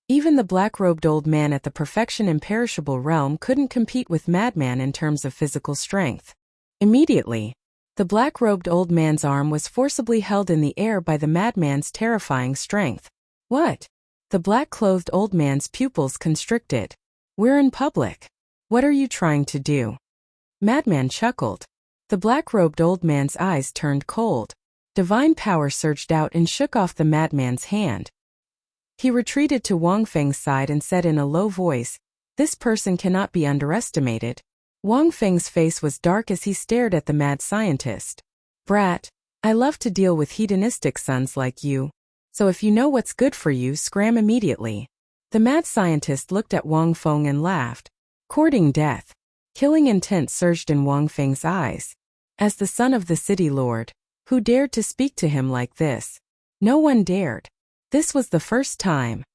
S1: even the black-robed old man at the perfection imperishable realm couldn't compete with madman in terms of physical strength. Immediately, the black-robed old man's arm was forcibly held in the air by the madman's terrifying strength. What? The black-clothed old man's pupils constricted. We're in public. What are you trying to do? Madman chuckled. The black-robed old man's eyes turned cold. Divine power surged out and shook off the madman's hand. He retreated to Wang Feng's side and said in a low voice, This person cannot be underestimated. Wang Feng's face was dark as he stared at the mad scientist. Brat, I love to deal with hedonistic sons like you. So if you know what's good for you, scram immediately. The mad scientist looked at Wang Feng and laughed. Courting death. Killing intent surged in Wang Feng's eyes. As the son of the city lord, who dared to speak to him like this? No one dared. This was the first time.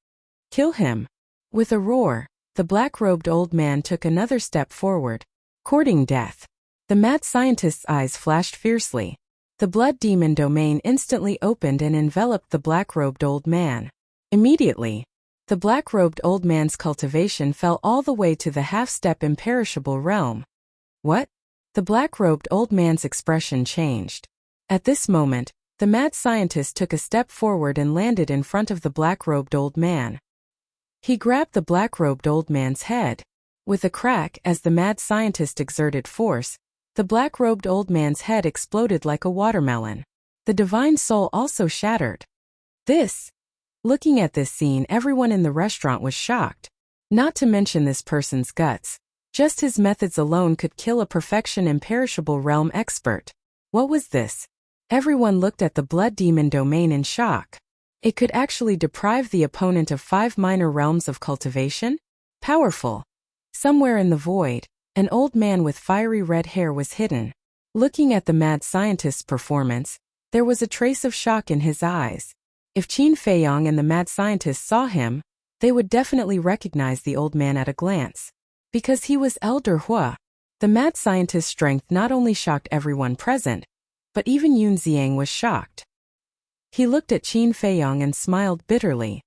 S1: Kill him. With a roar, the black-robed old man took another step forward. Courting death. The mad scientist's eyes flashed fiercely. The blood demon domain instantly opened and enveloped the black-robed old man. Immediately, the black-robed old man's cultivation fell all the way to the half-step imperishable realm. What? The black-robed old man's expression changed. At this moment, the mad scientist took a step forward and landed in front of the black-robed old man. He grabbed the black-robed old man's head. With a crack, as the mad scientist exerted force, The black-robed old man's head exploded like a watermelon. The divine soul also shattered. Looking at this scene, everyone in the restaurant was shocked. Not to mention this person's guts. Just his methods alone could kill a perfection imperishable realm expert. What was this? Everyone looked at the blood demon domain in shock. It could actually deprive the opponent of 5 minor realms of cultivation? Powerful. Somewhere in the void, an old man with fiery red hair was hidden. Looking at the mad scientist's performance, there was a trace of shock in his eyes. If Qin Feiyong and the mad scientist saw him, they would definitely recognize the old man at a glance. Because he was Elder Hua. The mad scientist's strength not only shocked everyone present, but even Yun Ziang was shocked. He looked at Qin Feiyong and smiled bitterly.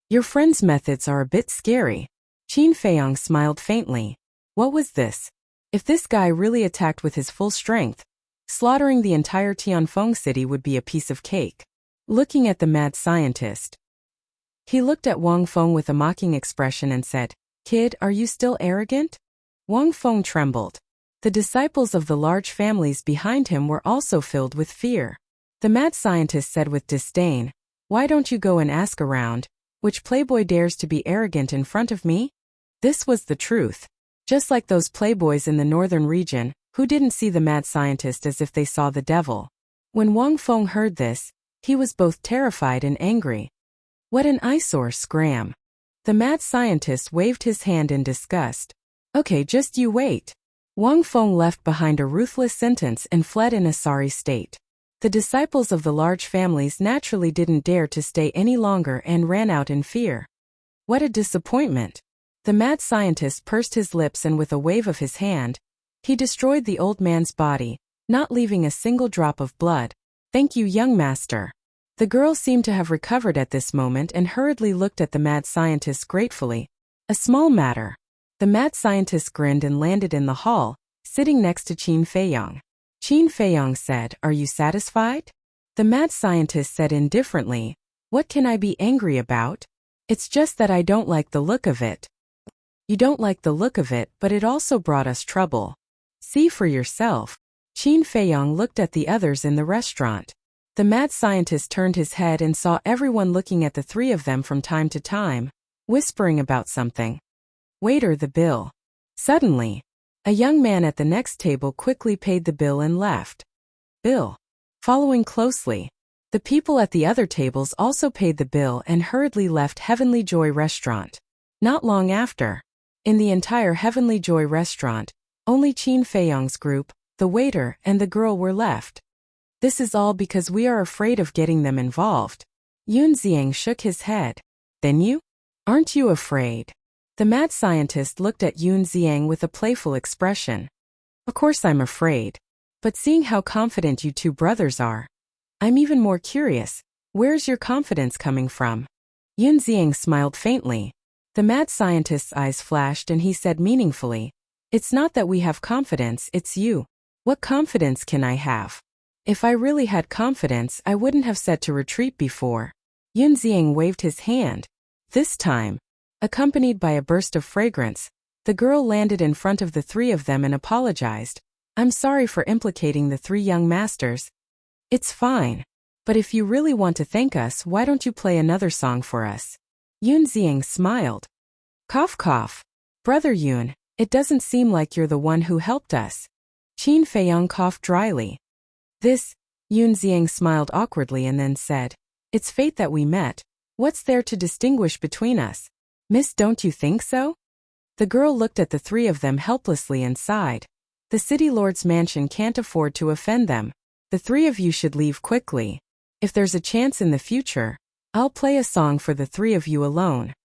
S1: Your friend's methods are a bit scary. Qin Feiyong smiled faintly. What was this? If this guy really attacked with his full strength, slaughtering the entire Tianfeng city would be a piece of cake. Looking at the mad scientist, he looked at Wang Feng with a mocking expression and said, Kid, are you still arrogant? Wang Feng trembled. The disciples of the large families behind him were also filled with fear. The mad scientist said with disdain, Why don't you go and ask around, which playboy dares to be arrogant in front of me? This was the truth. Just like those playboys in the northern region, who didn't see the mad scientist as if they saw the devil. When Wang Feng heard this, he was both terrified and angry. What an eyesore scram. The mad scientist waved his hand in disgust. Okay, just you wait. Wang Feng left behind a ruthless sentence and fled in a sorry state. The disciples of the large families naturally didn't dare to stay any longer and ran out in fear. What a disappointment. The mad scientist pursed his lips and with a wave of his hand, he destroyed the old man's body, not leaving a single drop of blood. Thank you, young master. The girl seemed to have recovered at this moment and hurriedly looked at the mad scientist gratefully. A small matter. The mad scientist grinned and landed in the hall, sitting next to Qin Feiyong. Qin Feiyong said, Are you satisfied? The mad scientist said indifferently, What can I be angry about? It's just that I don't like the look of it. You don't like the look of it, but it also brought us trouble. See for yourself. Qin Feiyong looked at the others in the restaurant. The mad scientist turned his head and saw everyone looking at the three of them from time to time, whispering about something. Waiter, the bill. Suddenly, a young man at the next table quickly paid the bill and left. Bill. Following closely, the people at the other tables also paid the bill and hurriedly left Heavenly Joy restaurant. Not long after, in the entire Heavenly Joy restaurant, only Qin Feiyong's group, the waiter, and the girl were left. This is all because we are afraid of getting them involved. Yun Ziang shook his head. Then you? Aren't you afraid? The mad scientist looked at Yun Ziang with a playful expression. Of course I'm afraid. But seeing how confident you two brothers are, I'm even more curious. Where's your confidence coming from? Yun Ziang smiled faintly. The mad scientist's eyes flashed and he said meaningfully, It's not that we have confidence, it's you. What confidence can I have? If I really had confidence, I wouldn't have said to retreat before. Yun Ziang waved his hand. This time, accompanied by a burst of fragrance, the girl landed in front of the three of them and apologized. I'm sorry for implicating the three young masters. It's fine. But if you really want to thank us, why don't you play another song for us? Yun Ziang smiled. Cough cough. Brother Yun, it doesn't seem like you're the one who helped us. Qin Feiyong coughed dryly. Yun Ziang smiled awkwardly and then said, It's fate that we met. What's there to distinguish between us? Miss, don't you think so? The girl looked at the three of them helplessly and sighed. The city lord's mansion can't afford to offend them. The three of you should leave quickly. If there's a chance in the future, I'll play a song for the three of you alone.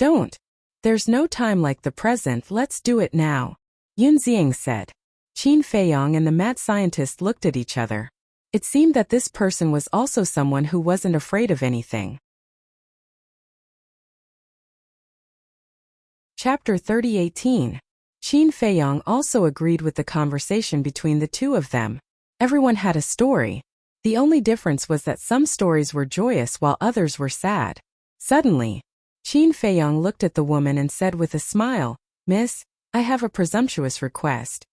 S1: Don't. There's no time like the present, let's do it now. Yun Ziang said. Qin Feiyong and the mad scientist looked at each other. It seemed that this person was also someone who wasn't afraid of anything. Chapter 30:18. Qin Feiyong also agreed with the conversation between the two of them. Everyone had a story. The only difference was that some stories were joyous while others were sad. Suddenly, Qin Feiyong looked at the woman and said with a smile, Miss, I have a presumptuous request.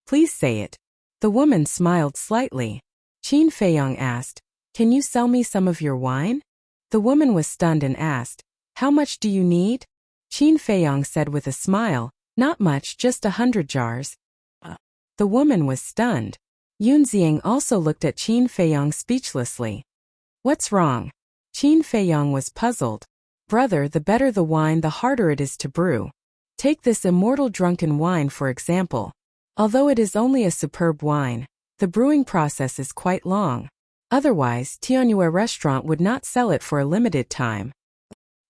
S1: Please say it. The woman smiled slightly. Qin Feiyong asked, "Can you sell me some of your wine?" The woman was stunned and asked, "How much do you need?" Qin Feiyong said with a smile, "Not much, just 100 jars. The woman was stunned. Yun Xiang also looked at Qin Feiyong speechlessly. "What's wrong?" Qin Feiyong was puzzled. "Brother, the better the wine, the harder it is to brew. Take this immortal drunken wine for example. Although it is only a superb wine, the brewing process is quite long. Otherwise, Tianyue restaurant would not sell it for a limited time.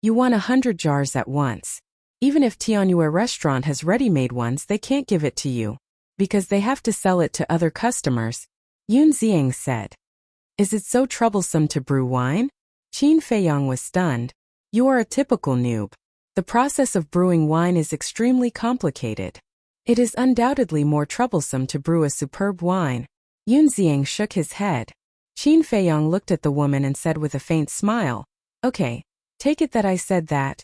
S1: You want 100 jars at once. Even if Tianyue restaurant has ready-made ones, they can't give it to you, because they have to sell it to other customers," Yun Xiang said. "Is it so troublesome to brew wine?" Qin Feiyong was stunned. "You are a typical noob. The process of brewing wine is extremely complicated. It is undoubtedly more troublesome to brew a superb wine." Yun Xiang shook his head. Qin Feiyong looked at the woman and said with a faint smile, "Okay, take it that I said that.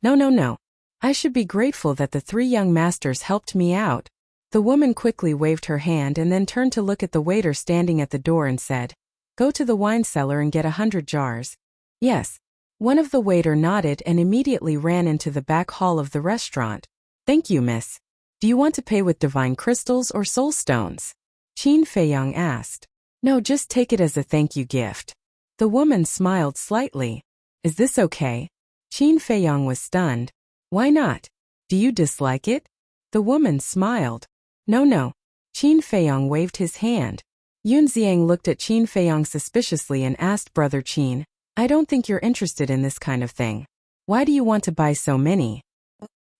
S1: No. I should be grateful that the 3 young masters helped me out." The woman quickly waved her hand and then turned to look at the waiter standing at the door and said, "Go to the wine cellar and get 100 jars. "Yes." One of the waiter nodded and immediately ran into the back hall of the restaurant. "Thank you, miss. Do you want to pay with divine crystals or soul stones?" Qin Feiyong asked. "No, just take it as a thank you gift." The woman smiled slightly. "Is this okay?" Qin Feiyong was stunned. "Why not? Do you dislike it?" The woman smiled. No. Qin Feiyong waved his hand. Yun Xiang looked at Qin Feiyong suspiciously and asked, "Brother Qin, I don't think you're interested in this kind of thing. Why do you want to buy so many?"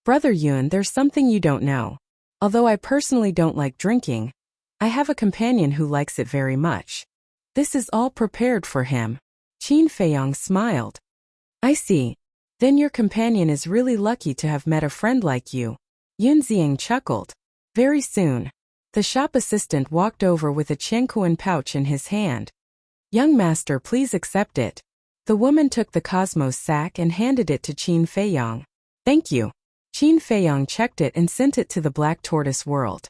S1: "Brother Yun, there's something you don't know. Although I personally don't like drinking, I have a companion who likes it very much. This is all prepared for him." Qin Feiyong smiled. "I see. Then your companion is really lucky to have met a friend like you." Yun Xiang chuckled. Very soon, the shop assistant walked over with a Qiankuan pouch in his hand. "Young master, please accept it." The woman took the cosmos sack and handed it to Qin Feiyong. "Thank you." Qin Feiyong checked it and sent it to the Black Tortoise world.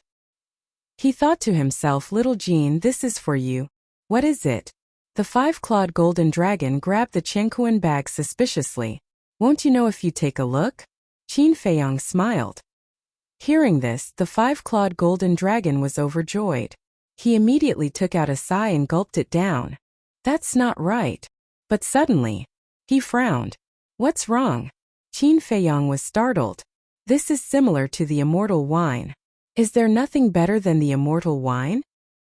S1: He thought to himself, "Little Jean, this is for you." "What is it?" The 5-clawed golden dragon grabbed the Qiankuan bag suspiciously. "Won't you know if you take a look?" Qin Feiyong smiled. Hearing this, the 5-clawed golden dragon was overjoyed. He immediately took out a sigh and gulped it down. "That's not right." But suddenly, he frowned. "What's wrong?" Qin Feiyong was startled. "This is similar to the immortal wine. Is there nothing better than the immortal wine?"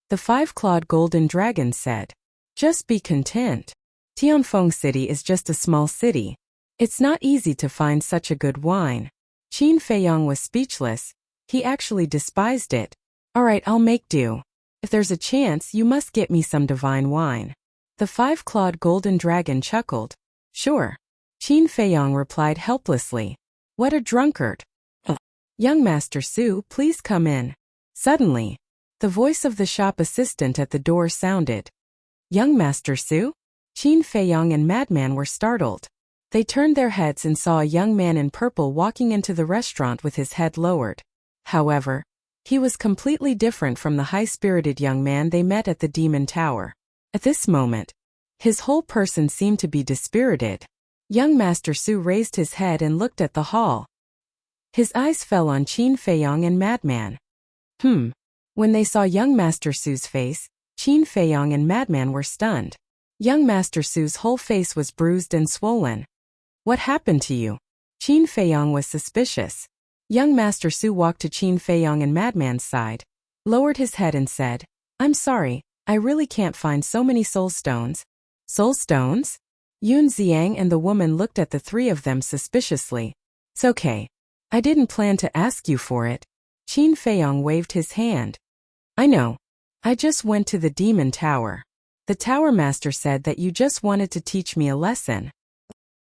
S1: The 5-clawed golden dragon said, "Just be content. Tianfeng City is just a small city. It's not easy to find such a good wine." Qin Feiyong was speechless. He actually despised it. "All right, I'll make do. If there's a chance, you must get me some divine wine." The 5-clawed golden dragon chuckled. "Sure." Qin Feiyong replied helplessly. "What a drunkard." "Young Master Su, please come in." Suddenly, the voice of the shop assistant at the door sounded. "Young Master Su?" Qin Feiyong and Madman were startled. They turned their heads and saw a young man in purple walking into the restaurant with his head lowered. However, he was completely different from the high-spirited young man they met at the Demon Tower. At this moment, his whole person seemed to be dispirited. Young Master Su raised his head and looked at the hall. His eyes fell on Qin Feiyong and Madman. When they saw young Master Su's face, Qin Feiyong and Madman were stunned. Young Master Su's whole face was bruised and swollen. "What happened to you?" Qin Feiyong was suspicious. Young Master Su walked to Qin Feiyong and Madman's side, lowered his head and said, "I'm sorry, I really can't find so many soul stones." "Soul stones?" Yun Xiang and the woman looked at the 3 of them suspiciously. "It's okay. I didn't plan to ask you for it." Qin Feiyong waved his hand. "I know. I just went to the Demon Tower. The Tower Master said that you just wanted to teach me a lesson.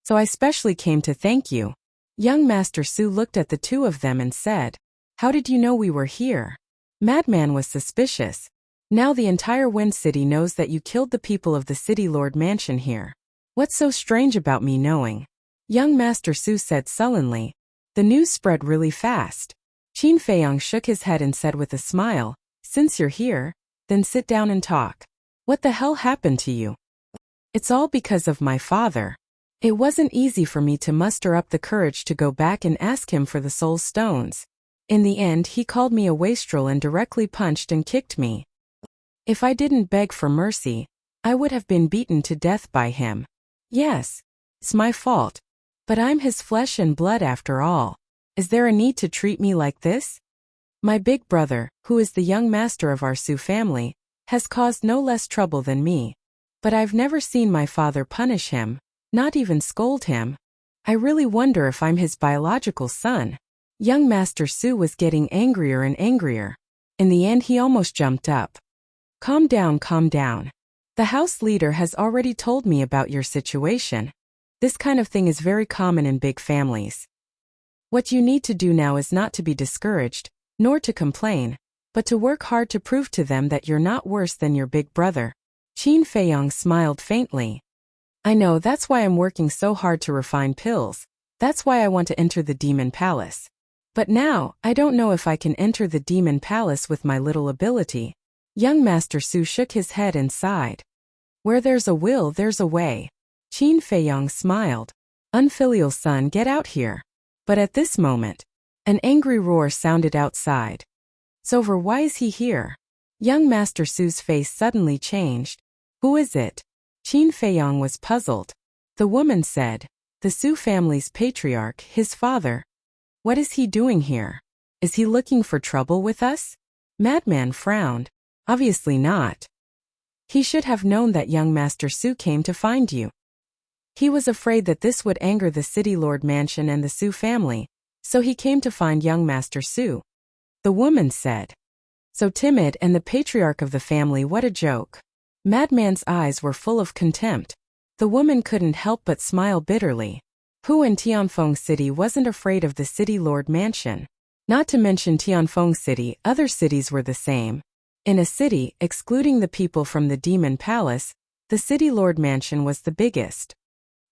S1: So I specially came to thank you." Young Master Su looked at the 2 of them and said, "How did you know we were here?" Madman was suspicious. "Now the entire Wind City knows that you killed the people of the City Lord Mansion here. What's so strange about me knowing?" Young Master Su said sullenly. "The news spread really fast." Qin Feiyong shook his head and said with a smile, "Since you're here, Then sit down and talk. What the hell happened to you? It's all because of my father. It wasn't easy for me to muster up the courage to go back and ask him for the soul stones. In the end, he called me a wastrel and directly punched and kicked me. If I didn't beg for mercy, I would have been beaten to death by him. Yes, it's my fault. But I'm his flesh and blood after all. Is there a need to treat me like this? My big brother, who is the young master of our Sioux family, has caused no less trouble than me. But I've never seen my father punish him, not even scold him. I really wonder if I'm his biological son. Young Master Sioux was getting angrier and angrier. In the end, he almost jumped up. Calm down, calm down. The house leader has already told me about your situation. This kind of thing is very common in big families. What you need to do now is not to be discouraged, nor to complain, but to work hard to prove to them that you're not worse than your big brother. Qin Feiyong smiled faintly. I know, that's why I'm working so hard to refine pills. That's why I want to enter the demon palace. But now, I don't know if I can enter the demon palace with my little ability. Young Master Sioux shook his head and sighed. Where there's a will, there's a way. Qin Feiyong smiled. Unfilial son, get out here. But at this moment, an angry roar sounded outside. Sover, why is he here? Young Master Su's face suddenly changed. Who is it? Qin Feiyong was puzzled. The woman said, the Su family's patriarch, his father. What is he doing here? Is he looking for trouble with us? Madman frowned. Obviously not. He should have known that young Master Su came to find you. He was afraid that this would anger the City Lord Mansion and the Su family, so he came to find young Master Su. The woman said. So timid, and the patriarch of the family, what a joke. Madman's eyes were full of contempt. The woman couldn't help but smile bitterly. Who in Tianfeng City wasn't afraid of the City Lord Mansion? Not to mention Tianfeng City, other cities were the same. In a city, excluding the people from the Demon Palace, the City Lord Mansion was the biggest.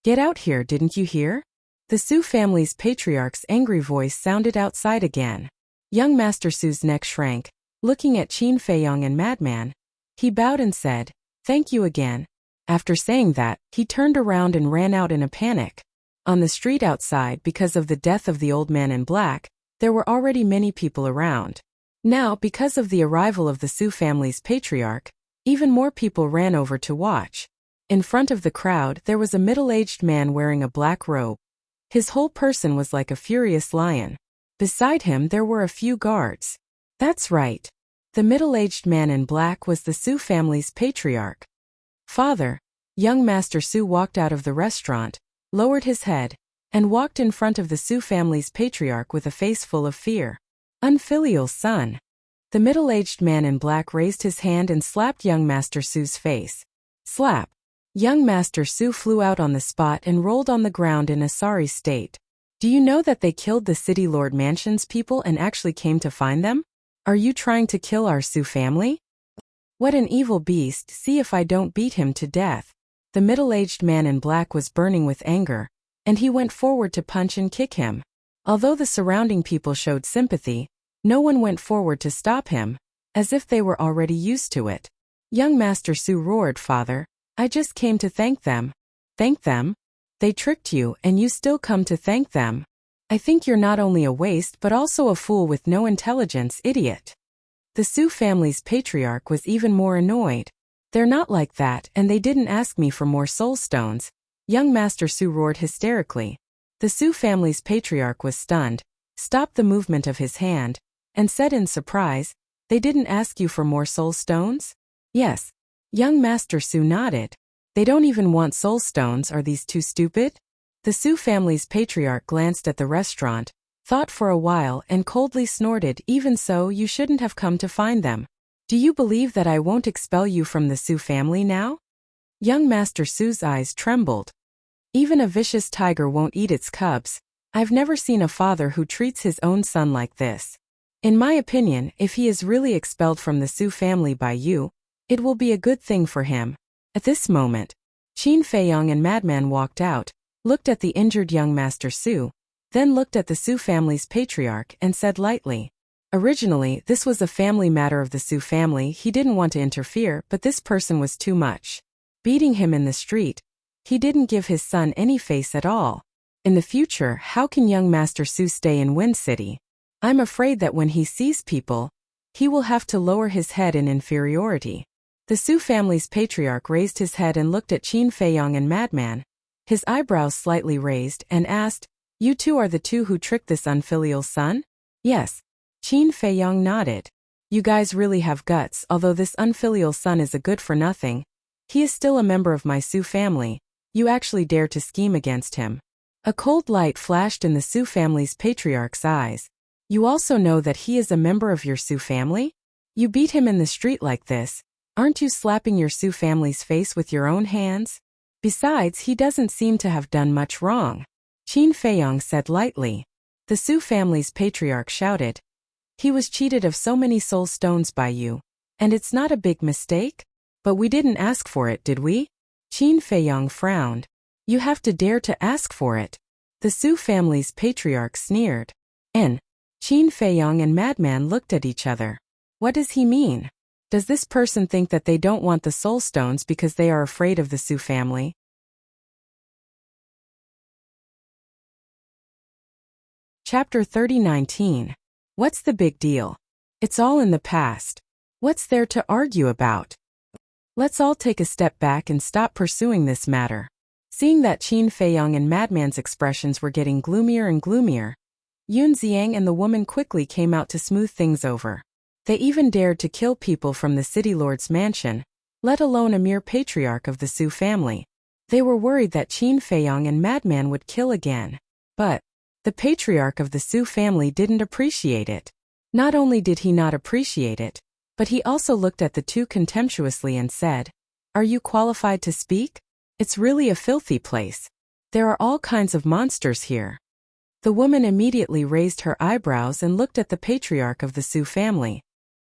S1: Get out here, didn't you hear? The Su family's patriarch's angry voice sounded outside again. Young Master Su's neck shrank, looking at Qin Feiyong and Madman. He bowed and said, thank you again. After saying that, he turned around and ran out in a panic. On the street outside, because of the death of the old man in black, there were already many people around. Now, because of the arrival of the Su family's patriarch, even more people ran over to watch. In front of the crowd, there was a middle-aged man wearing a black robe. His whole person was like a furious lion. Beside him, there were a few guards. That's right. The middle-aged man in black was the Su family's patriarch. Father, young Master Su walked out of the restaurant, lowered his head, and walked in front of the Su family's patriarch with a face full of fear. Unfilial son. The middle-aged man in black raised his hand and slapped young Master Su's face. Slap. Young Master Su flew out on the spot and rolled on the ground in a sorry state. Do you know that they killed the City Lord Mansion's people and actually came to find them? Are you trying to kill our Su family? What an evil beast, see if I don't beat him to death. The middle-aged man in black was burning with anger, and he went forward to punch and kick him. Although the surrounding people showed sympathy, no one went forward to stop him, as if they were already used to it. Young Master Su roared, Father, I just came to thank them. Thank them? They tricked you, and you still come to thank them. I think you're not only a waste but also a fool with no intelligence, idiot. The Su family's patriarch was even more annoyed. They're not like that, and they didn't ask me for more soul stones. Young Master Su roared hysterically. The Su family's patriarch was stunned, stopped the movement of his hand, and said in surprise, they didn't ask you for more soul stones? Yes. Young Master Su nodded. They don't even want soul stones, are these too stupid? The Su family's patriarch glanced at the restaurant, thought for a while and coldly snorted, even so, you shouldn't have come to find them. Do you believe that I won't expel you from the Su family now? Young Master Su's eyes trembled. Even a vicious tiger won't eat its cubs. I've never seen a father who treats his own son like this. In my opinion, if he is really expelled from the Su family by you, it will be a good thing for him. At this moment, Qin Feiyong and Madman walked out, looked at the injured young Master Su, then looked at the Su family's patriarch and said lightly, Originally, this was a family matter of the Su family. He didn't want to interfere, but this person was too much. Beating him in the street. He didn't give his son any face at all. In the future, how can young Master Su stay in Wind City? I'm afraid that when he sees people, he will have to lower his head in inferiority. The Su family's patriarch raised his head and looked at Qin Feiyong and Madman, his eyebrows slightly raised, and asked, "You two are the two who tricked this unfilial son?" "Yes." Qin Feiyong nodded. "You guys really have guts. Although this unfilial son is a good-for-nothing, he is still a member of my Su family. You actually dare to scheme against him." A cold light flashed in the Su family's patriarch's eyes. "You also know that he is a member of your Su family? You beat him in the street like this. Aren't you slapping your Su family's face with your own hands? Besides, he doesn't seem to have done much wrong," Qin Feiyong said lightly. The Su family's patriarch shouted, "He was cheated of so many soul stones by you. And it's not a big mistake? But we didn't ask for it, did we?" Qin Feiyong frowned. "You have to dare to ask for it." The Su family's patriarch sneered. "Qin Feiyong and Madman looked at each other. What does he mean? Does this person think that they don't want the soul stones because they are afraid of the Su family? Chapter 30:19. What's the big deal? It's all in the past. What's there to argue about? Let's all take a step back and stop pursuing this matter. Seeing that Qin Feiyong and Madman's expressions were getting gloomier and gloomier, Yun Xiang and the woman quickly came out to smooth things over. They even dared to kill people from the city lord's mansion, let alone a mere patriarch of the Su family. They were worried that Qin Feiyong and Madman would kill again. But the patriarch of the Su family didn't appreciate it. Not only did he not appreciate it, but he also looked at the two contemptuously and said, "Are you qualified to speak? It's really a filthy place. There are all kinds of monsters here." The woman immediately raised her eyebrows and looked at the patriarch of the Su family.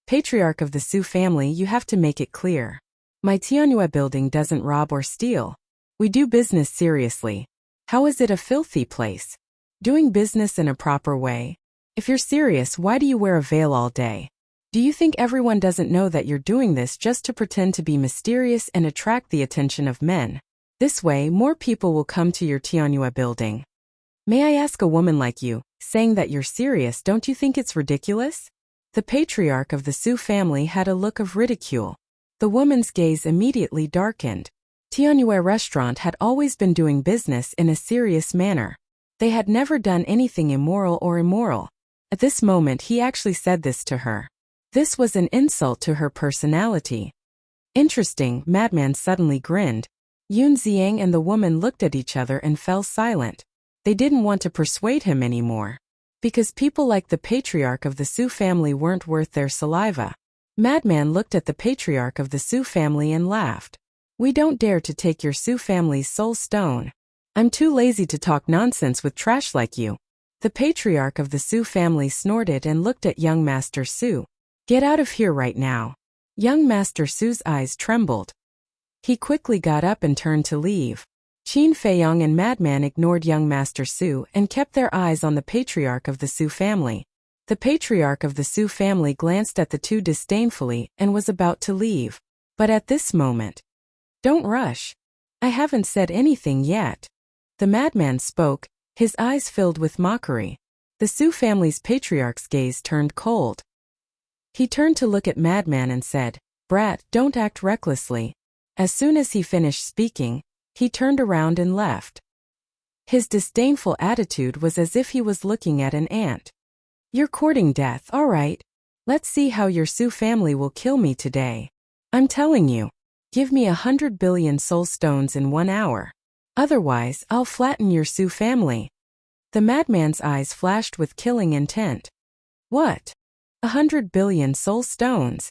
S1: "Patriarch of the Su family, you have to make it clear. My Tianhua building doesn't rob or steal. We do business seriously. How is it a filthy place? Doing business in a proper way? If you're serious, why do you wear a veil all day? Do you think everyone doesn't know that you're doing this just to pretend to be mysterious and attract the attention of men? This way, more people will come to your Tianhua building. May I ask, a woman like you, saying that you're serious, don't you think it's ridiculous?" The patriarch of the Su family had a look of ridicule. The woman's gaze immediately darkened. Tianhua restaurant had always been doing business in a serious manner. They had never done anything immoral. At this moment he actually said this to her. This was an insult to her personality. "Interesting," Madman suddenly grinned. Yun Xiang and the woman looked at each other and fell silent. They didn't want to persuade him anymore. Because people like the patriarch of the Su family weren't worth their saliva. Madman looked at the patriarch of the Su family and laughed. "We don't dare to take your Su family's soul stone. I'm too lazy to talk nonsense with trash like you." The patriarch of the Su family snorted and looked at young Master Su. "Get out of here right now." Young Master Su's eyes trembled. He quickly got up and turned to leave. Qin Feiyong and Madman ignored young Master Su and kept their eyes on the patriarch of the Su family. The patriarch of the Su family glanced at the two disdainfully and was about to leave. But at this moment, "Don't rush. I haven't said anything yet." The madman spoke, his eyes filled with mockery. The Su family's patriarch's gaze turned cold. He turned to look at Madman and said, "Brat, don't act recklessly." As soon as he finished speaking, he turned around and left. His disdainful attitude was as if he was looking at an ant. "You're courting death, all right. Let's see how your Su family will kill me today. I'm telling you, give me 100 billion soul stones in 1 hour. Otherwise, I'll flatten your Su family." The madman's eyes flashed with killing intent. "What? 100 billion soul stones?"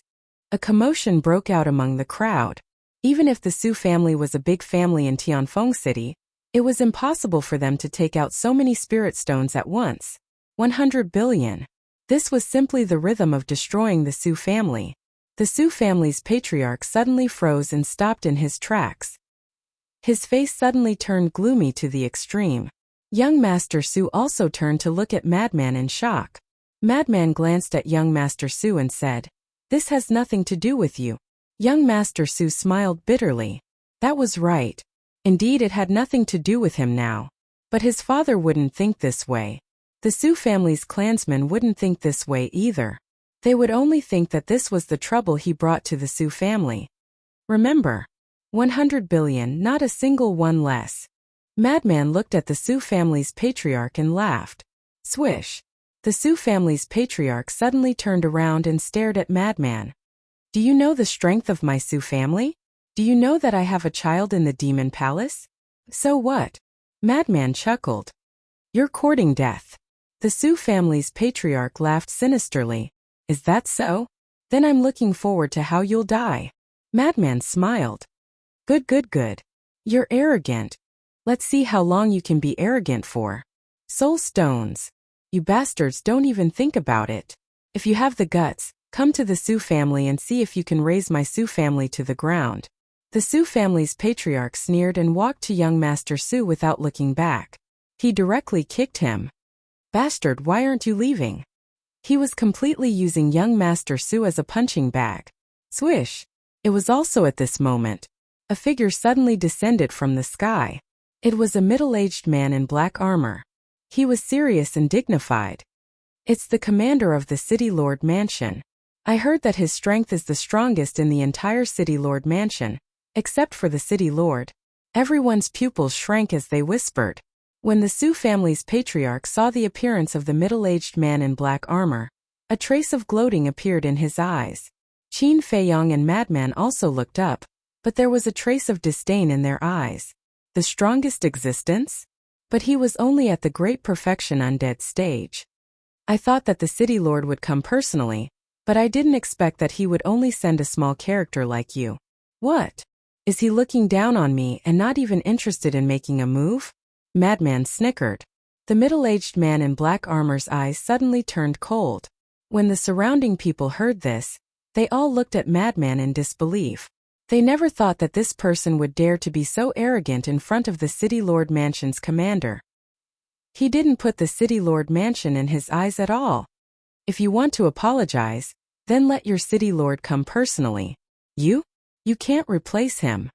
S1: A commotion broke out among the crowd. Even if the Su family was a big family in Tianfeng City, it was impossible for them to take out so many spirit stones at once. 100 billion. This was simply the rhythm of destroying the Su family. The Su family's patriarch suddenly froze and stopped in his tracks. His face suddenly turned gloomy to the extreme. Young Master Su also turned to look at Madman in shock. Madman glanced at young Master Su and said, "This has nothing to do with you." Young Master Su smiled bitterly. That was right. Indeed, it had nothing to do with him now. But his father wouldn't think this way. The Su family's clansmen wouldn't think this way either. They would only think that this was the trouble he brought to the Su family. Remember, 100 billion, not a single one less. Madman looked at the Su family's patriarch and laughed. Swish. The Su family's patriarch suddenly turned around and stared at Madman. Do you know the strength of my Su family? Do you know that I have a child in the demon palace? So what? Madman chuckled. You're courting death. The Su family's patriarch laughed sinisterly. Is that so? Then I'm looking forward to how you'll die. Madman smiled. Good, good, good. You're arrogant. Let's see how long you can be arrogant for. Soul stones. You bastards don't even think about it. If you have the guts, come to the Su family and see if you can raise my Su family to the ground. The Su family's patriarch sneered and walked to young Master Su without looking back. He directly kicked him. Bastard, why aren't you leaving? He was completely using young Master Su as a punching bag. Swish. It was also at this moment. A figure suddenly descended from the sky. It was a middle-aged man in black armor. He was serious and dignified. It's the commander of the City Lord Mansion. I heard that his strength is the strongest in the entire City Lord Mansion, except for the City Lord. Everyone's pupils shrank as they whispered. When the Su family's patriarch saw the appearance of the middle-aged man in black armor, a trace of gloating appeared in his eyes. Qin Feiyong and Madman also looked up, but there was a trace of disdain in their eyes. The strongest existence? But he was only at the Great Perfection Undead stage. I thought that the City Lord would come personally, but I didn't expect that he would only send a small character like you. What? Is he looking down on me and not even interested in making a move? Madman snickered. The middle-aged man in black armor's eyes suddenly turned cold. When the surrounding people heard this, they all looked at Madman in disbelief. They never thought that this person would dare to be so arrogant in front of the City Lord Mansion's commander. He didn't put the City Lord Mansion in his eyes at all. If you want to apologize, then let your City Lord come personally. You can't replace him.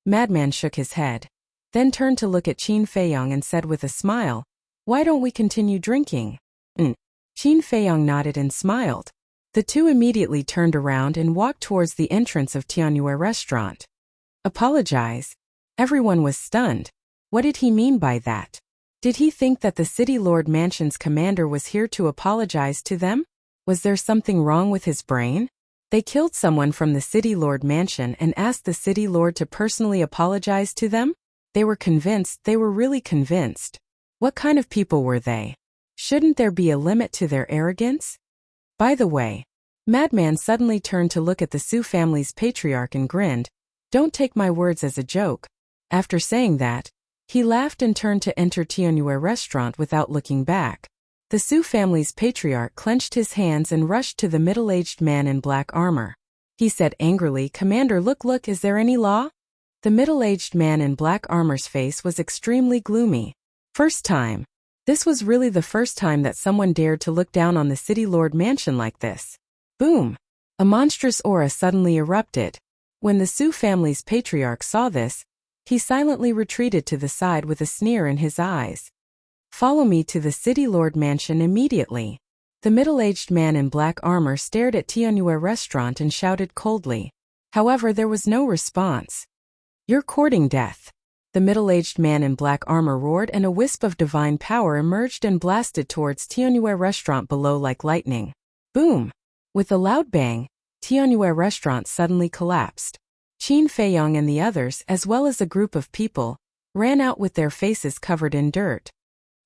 S1: Madman shook his head, then turned to look at Qin Feiyong and said with a smile, why don't we continue drinking? Qin Feiyong nodded and smiled. The two immediately turned around and walked towards the entrance of Tianyue restaurant. Apologize? Everyone was stunned. What did he mean by that? Did he think that the City Lord Mansion's commander was here to apologize to them? Was there something wrong with his brain? They killed someone from the City Lord Mansion and asked the City Lord to personally apologize to them? They were convinced, they were really convinced. What kind of people were they? Shouldn't there be a limit to their arrogance? By the way, Madman suddenly turned to look at the Su family's patriarch and grinned. Don't take my words as a joke. After saying that, he laughed and turned to enter Tianyue restaurant without looking back. The Su family's patriarch clenched his hands and rushed to the middle-aged man in black armor. He said angrily, Commander, look, is there any law? The middle-aged man in black armor's face was extremely gloomy. First time. This was really the first time that someone dared to look down on the City Lord Mansion like this. Boom! A monstrous aura suddenly erupted. When the Su family's patriarch saw this, he silently retreated to the side with a sneer in his eyes. Follow me to the City Lord Mansion immediately. The middle-aged man in black armor stared at Tianyue restaurant and shouted coldly. However, there was no response. You're courting death. The middle-aged man in black armor roared and a wisp of divine power emerged and blasted towards Tianyue restaurant below like lightning. Boom! With a loud bang, Tianyue restaurant suddenly collapsed. Qin Feiyong and the others, as well as a group of people, ran out with their faces covered in dirt.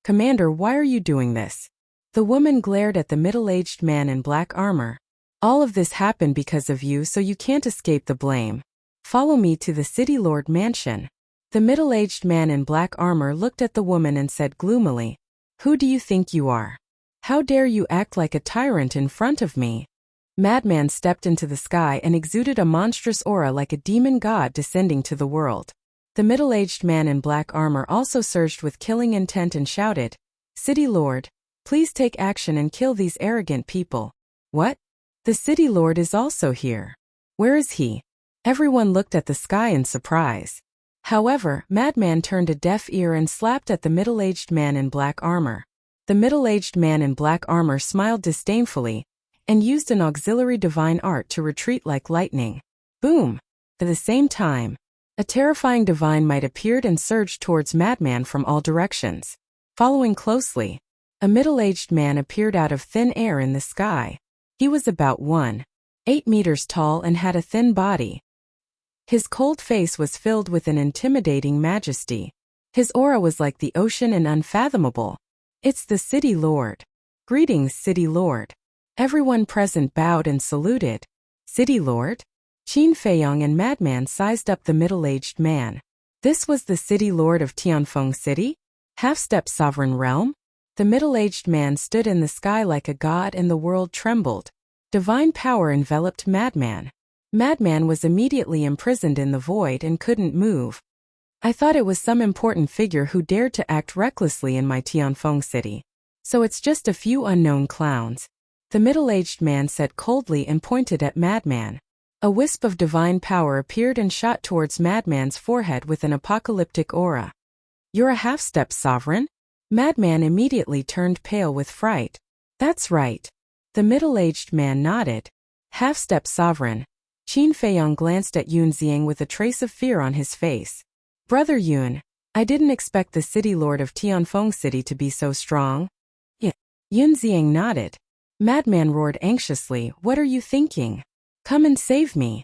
S1: Commander, why are you doing this? The woman glared at the middle-aged man in black armor. All of this happened because of you, so you can't escape the blame. Follow me to the City Lord Mansion. The middle-aged man in black armor looked at the woman and said gloomily, Who do you think you are? How dare you act like a tyrant in front of me? Madman stepped into the sky and exuded a monstrous aura like a demon god descending to the world. The middle-aged man in black armor also surged with killing intent and shouted, City Lord, Please take action and kill these arrogant people. What? The city lord is also here. Where is he? Everyone looked at the sky in surprise. However, Madman turned a deaf ear and slapped at the middle-aged man in black armor. The middle-aged man in black armor smiled disdainfully and used an auxiliary divine art to retreat like lightning. Boom! At the same time, a terrifying divine might appeared and surged towards Madman from all directions. Following closely, a middle-aged man appeared out of thin air in the sky. He was about 1.8 meters tall and had a thin body. His cold face was filled with an intimidating majesty. His aura was like the ocean and unfathomable. It's the City Lord. Greetings, City Lord. Everyone present bowed and saluted. City Lord? Qin Feiyong and Madman sized up the middle-aged man. This was the City Lord of Tianfeng City? Half-step sovereign realm? The middle-aged man stood in the sky like a god and the world trembled. Divine power enveloped Madman. Madman was immediately imprisoned in the void and couldn't move. I thought it was some important figure who dared to act recklessly in my Tianfeng city. So it's just a few unknown clowns. The middle-aged man said coldly and pointed at Madman. A wisp of divine power appeared and shot towards Madman's forehead with an apocalyptic aura. You're a half-step sovereign? Madman immediately turned pale with fright. That's right. The middle-aged man nodded. Half-step sovereign. Qin Feiyong glanced at Yun Xiang with a trace of fear on his face. Brother Yun, I didn't expect the city lord of Tianfeng City to be so strong. Yeah. Yun Xiang nodded. Madman roared anxiously, what are you thinking? Come and save me.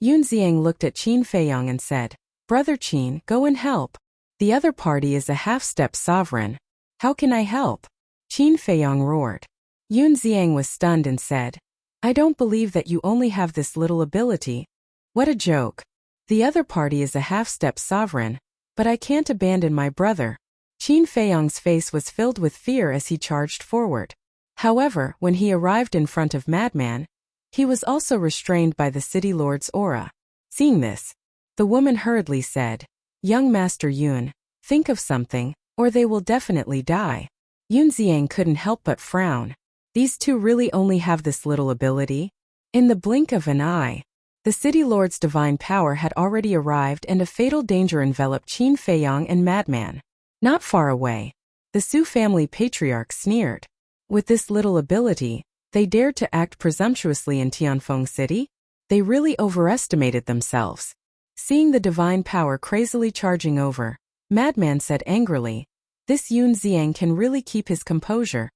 S1: Yun Xiang looked at Qin Feiyong and said, Brother Qin, go and help. The other party is a half-step sovereign. How can I help? Qin Feiyong roared. Yun Xiang was stunned and said, I don't believe that you only have this little ability. What a joke. The other party is a half-step sovereign, but I can't abandon my brother. Qin Feiyong's face was filled with fear as he charged forward. However, when he arrived in front of Madman, he was also restrained by the city lord's aura. Seeing this, the woman hurriedly said, Young Master Yun, think of something, or they will definitely die. Yun Xiang couldn't help but frown. These two really only have this little ability? In the blink of an eye, the city lord's divine power had already arrived and a fatal danger enveloped Qin Feiyong and Madman. Not far away, the Su family patriarch sneered. With this little ability, they dared to act presumptuously in Tianfeng City? They really overestimated themselves. Seeing the divine power crazily charging over, Madman said angrily, This Yun Xiang can really keep his composure.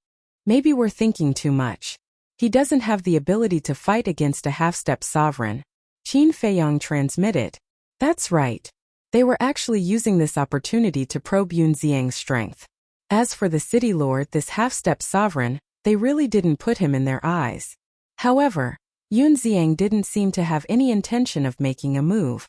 S1: Maybe we're thinking too much. He doesn't have the ability to fight against a half-step sovereign. Qin Feiyong transmitted. That's right. They were actually using this opportunity to probe Yun Xiang's strength. As for the city lord, this half-step sovereign, they really didn't put him in their eyes. However, Yun Xiang didn't seem to have any intention of making a move.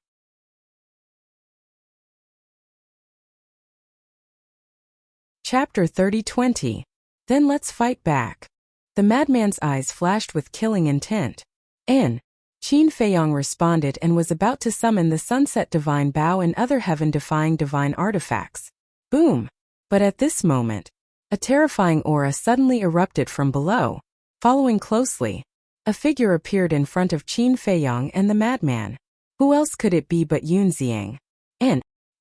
S1: Chapter 30-20. Then let's fight back. The madman's eyes flashed with killing intent. Qin Feiyong responded and was about to summon the Sunset Divine Bow and other heaven-defying divine artifacts. Boom! But at this moment, a terrifying aura suddenly erupted from below. Following closely, a figure appeared in front of Qin Feiyong and the madman. Who else could it be but Yun Xiang?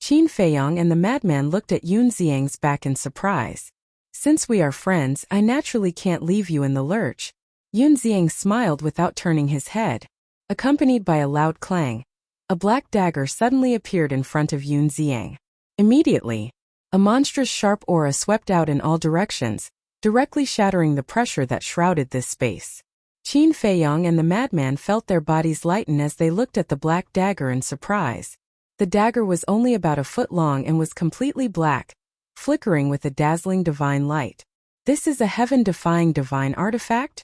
S1: Qin Feiyong and the madman looked at Yun Xiang's back in surprise. Since we are friends, I naturally can't leave you in the lurch. Yun Xiang smiled without turning his head. Accompanied by a loud clang, a black dagger suddenly appeared in front of Yun Xiang. Immediately, a monstrous sharp aura swept out in all directions, directly shattering the pressure that shrouded this space. Qin Feiyong and the madman felt their bodies lighten as they looked at the black dagger in surprise. The dagger was only about a foot long and was completely black, flickering with a dazzling divine light. This is a heaven-defying divine artifact?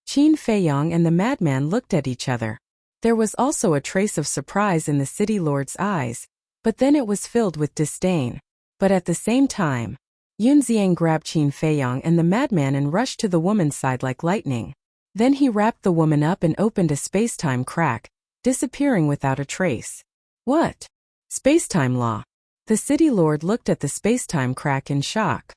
S1: Qin Feiyong and the madman looked at each other. There was also a trace of surprise in the city lord's eyes, but then it was filled with disdain. But at the same time, Yun Xiang grabbed Qin Feiyong and the madman and rushed to the woman's side like lightning. Then he wrapped the woman up and opened a space-time crack, disappearing without a trace. What? Space-time law. The city lord looked at the space-time crack in shock.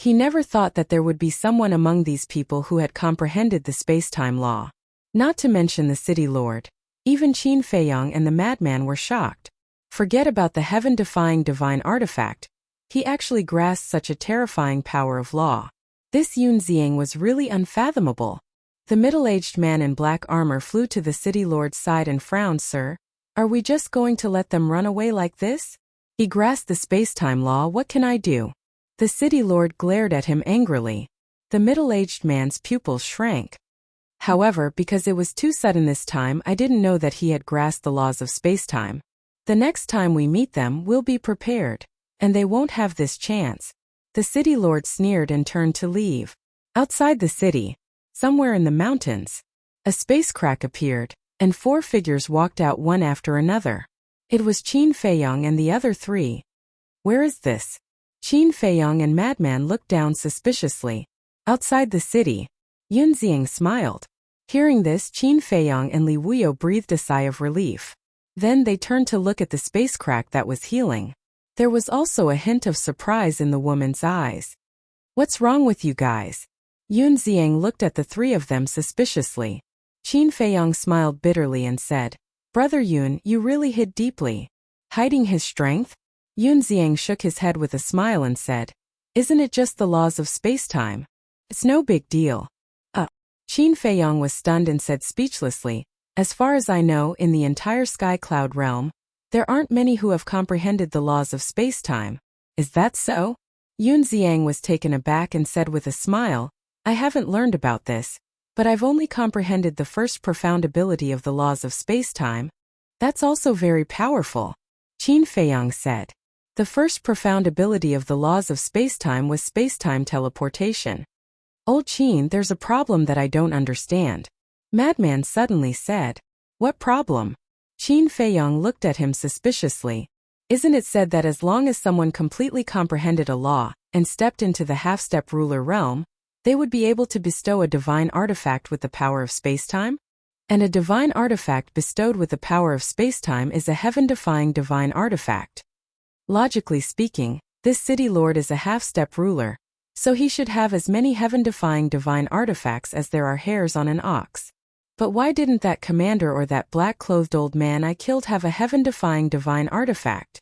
S1: He never thought that there would be someone among these people who had comprehended the space-time law. Not to mention the city lord. Even Qin Feiyang and the madman were shocked. Forget about the heaven-defying divine artifact. He actually grasped such a terrifying power of law. This Yun Ziang was really unfathomable. The middle-aged man in black armor flew to the city lord's side and frowned. Sir, are we just going to let them run away like this? He grasped the space-time law. What can I do? The city lord glared at him angrily. The middle-aged man's pupils shrank. However, because it was too sudden this time, I didn't know that he had grasped the laws of space-time. The next time we meet them, we'll be prepared. And they won't have this chance. The city lord sneered and turned to leave. Outside the city, somewhere in the mountains, a space crack appeared, and 4 figures walked out one after another. It was Qin Feiyang and the other 3. Where is this? Qin Feiyang and madman looked down suspiciously. Outside the city. Yun Ziang smiled. Hearing this, Qin Feiyang and Li Wuyo breathed a sigh of relief. Then they turned to look at the space crack that was healing. There was also a hint of surprise in the woman's eyes. What's wrong with you guys? Yun Ziang looked at the 3 of them suspiciously. Qin Feiyang smiled bitterly and said, Brother Yun, you really hid deeply. Hiding his strength? Yun Ziang shook his head with a smile and said, Isn't it just the laws of space-time? It's no big deal. Qin Feiyang was stunned and said speechlessly, As far as I know, in the entire Sky Cloud realm, there aren't many who have comprehended the laws of space-time. Is that so? Yun Ziang was taken aback and said with a smile, I haven't learned about this, but I've only comprehended the first profound ability of the laws of space-time. That's also very powerful. Qin Feiyang said. The first profound ability of the laws of space-time was space-time teleportation. Old Qin, there's a problem that I don't understand. Madman suddenly said. What problem? Qin Feiyang looked at him suspiciously. Isn't it said that as long as someone completely comprehended a law and stepped into the half-step ruler realm, they would be able to bestow a divine artifact with the power of space-time? And a divine artifact bestowed with the power of space-time is a heaven-defying divine artifact. Logically speaking, this city lord is a half-step ruler, so he should have as many heaven-defying divine artifacts as there are hairs on an ox. But why didn't that commander or that black-clothed old man I killed have a heaven-defying divine artifact?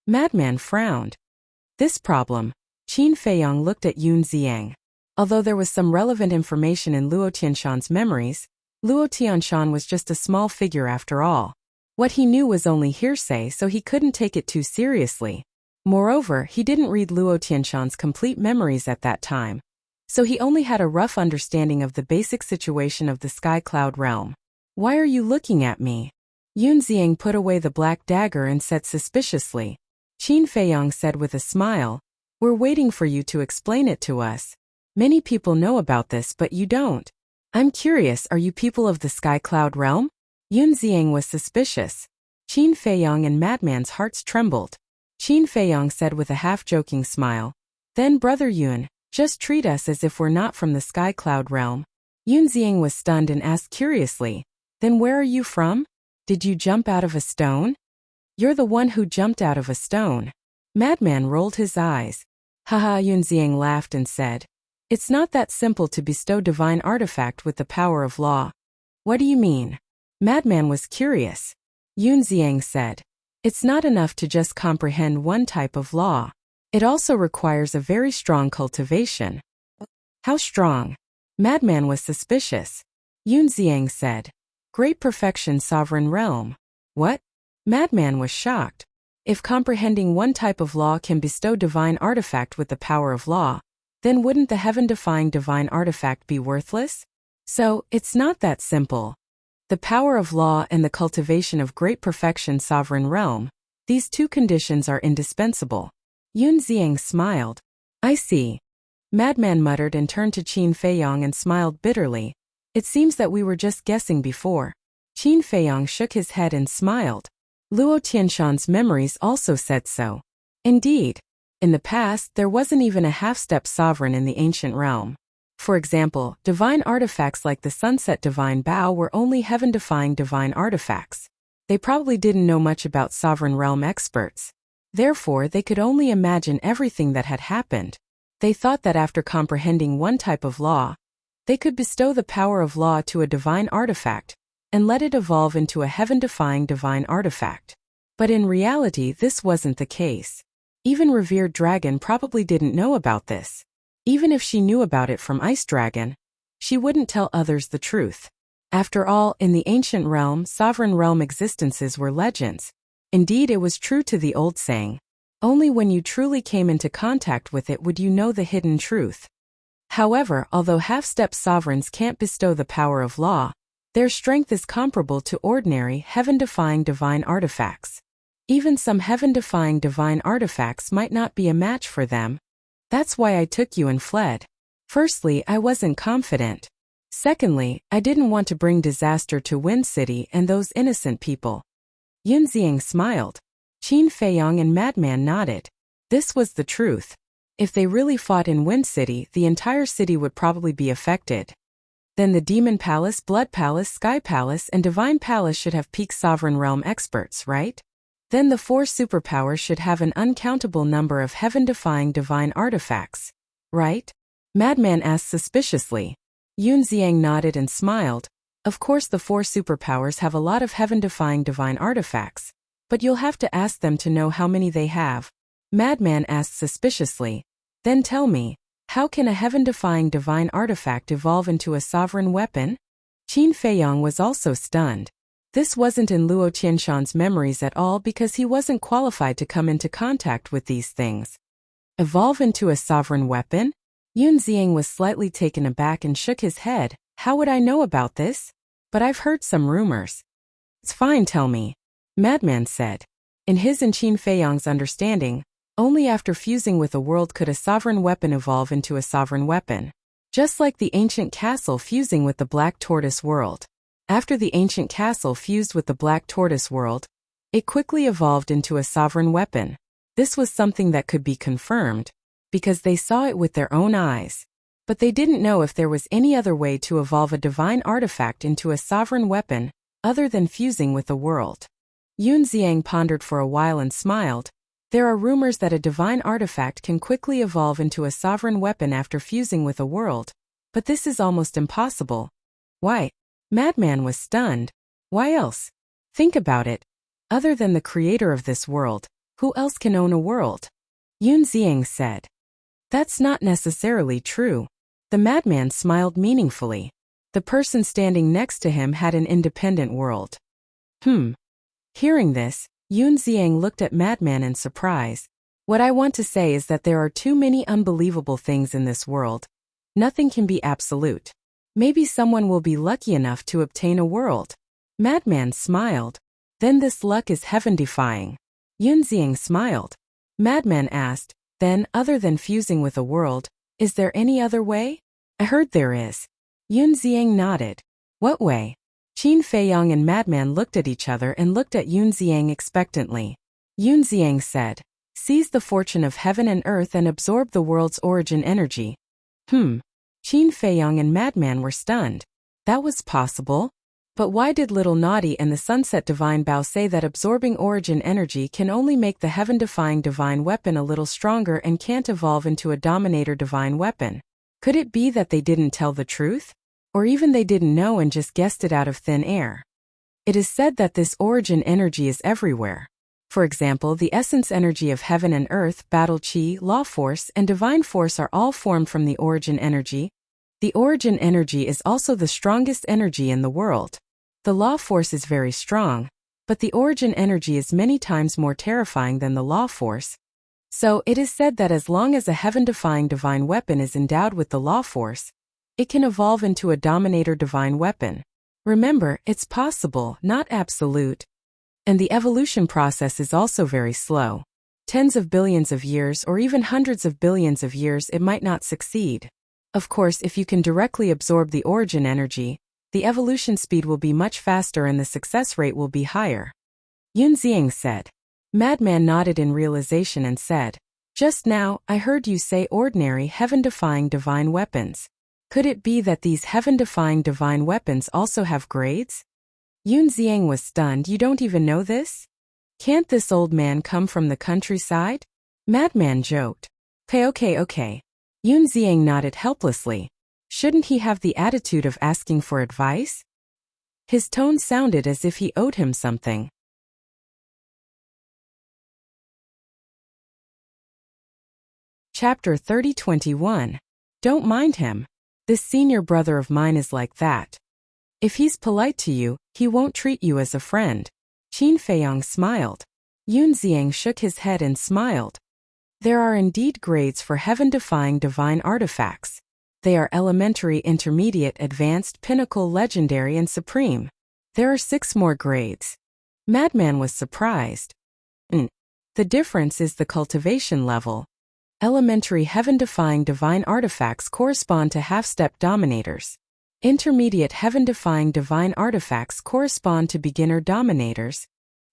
S1: Madman frowned. This problem. Qin Feiyang looked at Yun Ziang. Although there was some relevant information in Luo Tianshan's memories, Luo Tianshan was just a small figure after all. What he knew was only hearsay, so he couldn't take it too seriously. Moreover, he didn't read Luo Tianshan's complete memories at that time, so he only had a rough understanding of the basic situation of the Sky Cloud realm. Why are you looking at me? Yun Ziang put away the black dagger and said suspiciously. Qin Feiyang said with a smile, We're waiting for you to explain it to us. Many people know about this, but you don't. I'm curious, are you people of the Sky Cloud realm? Yun Ziang was suspicious. Qin Feiyang and madman's hearts trembled. Qin Feiyang said with a half-joking smile, Then Brother Yun, just treat us as if we're not from the Sky Cloud realm. Yun Ziang was stunned and asked curiously, Then where are you from? Did you jump out of a stone? You're the one who jumped out of a stone. Madman rolled his eyes. Haha, Yun Ziang laughed and said, It's not that simple to bestow divine artifact with the power of law. What do you mean? Madman was curious. Yun Ziang said, It's not enough to just comprehend one type of law. It also requires a very strong cultivation. How strong? Madman was suspicious. Yun Ziang said, Great perfection sovereign realm. What? Madman was shocked. If comprehending one type of law can bestow divine artifact with the power of law, then wouldn't the heaven-defying divine artifact be worthless? So, it's not that simple. The power of law and the cultivation of great perfection sovereign realm, these two conditions are indispensable. Yun Ziang smiled. I see. Madman muttered and turned to Qin Feiyang and smiled bitterly. It seems that we were just guessing before. Qin Feiyang shook his head and smiled. Luo Tianshan's memories also said so. Indeed. In the past, there wasn't even a half-step sovereign in the ancient realm. For example, divine artifacts like the Sunset Divine Bow were only heaven-defying divine artifacts. They probably didn't know much about sovereign realm experts. Therefore, they could only imagine everything that had happened. They thought that after comprehending one type of law, they could bestow the power of law to a divine artifact and let it evolve into a heaven-defying divine artifact. But in reality, this wasn't the case. Even revered dragon probably didn't know about this. Even if she knew about it from Ice Dragon, she wouldn't tell others the truth. After all, in the ancient realm, sovereign realm existences were legends. Indeed, it was true to the old saying, only when you truly came into contact with it would you know the hidden truth. However, although half-step sovereigns can't bestow the power of law, their strength is comparable to ordinary, heaven-defying divine artifacts. Even some heaven-defying divine artifacts might not be a match for them. That's why I took you and fled. Firstly, I wasn't confident. Secondly, I didn't want to bring disaster to Wind City and those innocent people. Yunxiang smiled. Qin Feiyong and Madman nodded. This was the truth. If they really fought in Wind City, the entire city would probably be affected. Then the Demon Palace, Blood Palace, Sky Palace, and Divine Palace should have peak sovereign realm experts, right? Then the 4 superpowers should have an uncountable number of heaven-defying divine artifacts, right? Madman asked suspiciously. Yunxiang nodded and smiled. Of course the 4 superpowers have a lot of heaven-defying divine artifacts, but you'll have to ask them to know how many they have. Madman asked suspiciously. Then tell me, how can a heaven-defying divine artifact evolve into a sovereign weapon? Qin Feiyong was also stunned. This wasn't in Luo Qianshan's memories at all because he wasn't qualified to come into contact with these things. Evolve into a sovereign weapon? Yunxiang was slightly taken aback and shook his head. How would I know about this? But I've heard some rumors. It's fine, tell me. Madman said. In his and Qin Feiyong's understanding, only after fusing with a world could a sovereign weapon evolve into a sovereign weapon. Just like the ancient castle fusing with the Black Tortoise world. After the ancient castle fused with the Black Tortoise world, it quickly evolved into a sovereign weapon. This was something that could be confirmed, because they saw it with their own eyes. But they didn't know if there was any other way to evolve a divine artifact into a sovereign weapon, other than fusing with the world. Yunxiang pondered for a while and smiled. There are rumors that a divine artifact can quickly evolve into a sovereign weapon after fusing with a world, but this is almost impossible. Why? Madman was stunned. Why else? Think about it. Other than the creator of this world, who else can own a world? Yunxiang said. That's not necessarily true. The madman smiled meaningfully. The person standing next to him had an independent world. Hearing this, Yunxiang looked at Madman in surprise. What I want to say is that there are too many unbelievable things in this world. Nothing can be absolute. Maybe someone will be lucky enough to obtain a world. Madman smiled. Then this luck is heaven-defying. Yunxiang smiled. Madman asked, then, other than fusing with a world, is there any other way? I heard there is. Yunxiang nodded. What way? Qin Feiyong and Madman looked at each other and looked at Yunxiang expectantly. Yunxiang said, seize the fortune of heaven and earth and absorb the world's origin energy. Qin Feiyong and Madman were stunned. That was possible? But why did Little Naughty and the Sunset Divine Bao say that absorbing origin energy can only make the heaven-defying divine weapon a little stronger and can't evolve into a dominator divine weapon? Could it be that they didn't tell the truth? Or even they didn't know and just guessed it out of thin air? It is said that this origin energy is everywhere. For example, the essence energy of heaven and earth, battle chi, law force, and divine force are all formed from the origin energy. The origin energy is also the strongest energy in the world. The law force is very strong, but the origin energy is many times more terrifying than the law force. So, it is said that as long as a heaven-defying divine weapon is endowed with the law force, it can evolve into a dominator divine weapon. Remember, it's possible, not absolute. And the evolution process is also very slow. Tens of billions of years or even hundreds of billions of years it might not succeed. Of course, if you can directly absorb the origin energy, the evolution speed will be much faster and the success rate will be higher. Yunxiang said. Madman nodded in realization and said, just now, I heard you say ordinary heaven-defying divine weapons. Could it be that these heaven-defying divine weapons also have grades? Yunxiang was stunned. You don't even know this? Can't this old man come from the countryside? Madman joked. Okay. Yun Ziang nodded helplessly. Shouldn't he have the attitude of asking for advice? His tone sounded as if he owed him something. Chapter 30:21. Don't mind him. This senior brother of mine is like that. If he's polite to you, he won't treat you as a friend. Qin Feiyong smiled. Yun Ziang shook his head and smiled. There are indeed grades for heaven-defying divine artifacts. They are elementary, intermediate, advanced, pinnacle, legendary, and supreme. There are 6 more grades. Madman was surprised. The difference is the cultivation level. Elementary heaven-defying divine artifacts correspond to half-step dominators. Intermediate heaven-defying divine artifacts correspond to beginner dominators.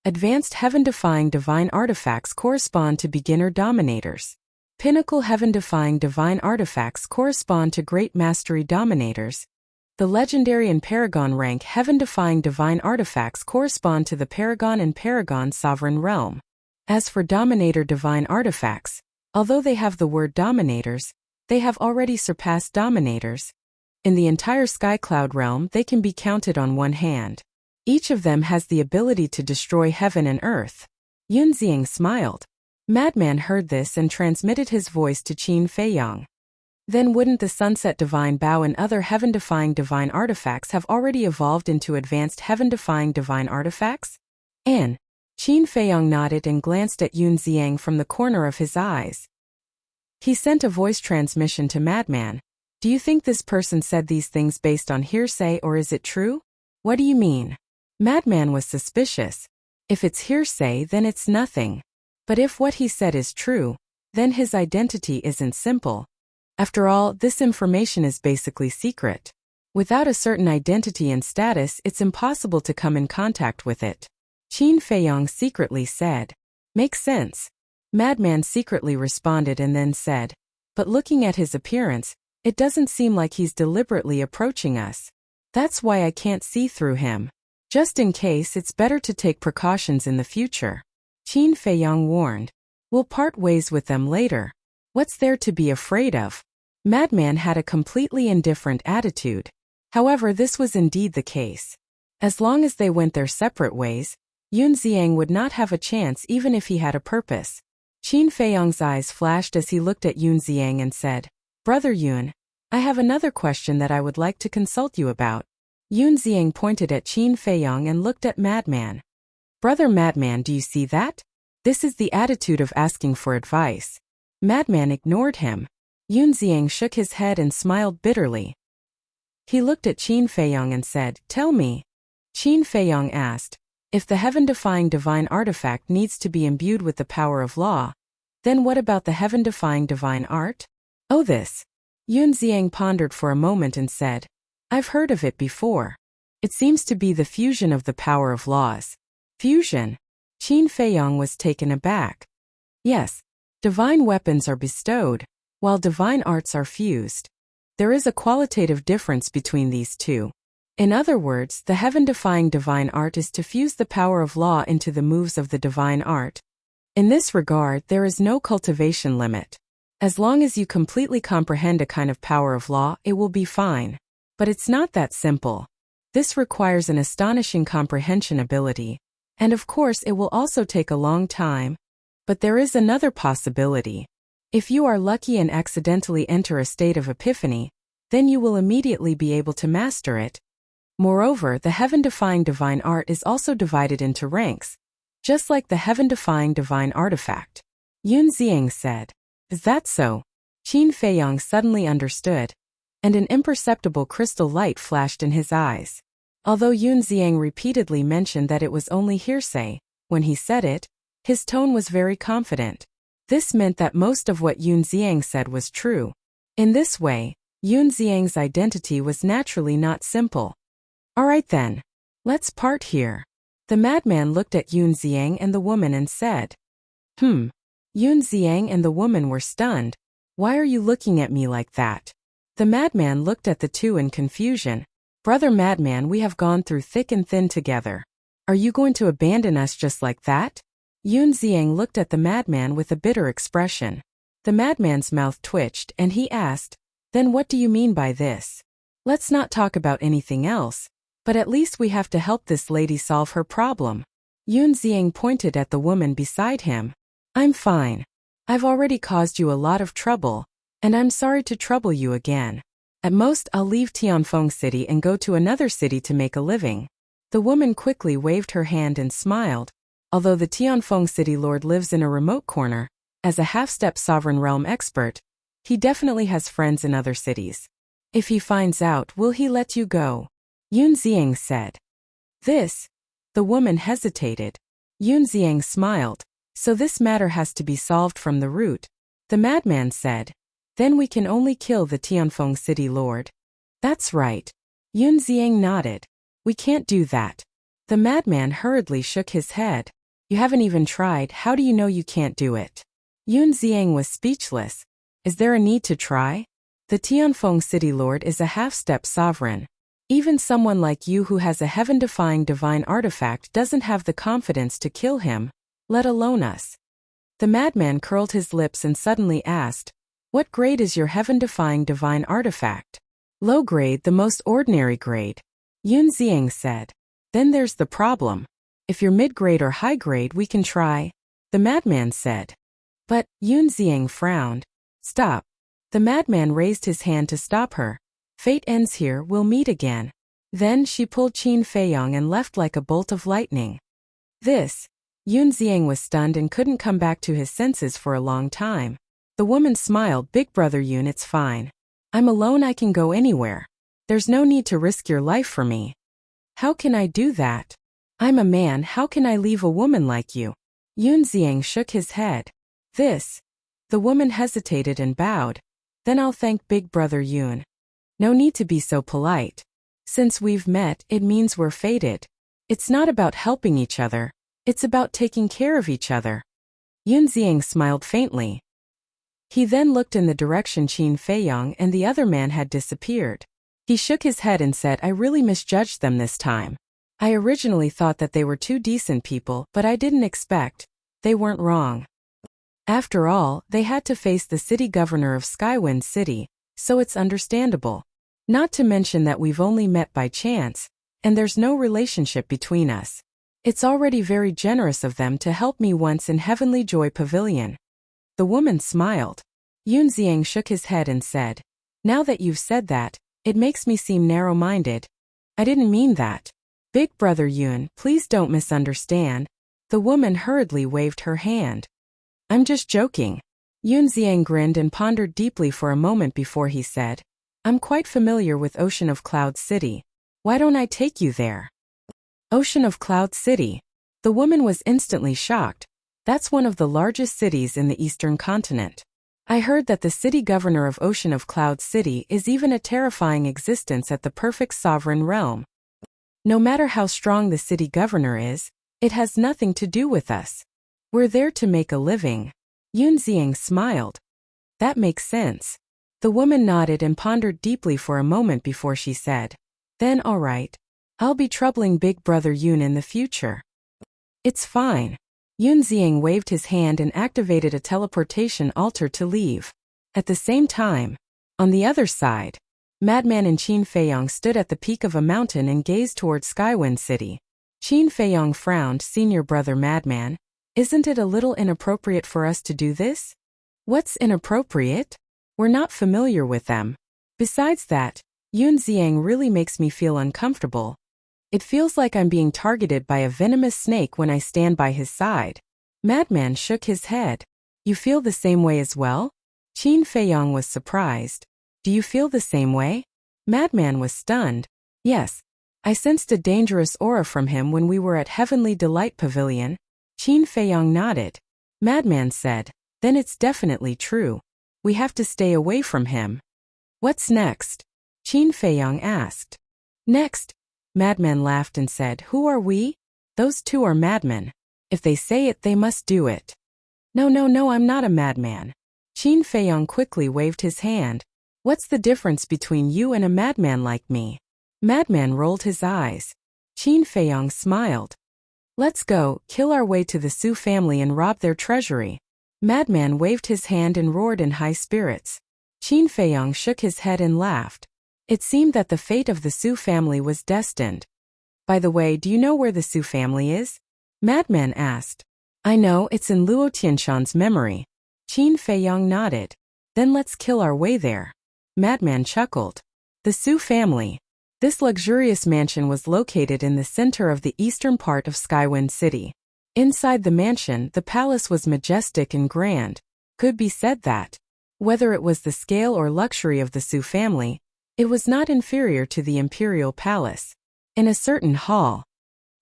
S1: Advanced heaven-defying divine artifacts correspond to beginner dominators. Pinnacle heaven-defying divine artifacts correspond to great mastery dominators. The legendary and paragon rank heaven-defying divine artifacts correspond to the paragon and paragon sovereign realm. As for dominator divine artifacts, although they have the word dominators, they have already surpassed dominators. In the entire Skycloud realm, they can be counted on one hand. Each of them has the ability to destroy heaven and earth. Yun Ziang smiled. Madman heard this and transmitted his voice to Qin Feiyong. Then wouldn't the Sunset Divine Bow and other heaven-defying divine artifacts have already evolved into advanced heaven-defying divine artifacts? Qin Feiyong nodded and glanced at Yun Ziang from the corner of his eyes. He sent a voice transmission to Madman. Do you think this person said these things based on hearsay, or is it true? What do you mean? Madman was suspicious. If it's hearsay, then it's nothing. But if what he said is true, then his identity isn't simple. After all, this information is basically secret. Without a certain identity and status, it's impossible to come in contact with it. Qin Feiyong secretly said. Makes sense. Madman secretly responded and then said, but looking at his appearance, it doesn't seem like he's deliberately approaching us. That's why I can't see through him. Just in case, it's better to take precautions in the future. Qin Feiyong warned. We'll part ways with them later. What's there to be afraid of? Madman had a completely indifferent attitude. However, this was indeed the case. As long as they went their separate ways, Yun Ziang would not have a chance even if he had a purpose. Qin Feiyong's eyes flashed as he looked at Yun Ziang and said, Brother Yun, I have another question that I would like to consult you about. Yun Ziang pointed at Qin Feiyong and looked at Madman. Brother Madman, do you see that? This is the attitude of asking for advice. Madman ignored him. Yun Ziang shook his head and smiled bitterly. He looked at Qin Feiyong and said, Tell me. Qin Feiyong asked, if the heaven-defying divine artifact needs to be imbued with the power of law, then what about the heaven-defying divine art? Oh, this. Yun Ziang pondered for a moment and said, I've heard of it before. It seems to be the fusion of the power of laws. Fusion? Qin Feiyong was taken aback. Yes, divine weapons are bestowed, while divine arts are fused. There is a qualitative difference between these two. In other words, the heaven-defying divine art is to fuse the power of law into the moves of the divine art. In this regard, there is no cultivation limit. As long as you completely comprehend a kind of power of law, it will be fine. But it's not that simple. This requires an astonishing comprehension ability. And of course, it will also take a long time. But there is another possibility. If you are lucky and accidentally enter a state of epiphany, then you will immediately be able to master it. Moreover, the heaven-defying divine art is also divided into ranks, just like the heaven-defying divine artifact. Yun Ziang said. Is that so? Qin Feiyong suddenly understood, and an imperceptible crystal light flashed in his eyes. Although Yun Ziang repeatedly mentioned that it was only hearsay, when he said it, his tone was very confident. This meant that most of what Yun Ziang said was true. In this way, Yun Ziang's identity was naturally not simple. All right then. Let's part here. The madman looked at Yun Ziang and the woman and said. Yun Ziang and the woman were stunned. Why are you looking at me like that? The madman looked at the two in confusion. Brother Madman, we have gone through thick and thin together. Are you going to abandon us just like that? Yun Ziang looked at the madman with a bitter expression. The madman's mouth twitched and he asked, "Then what do you mean by this? Let's not talk about anything else, but at least we have to help this lady solve her problem." Yun Xiang pointed at the woman beside him. "I'm fine. I've already caused you a lot of trouble, and I'm sorry to trouble you again. At most I'll leave Tianfeng City and go to another city to make a living." The woman quickly waved her hand and smiled. Although the Tianfeng City Lord lives in a remote corner, as a half-step sovereign realm expert, he definitely has friends in other cities. "If he finds out, will he let you go?" Yun Xiang said. "This?" The woman hesitated. Yun Xiang smiled. "So this matter has to be solved from the root." The madman said. "Then we can only kill the Tianfeng City Lord." "That's right." Yun Xiang nodded. "We can't do that." The madman hurriedly shook his head. "You haven't even tried, how do you know you can't do it?" Yun Xiang was speechless. "Is there a need to try? The Tianfeng City Lord is a half-step sovereign. Even someone like you who has a heaven-defying divine artifact doesn't have the confidence to kill him, let alone us." The madman curled his lips and suddenly asked, "What grade is your heaven-defying divine artifact?" "Low grade, the most ordinary grade," Yun Xiang said. "Then there's the problem. If you're mid-grade or high grade, we can try," the madman said. "But," Yun Xiang frowned. "Stop." The madman raised his hand to stop her. "Fate ends here, we'll meet again." Then she pulled Qin Feiyong and left like a bolt of lightning. This. Yun Xiang was stunned and couldn't come back to his senses for a long time. The woman smiled. "Big brother Yun, it's fine. I'm alone, I can go anywhere. There's no need to risk your life for me." "How can I do that? I'm a man, how can I leave a woman like you?" Yun Xiang shook his head. "This." The woman hesitated and bowed. "Then I'll thank Big brother Yun. No need to be so polite. Since we've met, it means we're fated. It's not about helping each other, it's about taking care of each other." Yun Xiang smiled faintly. He then looked in the direction Qin Feiyong and the other man had disappeared. He shook his head and said, "I really misjudged them this time. I originally thought that they were two decent people, but I didn't expect. They weren't wrong. After all, they had to face the city governor of Skywind City, so it's understandable. Not to mention that we've only met by chance, and there's no relationship between us. It's already very generous of them to help me once in Heavenly Joy Pavilion." The woman smiled. Yun Xiang shook his head and said, "Now that you've said that, it makes me seem narrow-minded. I didn't mean that. Big brother Yun, please don't misunderstand." The woman hurriedly waved her hand. "I'm just joking." Yun Xiang grinned and pondered deeply for a moment before he said, "I'm quite familiar with Ocean of Cloud City. Why don't I take you there?" Ocean of Cloud City. The woman was instantly shocked. That's one of the largest cities in the Eastern continent. I heard that the city governor of Ocean of Cloud City is even a terrifying existence at the perfect sovereign realm. No matter how strong the city governor is, it has nothing to do with us. We're there to make a living. Yun Xiang smiled. "That makes sense." The woman nodded and pondered deeply for a moment before she said, "Then all right. I'll be troubling Big brother Yun in the future." "It's fine." Yun Xiang waved his hand and activated a teleportation altar to leave. At the same time, on the other side, Madman and Qin Feiyong stood at the peak of a mountain and gazed toward Skywind City. Qin Feiyong frowned. "Senior brother Madman, isn't it a little inappropriate for us to do this?" "What's inappropriate? We're not familiar with them. Besides that, Yun Xiang really makes me feel uncomfortable. It feels like I'm being targeted by a venomous snake when I stand by his side." Madman shook his head. "You feel the same way as well?" Qin Feiyong was surprised. "Do you feel the same way?" Madman was stunned. "Yes. I sensed a dangerous aura from him when we were at Heavenly Delight Pavilion." Qin Feiyong nodded. Madman said, "Then it's definitely true. We have to stay away from him." "What's next?" Qin Feiyong asked. "Next?" Madman laughed and said, "Who are we? Those two are madmen. If they say it, they must do it." No, I'm not a madman." Qin Feiyong quickly waved his hand. "What's the difference between you and a madman like me?" Madman rolled his eyes. Qin Feiyong smiled. "Let's go, kill our way to the Su family and rob their treasury." Madman waved his hand and roared in high spirits. Qin Feiyong shook his head and laughed. It seemed that the fate of the Su family was destined. By the way, do you know where the Su family is? Madman asked. I know, it's in Luo Tianshan's memory. Qin Feiyong nodded. Then let's kill our way there. Madman chuckled. The Su family. This luxurious mansion was located in the center of the eastern part of Skywind City. Inside the mansion, the palace was majestic and grand. Could be said that, whether it was the scale or luxury of the Su family, it was not inferior to the imperial palace. In a certain hall.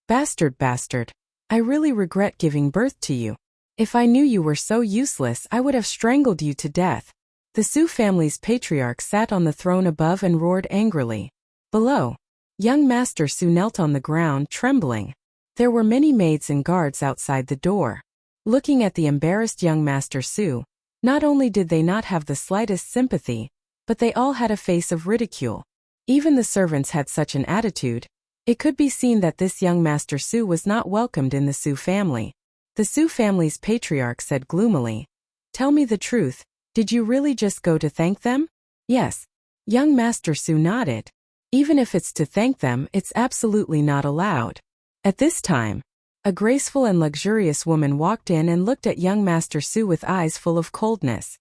S1: Bastard, I really regret giving birth to you. If I knew you were so useless, I would have strangled you to death. The Su family's patriarch sat on the throne above and roared angrily. Below, young Master Su knelt on the ground, trembling. There were many maids and guards outside the door. Looking at the embarrassed young Master Su, not only did they not have the slightest sympathy, but they all had a face of ridicule. Even the servants had such an attitude. It could be seen that this young Master Su was not welcomed in the Su family. The Su family's patriarch said gloomily, Tell me the truth, did you really just go to thank them? Yes. Young Master Su nodded. Even if it's to thank them, it's absolutely not allowed. At this time, a graceful and luxurious woman walked in and looked at young Master Su with eyes full of coldness.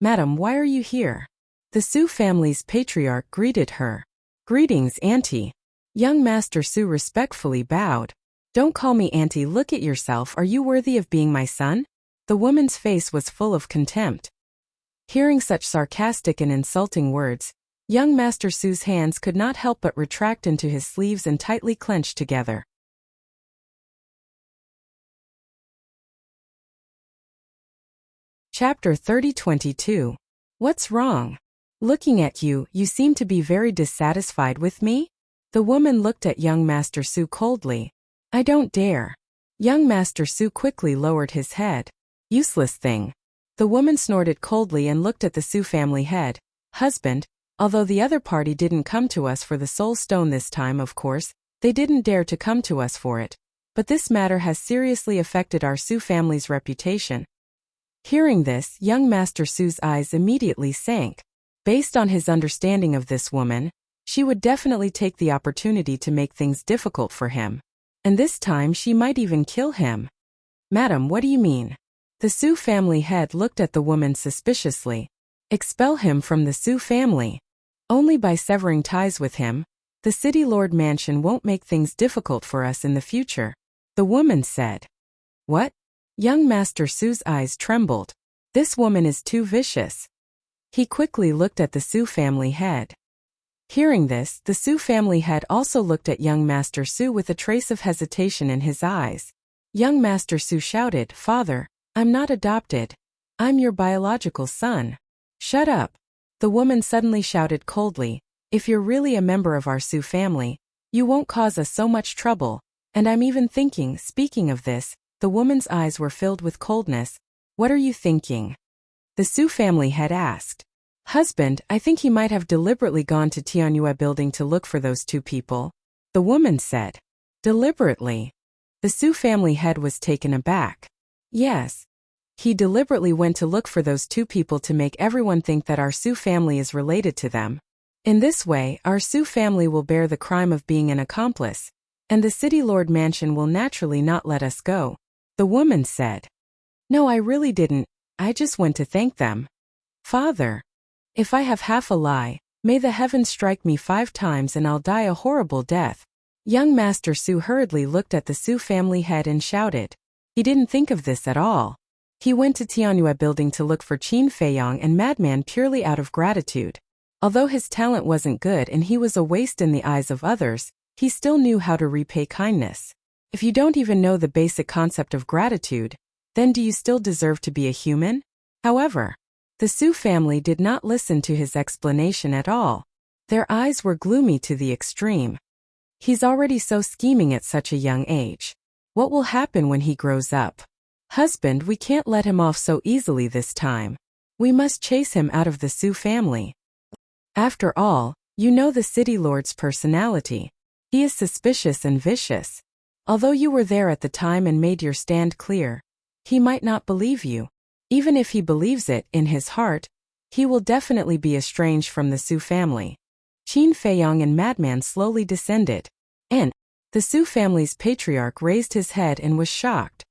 S1: Madam, why are you here? The Su family's patriarch greeted her. Greetings, Auntie. Young Master Su respectfully bowed. Don't call me Auntie, look at yourself, are you worthy of being my son? The woman's face was full of contempt. Hearing such sarcastic and insulting words, young Master Su's hands could not help but retract into his sleeves and tightly clenched together. Chapter 30-22. What's wrong? Looking at you, you seem to be very dissatisfied with me? The woman looked at young Master Su coldly. I don't dare. Young Master Su quickly lowered his head. Useless thing. The woman snorted coldly and looked at the Su family head. Husband, although the other party didn't come to us for the soul stone this time, of course, they didn't dare to come to us for it. But this matter has seriously affected our Su family's reputation. Hearing this, young Master Su's eyes immediately sank. Based on his understanding of this woman, she would definitely take the opportunity to make things difficult for him. And this time she might even kill him. Madam, what do you mean? The Su family head looked at the woman suspiciously. Expel him from the Su family. Only by severing ties with him, the City Lord Mansion won't make things difficult for us in the future. The woman said. What? Young Master Su's eyes trembled. This woman is too vicious. He quickly looked at the Su family head. Hearing this, the Su family head also looked at young Master Su with a trace of hesitation in his eyes. Young Master Su shouted, Father, I'm not adopted. I'm your biological son. Shut up. The woman suddenly shouted coldly, If you're really a member of our Su family, you won't cause us so much trouble. And I'm even thinking, speaking of this, the woman's eyes were filled with coldness. What are you thinking? The Su family head asked. Husband, I think he might have deliberately gone to Tianyue building to look for those two people. The woman said. Deliberately? The Su family head was taken aback. Yes. He deliberately went to look for those two people to make everyone think that our Su family is related to them. In this way, our Su family will bear the crime of being an accomplice, and the City Lord Mansion will naturally not let us go. The woman said. No, I really didn't. I just went to thank them. Father. If I have half a lie, may the heavens strike me 5 times and I'll die a horrible death. Young Master Su hurriedly looked at the Su family head and shouted. He didn't think of this at all. He went to Tianyue building to look for Qin Feiyong and Madman purely out of gratitude. Although his talent wasn't good and he was a waste in the eyes of others, he still knew how to repay kindness. If you don't even know the basic concept of gratitude, then do you still deserve to be a human? However, the Su family did not listen to his explanation at all. Their eyes were gloomy to the extreme. He's already so scheming at such a young age. What will happen when he grows up? Husband, we can't let him off so easily this time. We must chase him out of the Su family. After all, you know the City Lord's personality. He is suspicious and vicious. Although you were there at the time and made your stand clear, he might not believe you. Even if he believes it in his heart, he will definitely be estranged from the Su family. Qin Feiyong and Madman slowly descended, and the Su family's patriarch raised his head and was shocked.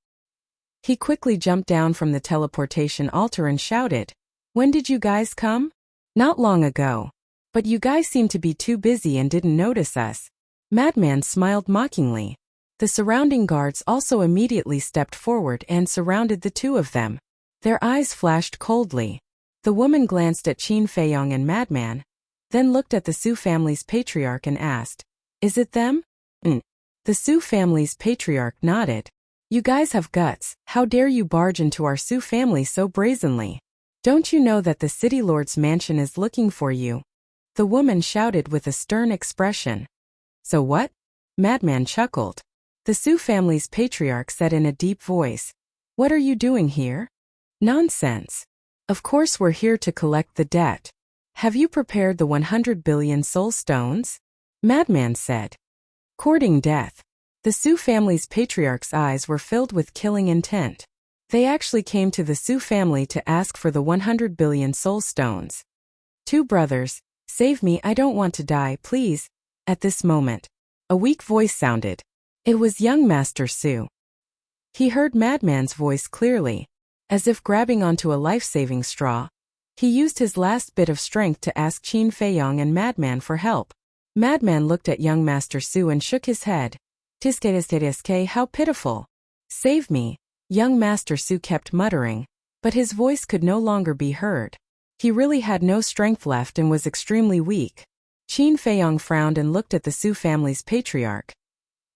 S1: He quickly jumped down from the teleportation altar and shouted, "When did you guys come?" "Not long ago. But you guys seem to be too busy and didn't notice us." Madman smiled mockingly. The surrounding guards also immediately stepped forward and surrounded the two of them. Their eyes flashed coldly. The woman glanced at Qin Feiyong and Madman, then looked at the Su family's patriarch and asked, "Is it them?" The Su family's patriarch nodded. "You guys have guts. How dare you barge into our Su family so brazenly? Don't you know that the city lord's mansion is looking for you?" The woman shouted with a stern expression. "So what?" Madman chuckled. The Su family's patriarch said in a deep voice, "What are you doing here?" "Nonsense. Of course we're here to collect the debt. Have you prepared the 100 billion soul stones?" Madman said. Courting death. The Su family's patriarch's eyes were filled with killing intent. They actually came to the Su family to ask for the 100 billion soul stones. "Two brothers, save me, I don't want to die, please." At this moment, a weak voice sounded. It was young Master Su. He heard Madman's voice clearly. As if grabbing onto a life-saving straw, he used his last bit of strength to ask Qin Feiyong and Madman for help. Madman looked at young Master Su and shook his head. "Tiske, how pitiful. Save me," young Master Su kept muttering, but his voice could no longer be heard. He really had no strength left and was extremely weak. Qin Feiyong frowned and looked at the Su family's patriarch.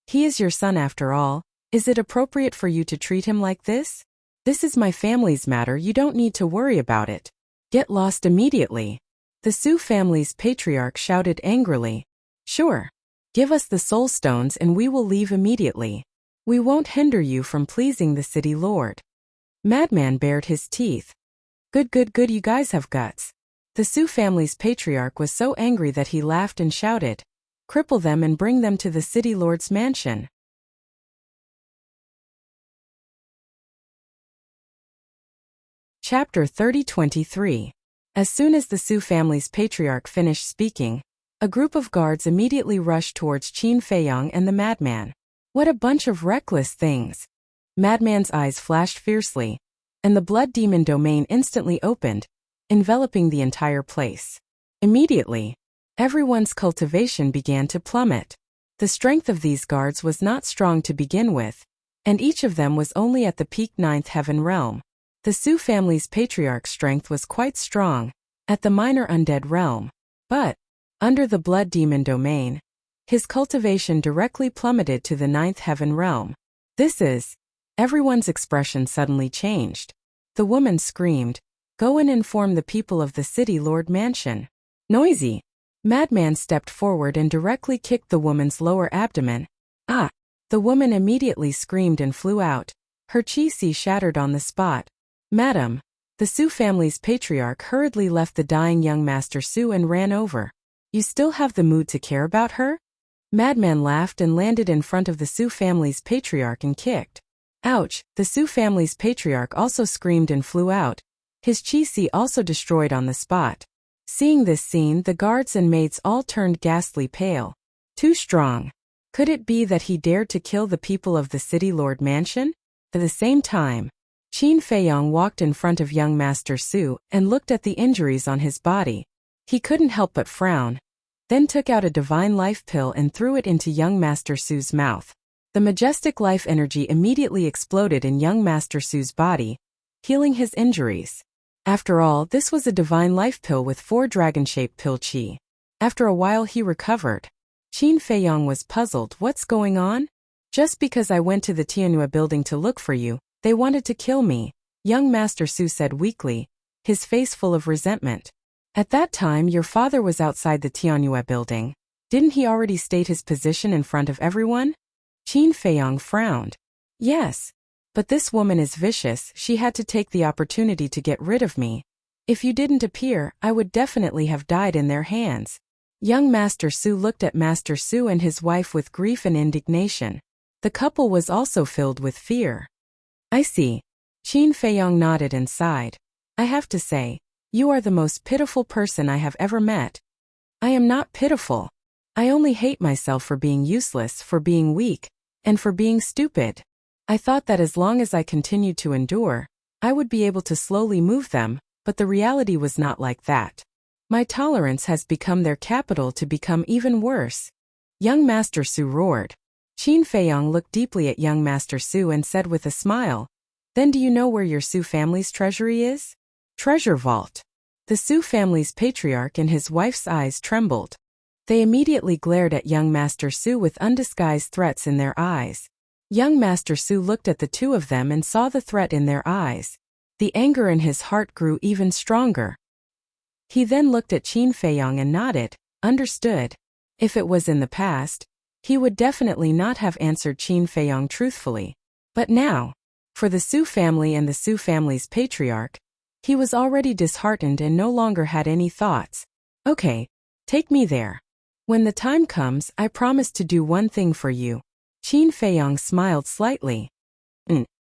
S1: "He is your son after all. Is it appropriate for you to treat him like this? This is my family's matter, you don't need to worry about it. Get lost immediately." The Su family's patriarch shouted angrily. "Sure. Give us the soul stones and we will leave immediately. We won't hinder you from pleasing the city lord." Madman bared his teeth. Good, you guys have guts." The Su family's patriarch was so angry that he laughed and shouted, "Cripple them and bring them to the city lord's mansion." Chapter 30-23. As soon as the Su family's patriarch finished speaking, a group of guards immediately rushed towards Qin Feiyong and the madman. What a bunch of reckless things! Madman's eyes flashed fiercely, and the blood demon domain instantly opened, enveloping the entire place. Immediately, everyone's cultivation began to plummet. The strength of these guards was not strong to begin with, and each of them was only at the peak 9th heaven realm. The Su family's patriarch's strength was quite strong, at the minor undead realm, but under the blood demon domain, his cultivation directly plummeted to the 9th heaven realm. Everyone's expression suddenly changed. The woman screamed, "Go and inform the people of the city lord mansion." Noisy. Madman stepped forward and directly kicked the woman's lower abdomen. "Ah!" The woman immediately screamed and flew out. Her chi-si shattered on the spot. "Madam." The Su family's patriarch hurriedly left the dying young Master Su and ran over. "You still have the mood to care about her?" Madman laughed and landed in front of the Su family's patriarch and kicked. Ouch! The Su family's patriarch also screamed and flew out. His chi-si also destroyed on the spot. Seeing this scene, the guards and maids all turned ghastly pale. Too strong. Could it be that he dared to kill the people of the city lord mansion? At the same time, Qin Feiyong walked in front of young Master Su and looked at the injuries on his body. He couldn't help but frown, then took out a divine life pill and threw it into young Master Su's mouth. The majestic life energy immediately exploded in young Master Su's body, healing his injuries. After all, this was a divine life pill with 4 dragon-shaped pill chi. After a while he recovered. Qin Feiyong was puzzled. What's going on? Just because I went to the Tianhua building to look for you, they wanted to kill me, young Master Su said weakly, his face full of resentment. At that time your father was outside the Tianhua building. Didn't he already state his position in front of everyone? Qin Feiyong frowned. Yes. But this woman is vicious, she had to take the opportunity to get rid of me. If you didn't appear, I would definitely have died in their hands. Young Master Su looked at Master Su and his wife with grief and indignation. The couple was also filled with fear. I see. Qin Feiyong nodded and sighed. I have to say, you are the most pitiful person I have ever met. I am not pitiful. I only hate myself for being useless, for being weak, and for being stupid. I thought that as long as I continued to endure, I would be able to slowly move them, but the reality was not like that. My tolerance has become their capital to become even worse. Young Master Su roared. Qin Feiyong looked deeply at young Master Su and said with a smile, Then do you know where your Su family's treasury is? Treasure vault. The Su family's patriarch and his wife's eyes trembled. They immediately glared at young Master Su with undisguised threats in their eyes. Young Master Su looked at the two of them and saw the threat in their eyes. The anger in his heart grew even stronger. He then looked at Qin Feiyong and nodded, understood. If it was in the past, he would definitely not have answered Qin Feiyong truthfully. But now, for the Su family and the Su family's patriarch, he was already disheartened and no longer had any thoughts. Okay, take me there. When the time comes, I promise to do one thing for you. Qin Feiyong smiled slightly.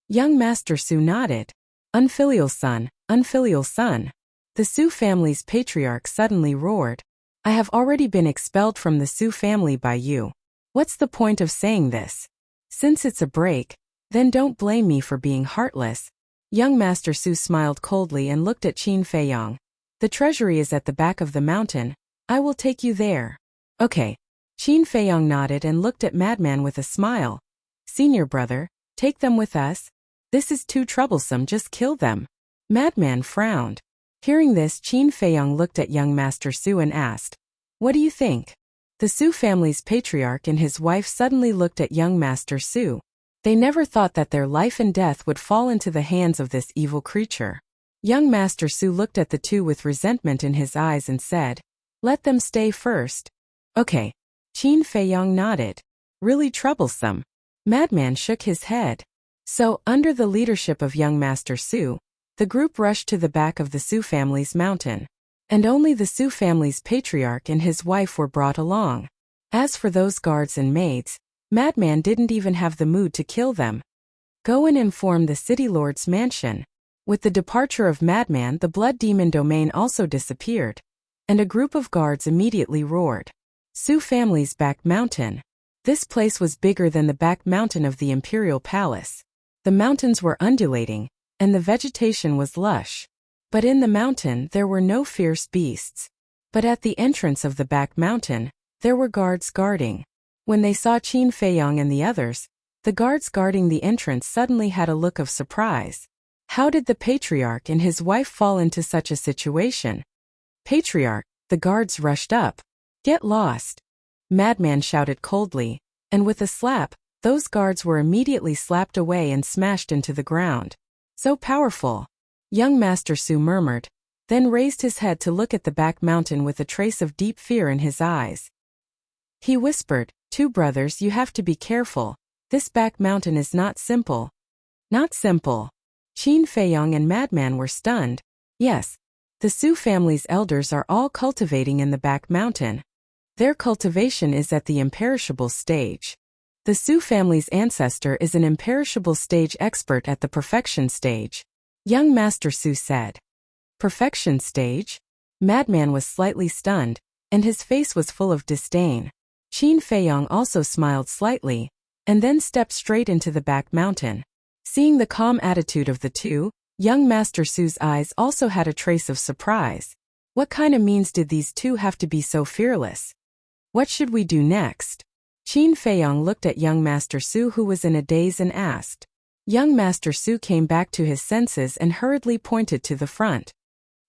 S1: Young Master Su nodded. Unfilial son, unfilial son. The Su family's patriarch suddenly roared. I have already been expelled from the Su family by you. What's the point of saying this? Since it's a break, then don't blame me for being heartless. Young Master Su smiled coldly and looked at Qin Feiyong. The treasury is at the back of the mountain. I will take you there. Okay. Qin Feiyong nodded and looked at Madman with a smile. Senior brother, take them with us. This is too troublesome, just kill them. Madman frowned. Hearing this, Qin Feiyong looked at young Master Su and asked, What do you think? The Su family's patriarch and his wife suddenly looked at young Master Su. They never thought that their life and death would fall into the hands of this evil creature. Young Master Su looked at the two with resentment in his eyes and said, Let them stay first. Okay. Qin Feiyong nodded. Really troublesome. Madman shook his head. So, under the leadership of young Master Su, the group rushed to the back of the Su family's mountain. And only the Su family's patriarch and his wife were brought along. As for those guards and maids, Madman didn't even have the mood to kill them. Go and inform the city lord's mansion. With the departure of Madman, the blood demon domain also disappeared. And a group of guards immediately roared. Su family's back mountain. This place was bigger than the back mountain of the imperial palace. The mountains were undulating, and the vegetation was lush. But in the mountain there were no fierce beasts. But at the entrance of the back mountain, there were guards guarding. When they saw Qin Feiyong and the others, the guards guarding the entrance suddenly had a look of surprise. How did the patriarch and his wife fall into such a situation? Patriarch, the guards rushed up. Get lost. Madman shouted coldly, and with a slap, those guards were immediately slapped away and smashed into the ground. So powerful. Young Master Su murmured, then raised his head to look at the back mountain with a trace of deep fear in his eyes. He whispered, Two brothers, you have to be careful. This back mountain is not simple. Not simple. Qin Feiyong and Madman were stunned. Yes. The Su family's elders are all cultivating in the back mountain. Their cultivation is at the imperishable stage. The Su family's ancestor is an imperishable stage expert at the perfection stage. Young Master Su said. Perfection stage? Madman was slightly stunned, and his face was full of disdain. Qin Feiyong also smiled slightly, and then stepped straight into the back mountain. Seeing the calm attitude of the two, young Master Su's eyes also had a trace of surprise. What kind of means did these two have to be so fearless? What should we do next? Qin Feiyong looked at young Master Su, who was in a daze, and asked. Young Master Su came back to his senses and hurriedly pointed to the front.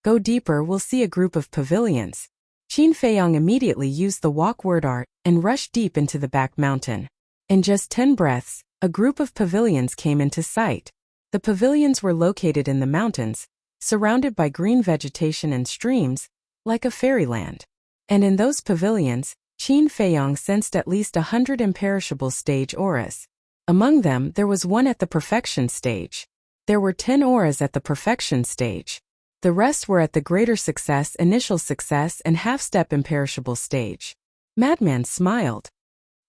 S1: Go deeper, we'll see a group of pavilions. Qin Feiyong immediately used the walk word art and rushed deep into the back mountain. In just 10 breaths, a group of pavilions came into sight. The pavilions were located in the mountains, surrounded by green vegetation and streams, like a fairyland. And in those pavilions, Qin Feiyong sensed at least 100 imperishable stage auras. Among them, there was one at the perfection stage. There were 10 auras at the perfection stage. The rest were at the greater success, initial success, and half-step imperishable stage. Madman smiled.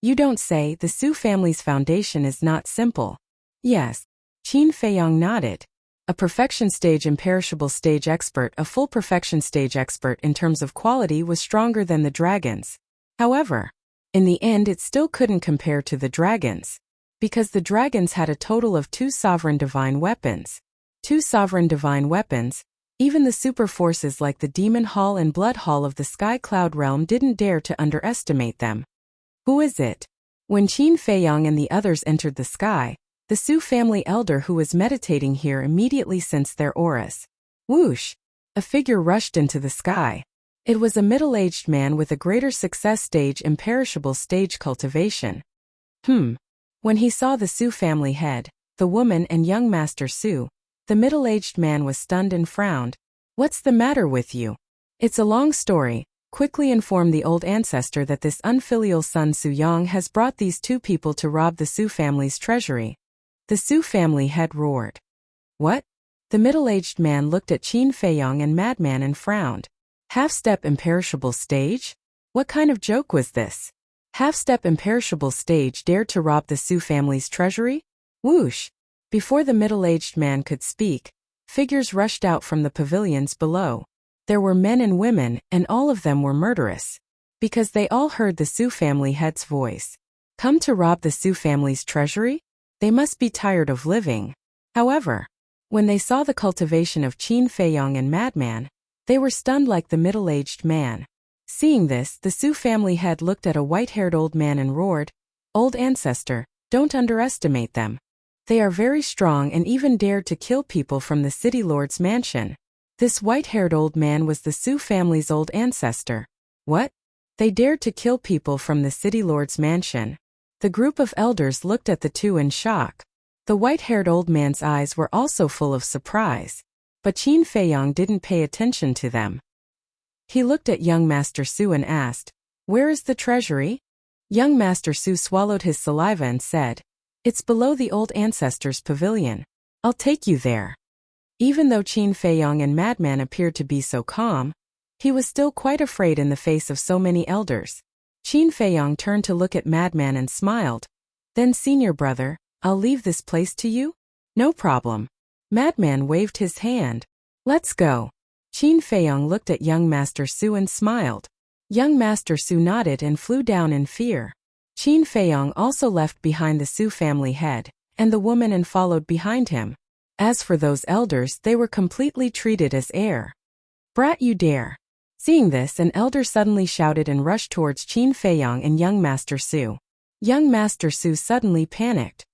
S1: You don't say. The Su family's foundation is not simple. Yes. Qin Feiyong nodded. a perfection stage imperishable stage expert. A full perfection stage expert in terms of quality was stronger than the dragons. However, in the end it still couldn't compare to the dragons, because the dragons had a total of 2 sovereign divine weapons. 2 sovereign divine weapons. Even the super forces like the Demon Hall and Blood Hall of the Sky Cloud realm didn't dare to underestimate them. Who is it? When Qin Feiyang and the others entered the sky, the Su family elder who was meditating here immediately sensed their auras. Whoosh! A figure rushed into the sky. It was a middle-aged man with a greater success stage imperishable stage cultivation. When he saw the Su family head, the woman and young Master Su, the middle-aged man was stunned and frowned. What's the matter with you? It's a long story. Quickly inform the old ancestor that this unfilial son Su Yang has brought these 2 people to rob the Su family's treasury. The Su family head roared. What? The middle-aged man looked at Qin Feiyang and Madman and frowned. Half-step imperishable stage? What kind of joke was this? Half-step imperishable stage dared to rob the Su family's treasury? Whoosh! Before the middle-aged man could speak, figures rushed out from the pavilions below. There were men and women, and all of them were murderous. Because they all heard the Su family head's voice. Come to rob the Su family's treasury? They must be tired of living. However, when they saw the cultivation of Qin Feiyang and Madman, they were stunned like the middle-aged man. Seeing this, the Su family head looked at a white-haired old man and roared, Old ancestor, don't underestimate them. They are very strong and even dared to kill people from the city lord's mansion. This white-haired old man was the Su family's old ancestor. What? They dared to kill people from the city lord's mansion. The group of elders looked at the 2 in shock. The white-haired old man's eyes were also full of surprise. But Qin Feiyang didn't pay attention to them. He looked at young Master Su and asked, Where is the treasury? Young Master Su swallowed his saliva and said, It's below the old ancestor's pavilion. I'll take you there. Even though Qin Feiyang and Madman appeared to be so calm, he was still quite afraid in the face of so many elders. Qin Feiyang turned to look at Madman and smiled. Then, senior brother, I'll leave this place to you? No problem. Madman waved his hand. Let's go. Qin Feiyang looked at young Master Su and smiled. Young Master Su nodded and flew down in fear. Qin Feiyang also left behind the Su family head, and the woman and followed behind him. As for those elders, they were completely treated as air. Brat, you dare. Seeing this, an elder suddenly shouted and rushed towards Qin Feiyang and young Master Su. Young Master Su suddenly panicked.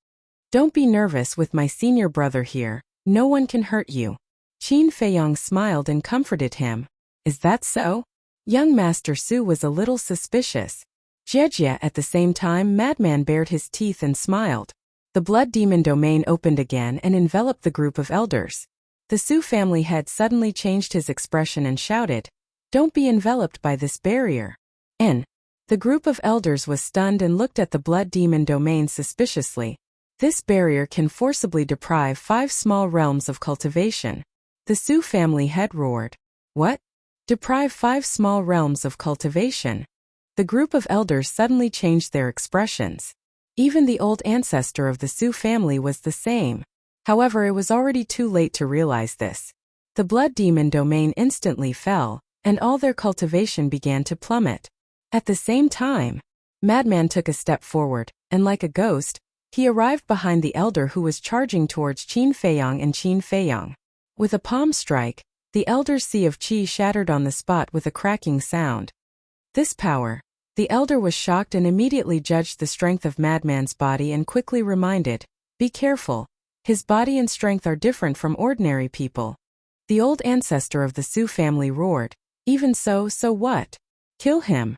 S1: Don't be nervous with my senior brother here, no one can hurt you. Qin Feiyang smiled and comforted him. Is that so? Young Master Su was a little suspicious. Jejia at the same time Madman bared his teeth and smiled. The blood demon domain opened again and enveloped the group of elders. The Su family head suddenly changed his expression and shouted, Don't be enveloped by this barrier. The group of elders was stunned and looked at the blood demon domain suspiciously. This barrier can forcibly deprive 5 small realms of cultivation. The Su family head roared. What? Deprive 5 small realms of cultivation? The group of elders suddenly changed their expressions. Even the old ancestor of the Su family was the same. However, it was already too late to realize this. The blood demon domain instantly fell, and all their cultivation began to plummet. At the same time, Madman took a step forward, and like a ghost, he arrived behind the elder who was charging towards Qin Feiyang and Qin Feiyang. With a palm strike, the elder's sea of qi shattered on the spot with a cracking sound. This power. The elder was shocked and immediately judged the strength of Madman's body and quickly reminded, Be careful, his body and strength are different from ordinary people. The old ancestor of the Su family roared, Even so, so what? Kill him.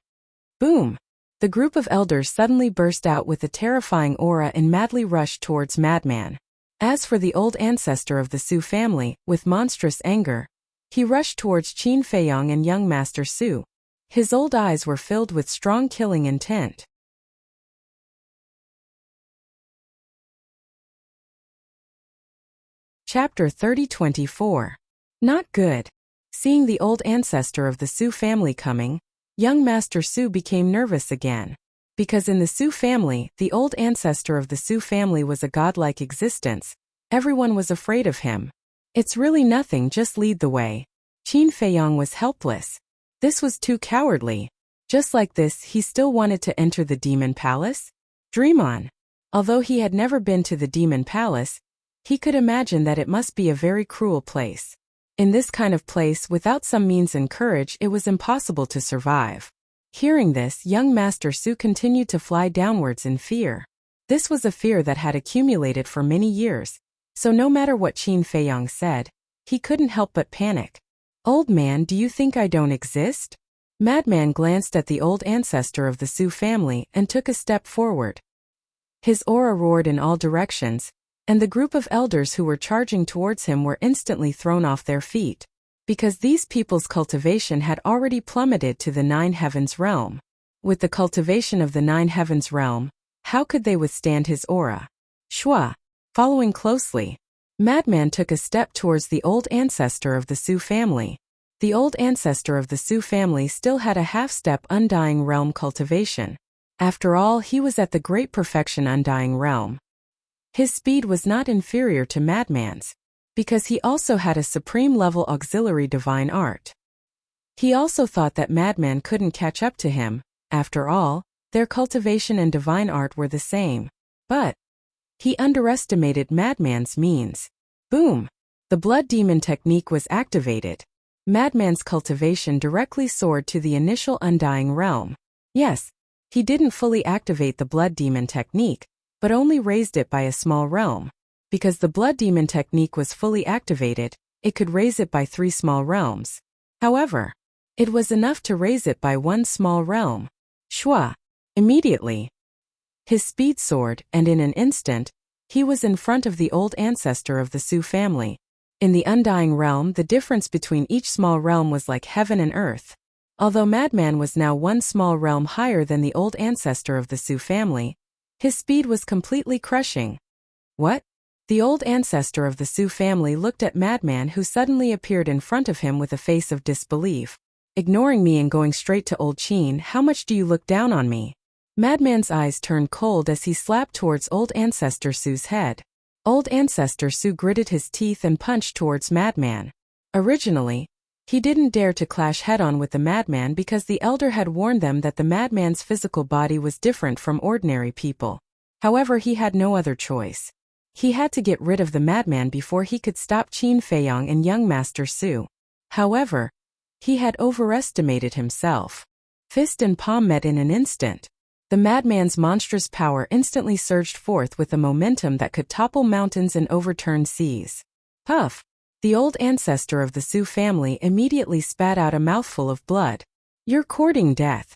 S1: Boom! The group of elders suddenly burst out with a terrifying aura and madly rushed towards Madman. As for the old ancestor of the Su family, with monstrous anger, he rushed towards Qin Feiyang and young Master Su. His old eyes were filled with strong killing intent. Chapter 30-24. Not good. Seeing the old ancestor of the Su family coming, young Master Su became nervous again. Because in the Su family, the old ancestor of the Su family was a godlike existence, everyone was afraid of him. It's really nothing, just lead the way. Qin Feiyong was helpless. This was too cowardly. Just like this, he still wanted to enter the demon palace? Dream on. Although he had never been to the demon palace, he could imagine that it must be a very cruel place. In this kind of place, without some means and courage, it was impossible to survive. Hearing this, young Master Su continued to fly downwards in fear. This was a fear that had accumulated for many years, so no matter what Qin Feiyong said, he couldn't help but panic. Old man, do you think I don't exist? Madman glanced at the old ancestor of the Su family and took a step forward. His aura roared in all directions, and the group of elders who were charging towards him were instantly thrown off their feet, because these people's cultivation had already plummeted to the 9 heavens realm. With the cultivation of the 9 heavens realm, how could they withstand his aura? Shua. Following closely, Madman took a step towards the old ancestor of the Su family. The old ancestor of the Su family still had a half-step undying realm cultivation. After all, he was at the great perfection undying realm. His speed was not inferior to Madman's, because he also had a supreme level auxiliary divine art. He also thought that Madman couldn't catch up to him. After all, their cultivation and divine art were the same. But he underestimated Madman's means. Boom! The blood demon technique was activated. Madman's cultivation directly soared to the initial undying realm. Yes, he didn't fully activate the blood demon technique, but only raised it by a small realm. Because the blood demon technique was fully activated, it could raise it by 3 small realms. However, it was enough to raise it by 1 small realm. Shua. Immediately, his speed soared, and in an instant, he was in front of the old ancestor of the Su family. In the undying realm, the difference between each small realm was like heaven and earth. Although Madman was now 1 small realm higher than the old ancestor of the Su family, his speed was completely crushing. What? The old ancestor of the Su family looked at Madman, who suddenly appeared in front of him with a face of disbelief. Ignoring me and going straight to old Qin, how much do you look down on me? Madman's eyes turned cold as he slapped towards old ancestor Su's head. Old ancestor Su gritted his teeth and punched towards Madman. Originally, he didn't dare to clash head-on with the Madman because the elder had warned them that the Madman's physical body was different from ordinary people. However, he had no other choice. He had to get rid of the Madman before he could stop Qin Feiyong and young Master Su. However, he had overestimated himself. Fist and palm met in an instant. The Madman's monstrous power instantly surged forth with a momentum that could topple mountains and overturn seas. Puff! The old ancestor of the Su family immediately spat out a mouthful of blood. You're courting death.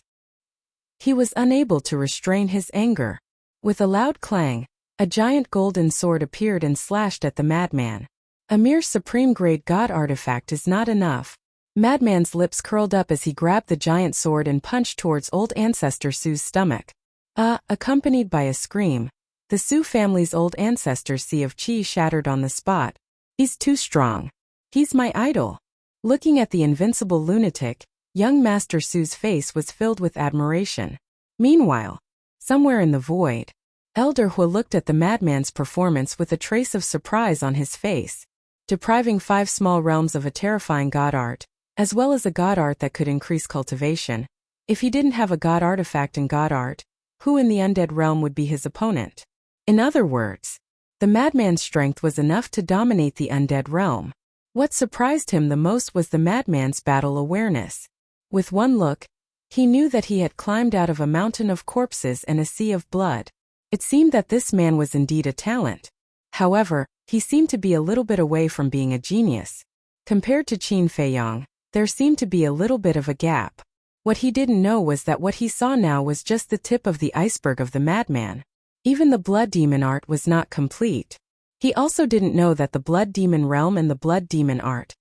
S1: He was unable to restrain his anger. With a loud clang, a giant golden sword appeared and slashed at the Madman. A mere supreme-grade god artifact is not enough. Madman's lips curled up as he grabbed the giant sword and punched towards old ancestor Su's stomach. Accompanied by a scream, the Su family's old ancestor's sea of chi shattered on the spot. He's too strong. He's my idol. Looking at the invincible lunatic, young Master Su's face was filled with admiration. Meanwhile, somewhere in the void, Elder Hu looked at the Madman's performance with a trace of surprise on his face. Depriving 5 small realms of a terrifying god art, as well as a god art that could increase cultivation. If he didn't have a god artifact in god art, who in the undead realm would be his opponent? In other words, the Madman's strength was enough to dominate the undead realm. What surprised him the most was the Madman's battle awareness. With one look, he knew that he had climbed out of a mountain of corpses and a sea of blood. It seemed that this man was indeed a talent. However, he seemed to be a little bit away from being a genius. Compared to Qin Feiyong, there seemed to be a little bit of a gap. What he didn't know was that what he saw now was just the tip of the iceberg of the Madman. Even the blood demon art was not complete. He also didn't know that the blood demon realm and the blood demon art,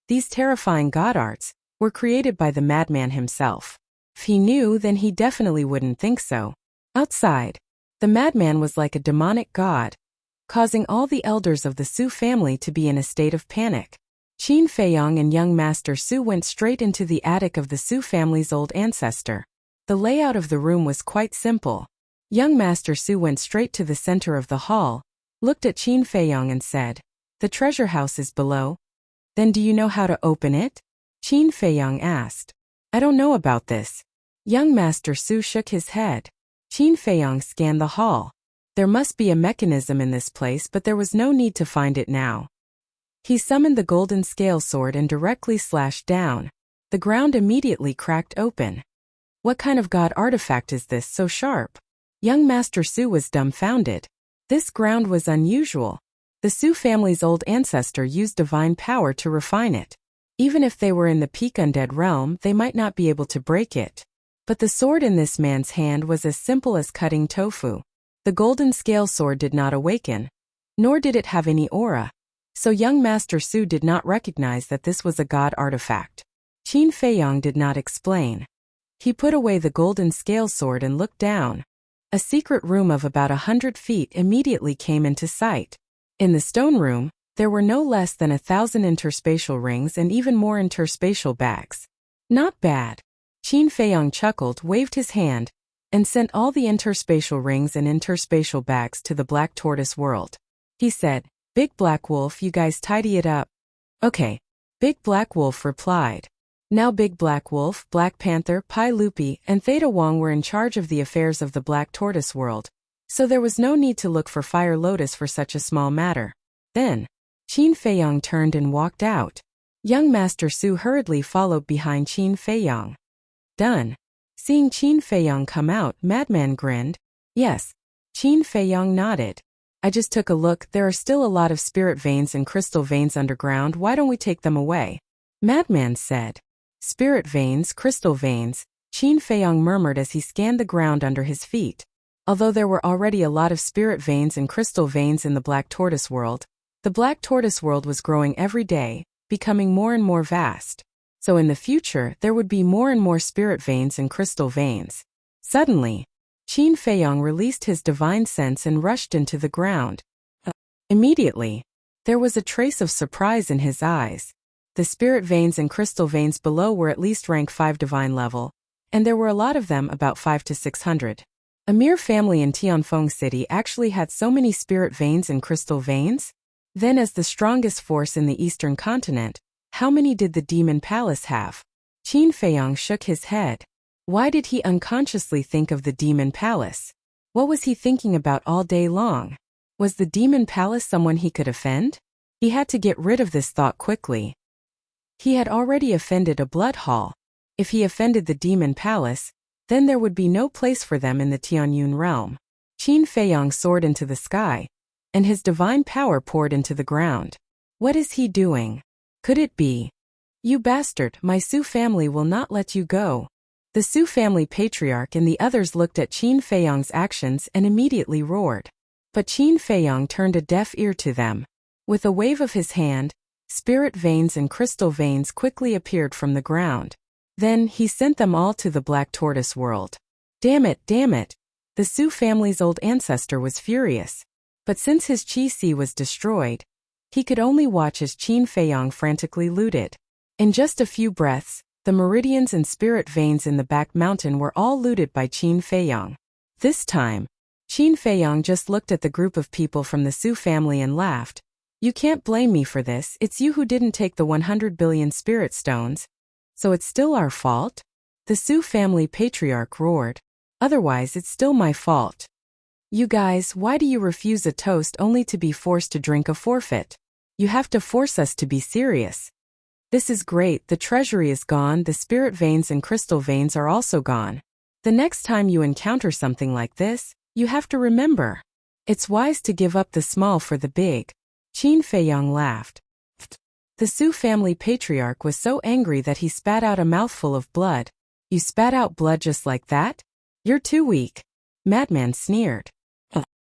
S1: these terrifying god arts, were created by the Madman himself. If he knew, then he definitely wouldn't think so. Outside, the Madman was like a demonic god, causing all the elders of the Su family to be in a state of panic. Qin Feiyong and young Master Su went straight into the attic of the Su family's old ancestor. The layout of the room was quite simple. Young Master Su went straight to the center of the hall, looked at Qin Feiyong and said, The treasure house is below. Then do you know how to open it? Qin Feiyang asked. I don't know about this. Young Master Su shook his head. Qin Feiyang scanned the hall. There must be a mechanism in this place, but there was no need to find it now. He summoned the golden scale sword and directly slashed down. The ground immediately cracked open. What kind of god artifact is this so sharp? Young Master Su was dumbfounded. This ground was unusual. The Su family's old ancestor used divine power to refine it. Even if they were in the peak undead realm, they might not be able to break it. But the sword in this man's hand was as simple as cutting tofu. The golden scale sword did not awaken, nor did it have any aura. So young Master Su did not recognize that this was a god artifact. Qin Feiyang did not explain. He put away the golden scale sword and looked down. A secret room of about 100 feet immediately came into sight. In the stone room, there were no less than 1,000 interspatial rings and even more interspatial bags. Not bad. Qin Feiyang chuckled, waved his hand, and sent all the interspatial rings and interspatial bags to the Black Tortoise world. He said, Big Black Wolf, you guys tidy it up. Okay. Big Black Wolf replied. Now Big Black Wolf, Black Panther, Pai Lupi, and Theta Wong were in charge of the affairs of the Black Tortoise world, so there was no need to look for Fire Lotus for such a small matter. Then, Qin Feiyang turned and walked out. Young Master Su hurriedly followed behind Qin Feiyang. Done. Seeing Qin Feiyang come out, Madman grinned. Yes. Qin Feiyang nodded. I just took a look, there are still a lot of spirit veins and crystal veins underground, why don't we take them away? Madman said. Spirit veins, crystal veins, Qin Feiyang murmured as he scanned the ground under his feet. Although there were already a lot of spirit veins and crystal veins in the Black Tortoise world, the Black Tortoise world was growing every day, becoming more and more vast. So in the future, there would be more and more spirit veins and crystal veins. Suddenly, Qin Feiyang released his divine sense and rushed into the ground. Immediately, there was a trace of surprise in his eyes. The spirit veins and crystal veins below were at least rank 5 divine level, and there were a lot of them, about 5 to 600. A mere family in Tianfeng City actually had so many spirit veins and crystal veins? Then as the strongest force in the eastern continent, how many did the Demon Palace have? Qin Feiyang shook his head. Why did he unconsciously think of the Demon Palace? What was he thinking about all day long? Was the Demon Palace someone he could offend? He had to get rid of this thought quickly. He had already offended a blood hall. If he offended the Demon Palace, then there would be no place for them in the Tianyun realm. Qin Feiyang soared into the sky, and his divine power poured into the ground. What is he doing? Could it be? You bastard, my Su family will not let you go. The Su family patriarch and the others looked at Qin Feiyang's actions and immediately roared. But Qin Feiyang turned a deaf ear to them. With a wave of his hand, spirit veins and crystal veins quickly appeared from the ground. Then he sent them all to the Black Tortoise world. Damn it, damn it. The Su family's old ancestor was furious. But since his Qi was destroyed, he could only watch as Qin Feiyang frantically looted. In just a few breaths, the meridians and spirit veins in the back mountain were all looted by Qin Feiyang. This time, Qin Feiyang just looked at the group of people from the Su family and laughed. You can't blame me for this, it's you who didn't take the 100 billion spirit stones. So it's still our fault? The Su family patriarch roared. Otherwise it's still my fault. You guys, why do you refuse a toast only to be forced to drink a forfeit? You have to force us to be serious. This is great, the treasury is gone, the spirit veins and crystal veins are also gone. The next time you encounter something like this, you have to remember. It's wise to give up the small for the big. Qin Feiyang laughed. The Su family patriarch was so angry that he spat out a mouthful of blood. You spat out blood just like that? You're too weak. Madman sneered.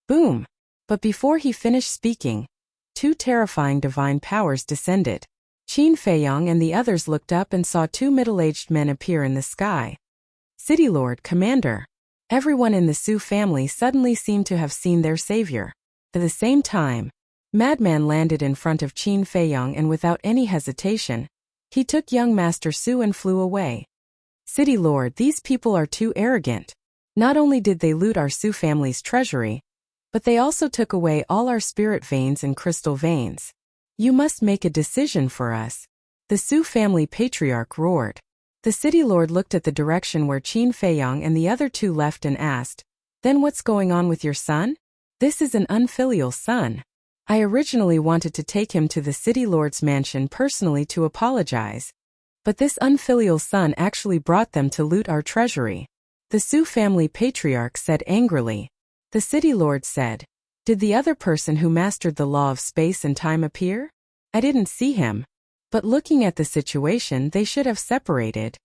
S1: Boom. But before he finished speaking, 2 terrifying divine powers descended. Qin Feiyang and the others looked up and saw 2 middle-aged men appear in the sky. City Lord, Commander. Everyone in the Su family suddenly seemed to have seen their savior. At the same time, Madman landed in front of Qin Feiyang and without any hesitation, he took young Master Su and flew away. City Lord, these people are too arrogant. Not only did they loot our Su family's treasury, but they also took away all our spirit veins and crystal veins. You must make a decision for us. The Su family patriarch roared. The city lord looked at the direction where Qin Feiyang and the other two left and asked, "Then what's going on with your son?" "This is an unfilial son. I originally wanted to take him to the city lord's mansion personally to apologize. But this unfilial son actually brought them to loot our treasury," the Su family patriarch said angrily. The city lord said, "Did the other person who mastered the law of space and time appear? I didn't see him. But looking at the situation, they should have separated.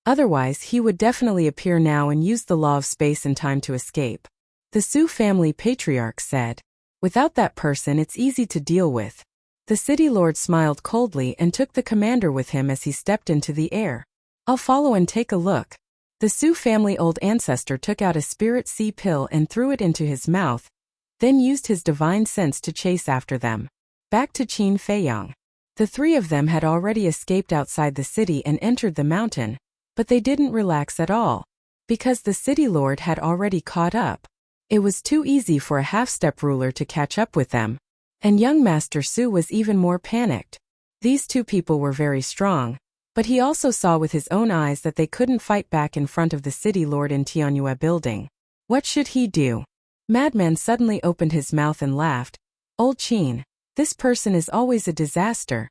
S1: Otherwise, he would definitely appear now and use the law of space and time to escape," the Su family patriarch said. "Without that person, it's easy to deal with." The city lord smiled coldly and took the commander with him as he stepped into the air. "I'll follow and take a look." The Su family old ancestor took out a spirit sea pill and threw it into his mouth, then used his divine sense to chase after them. Back to Qin Feiyang. The three of them had already escaped outside the city and entered the mountain, but they didn't relax at all, because the city lord had already caught up. It was too easy for a half-step ruler to catch up with them, and young Master Su was even more panicked. These two people were very strong, but he also saw with his own eyes that they couldn't fight back in front of the city lord in Tianyue building. What should he do? Madman suddenly opened his mouth and laughed. "Old Qin, this person is always a disaster."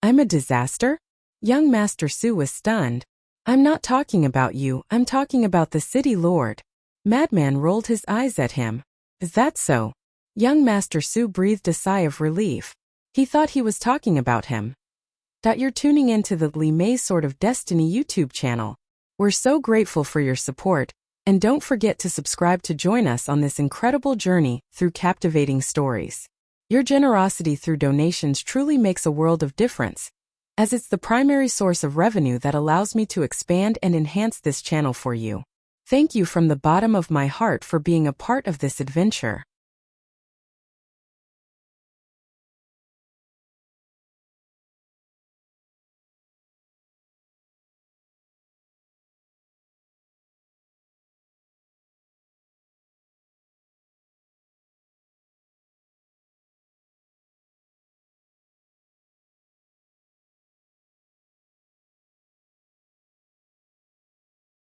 S1: "I'm a disaster?" Young Master Su was stunned. "I'm not talking about you, I'm talking about the city lord." Madman rolled his eyes at him. "Is that so?" Young Master Su breathed a sigh of relief. He thought he was talking about him. You're tuning into the Li Mei Sword of Destiny YouTube channel. We're so grateful for your support, and don't forget to subscribe to join us on this incredible journey through captivating stories. Your generosity through donations truly makes a world of difference, as it's the primary source of revenue that allows me to expand and enhance this channel for you. Thank you from the bottom of my heart for being a part of this adventure.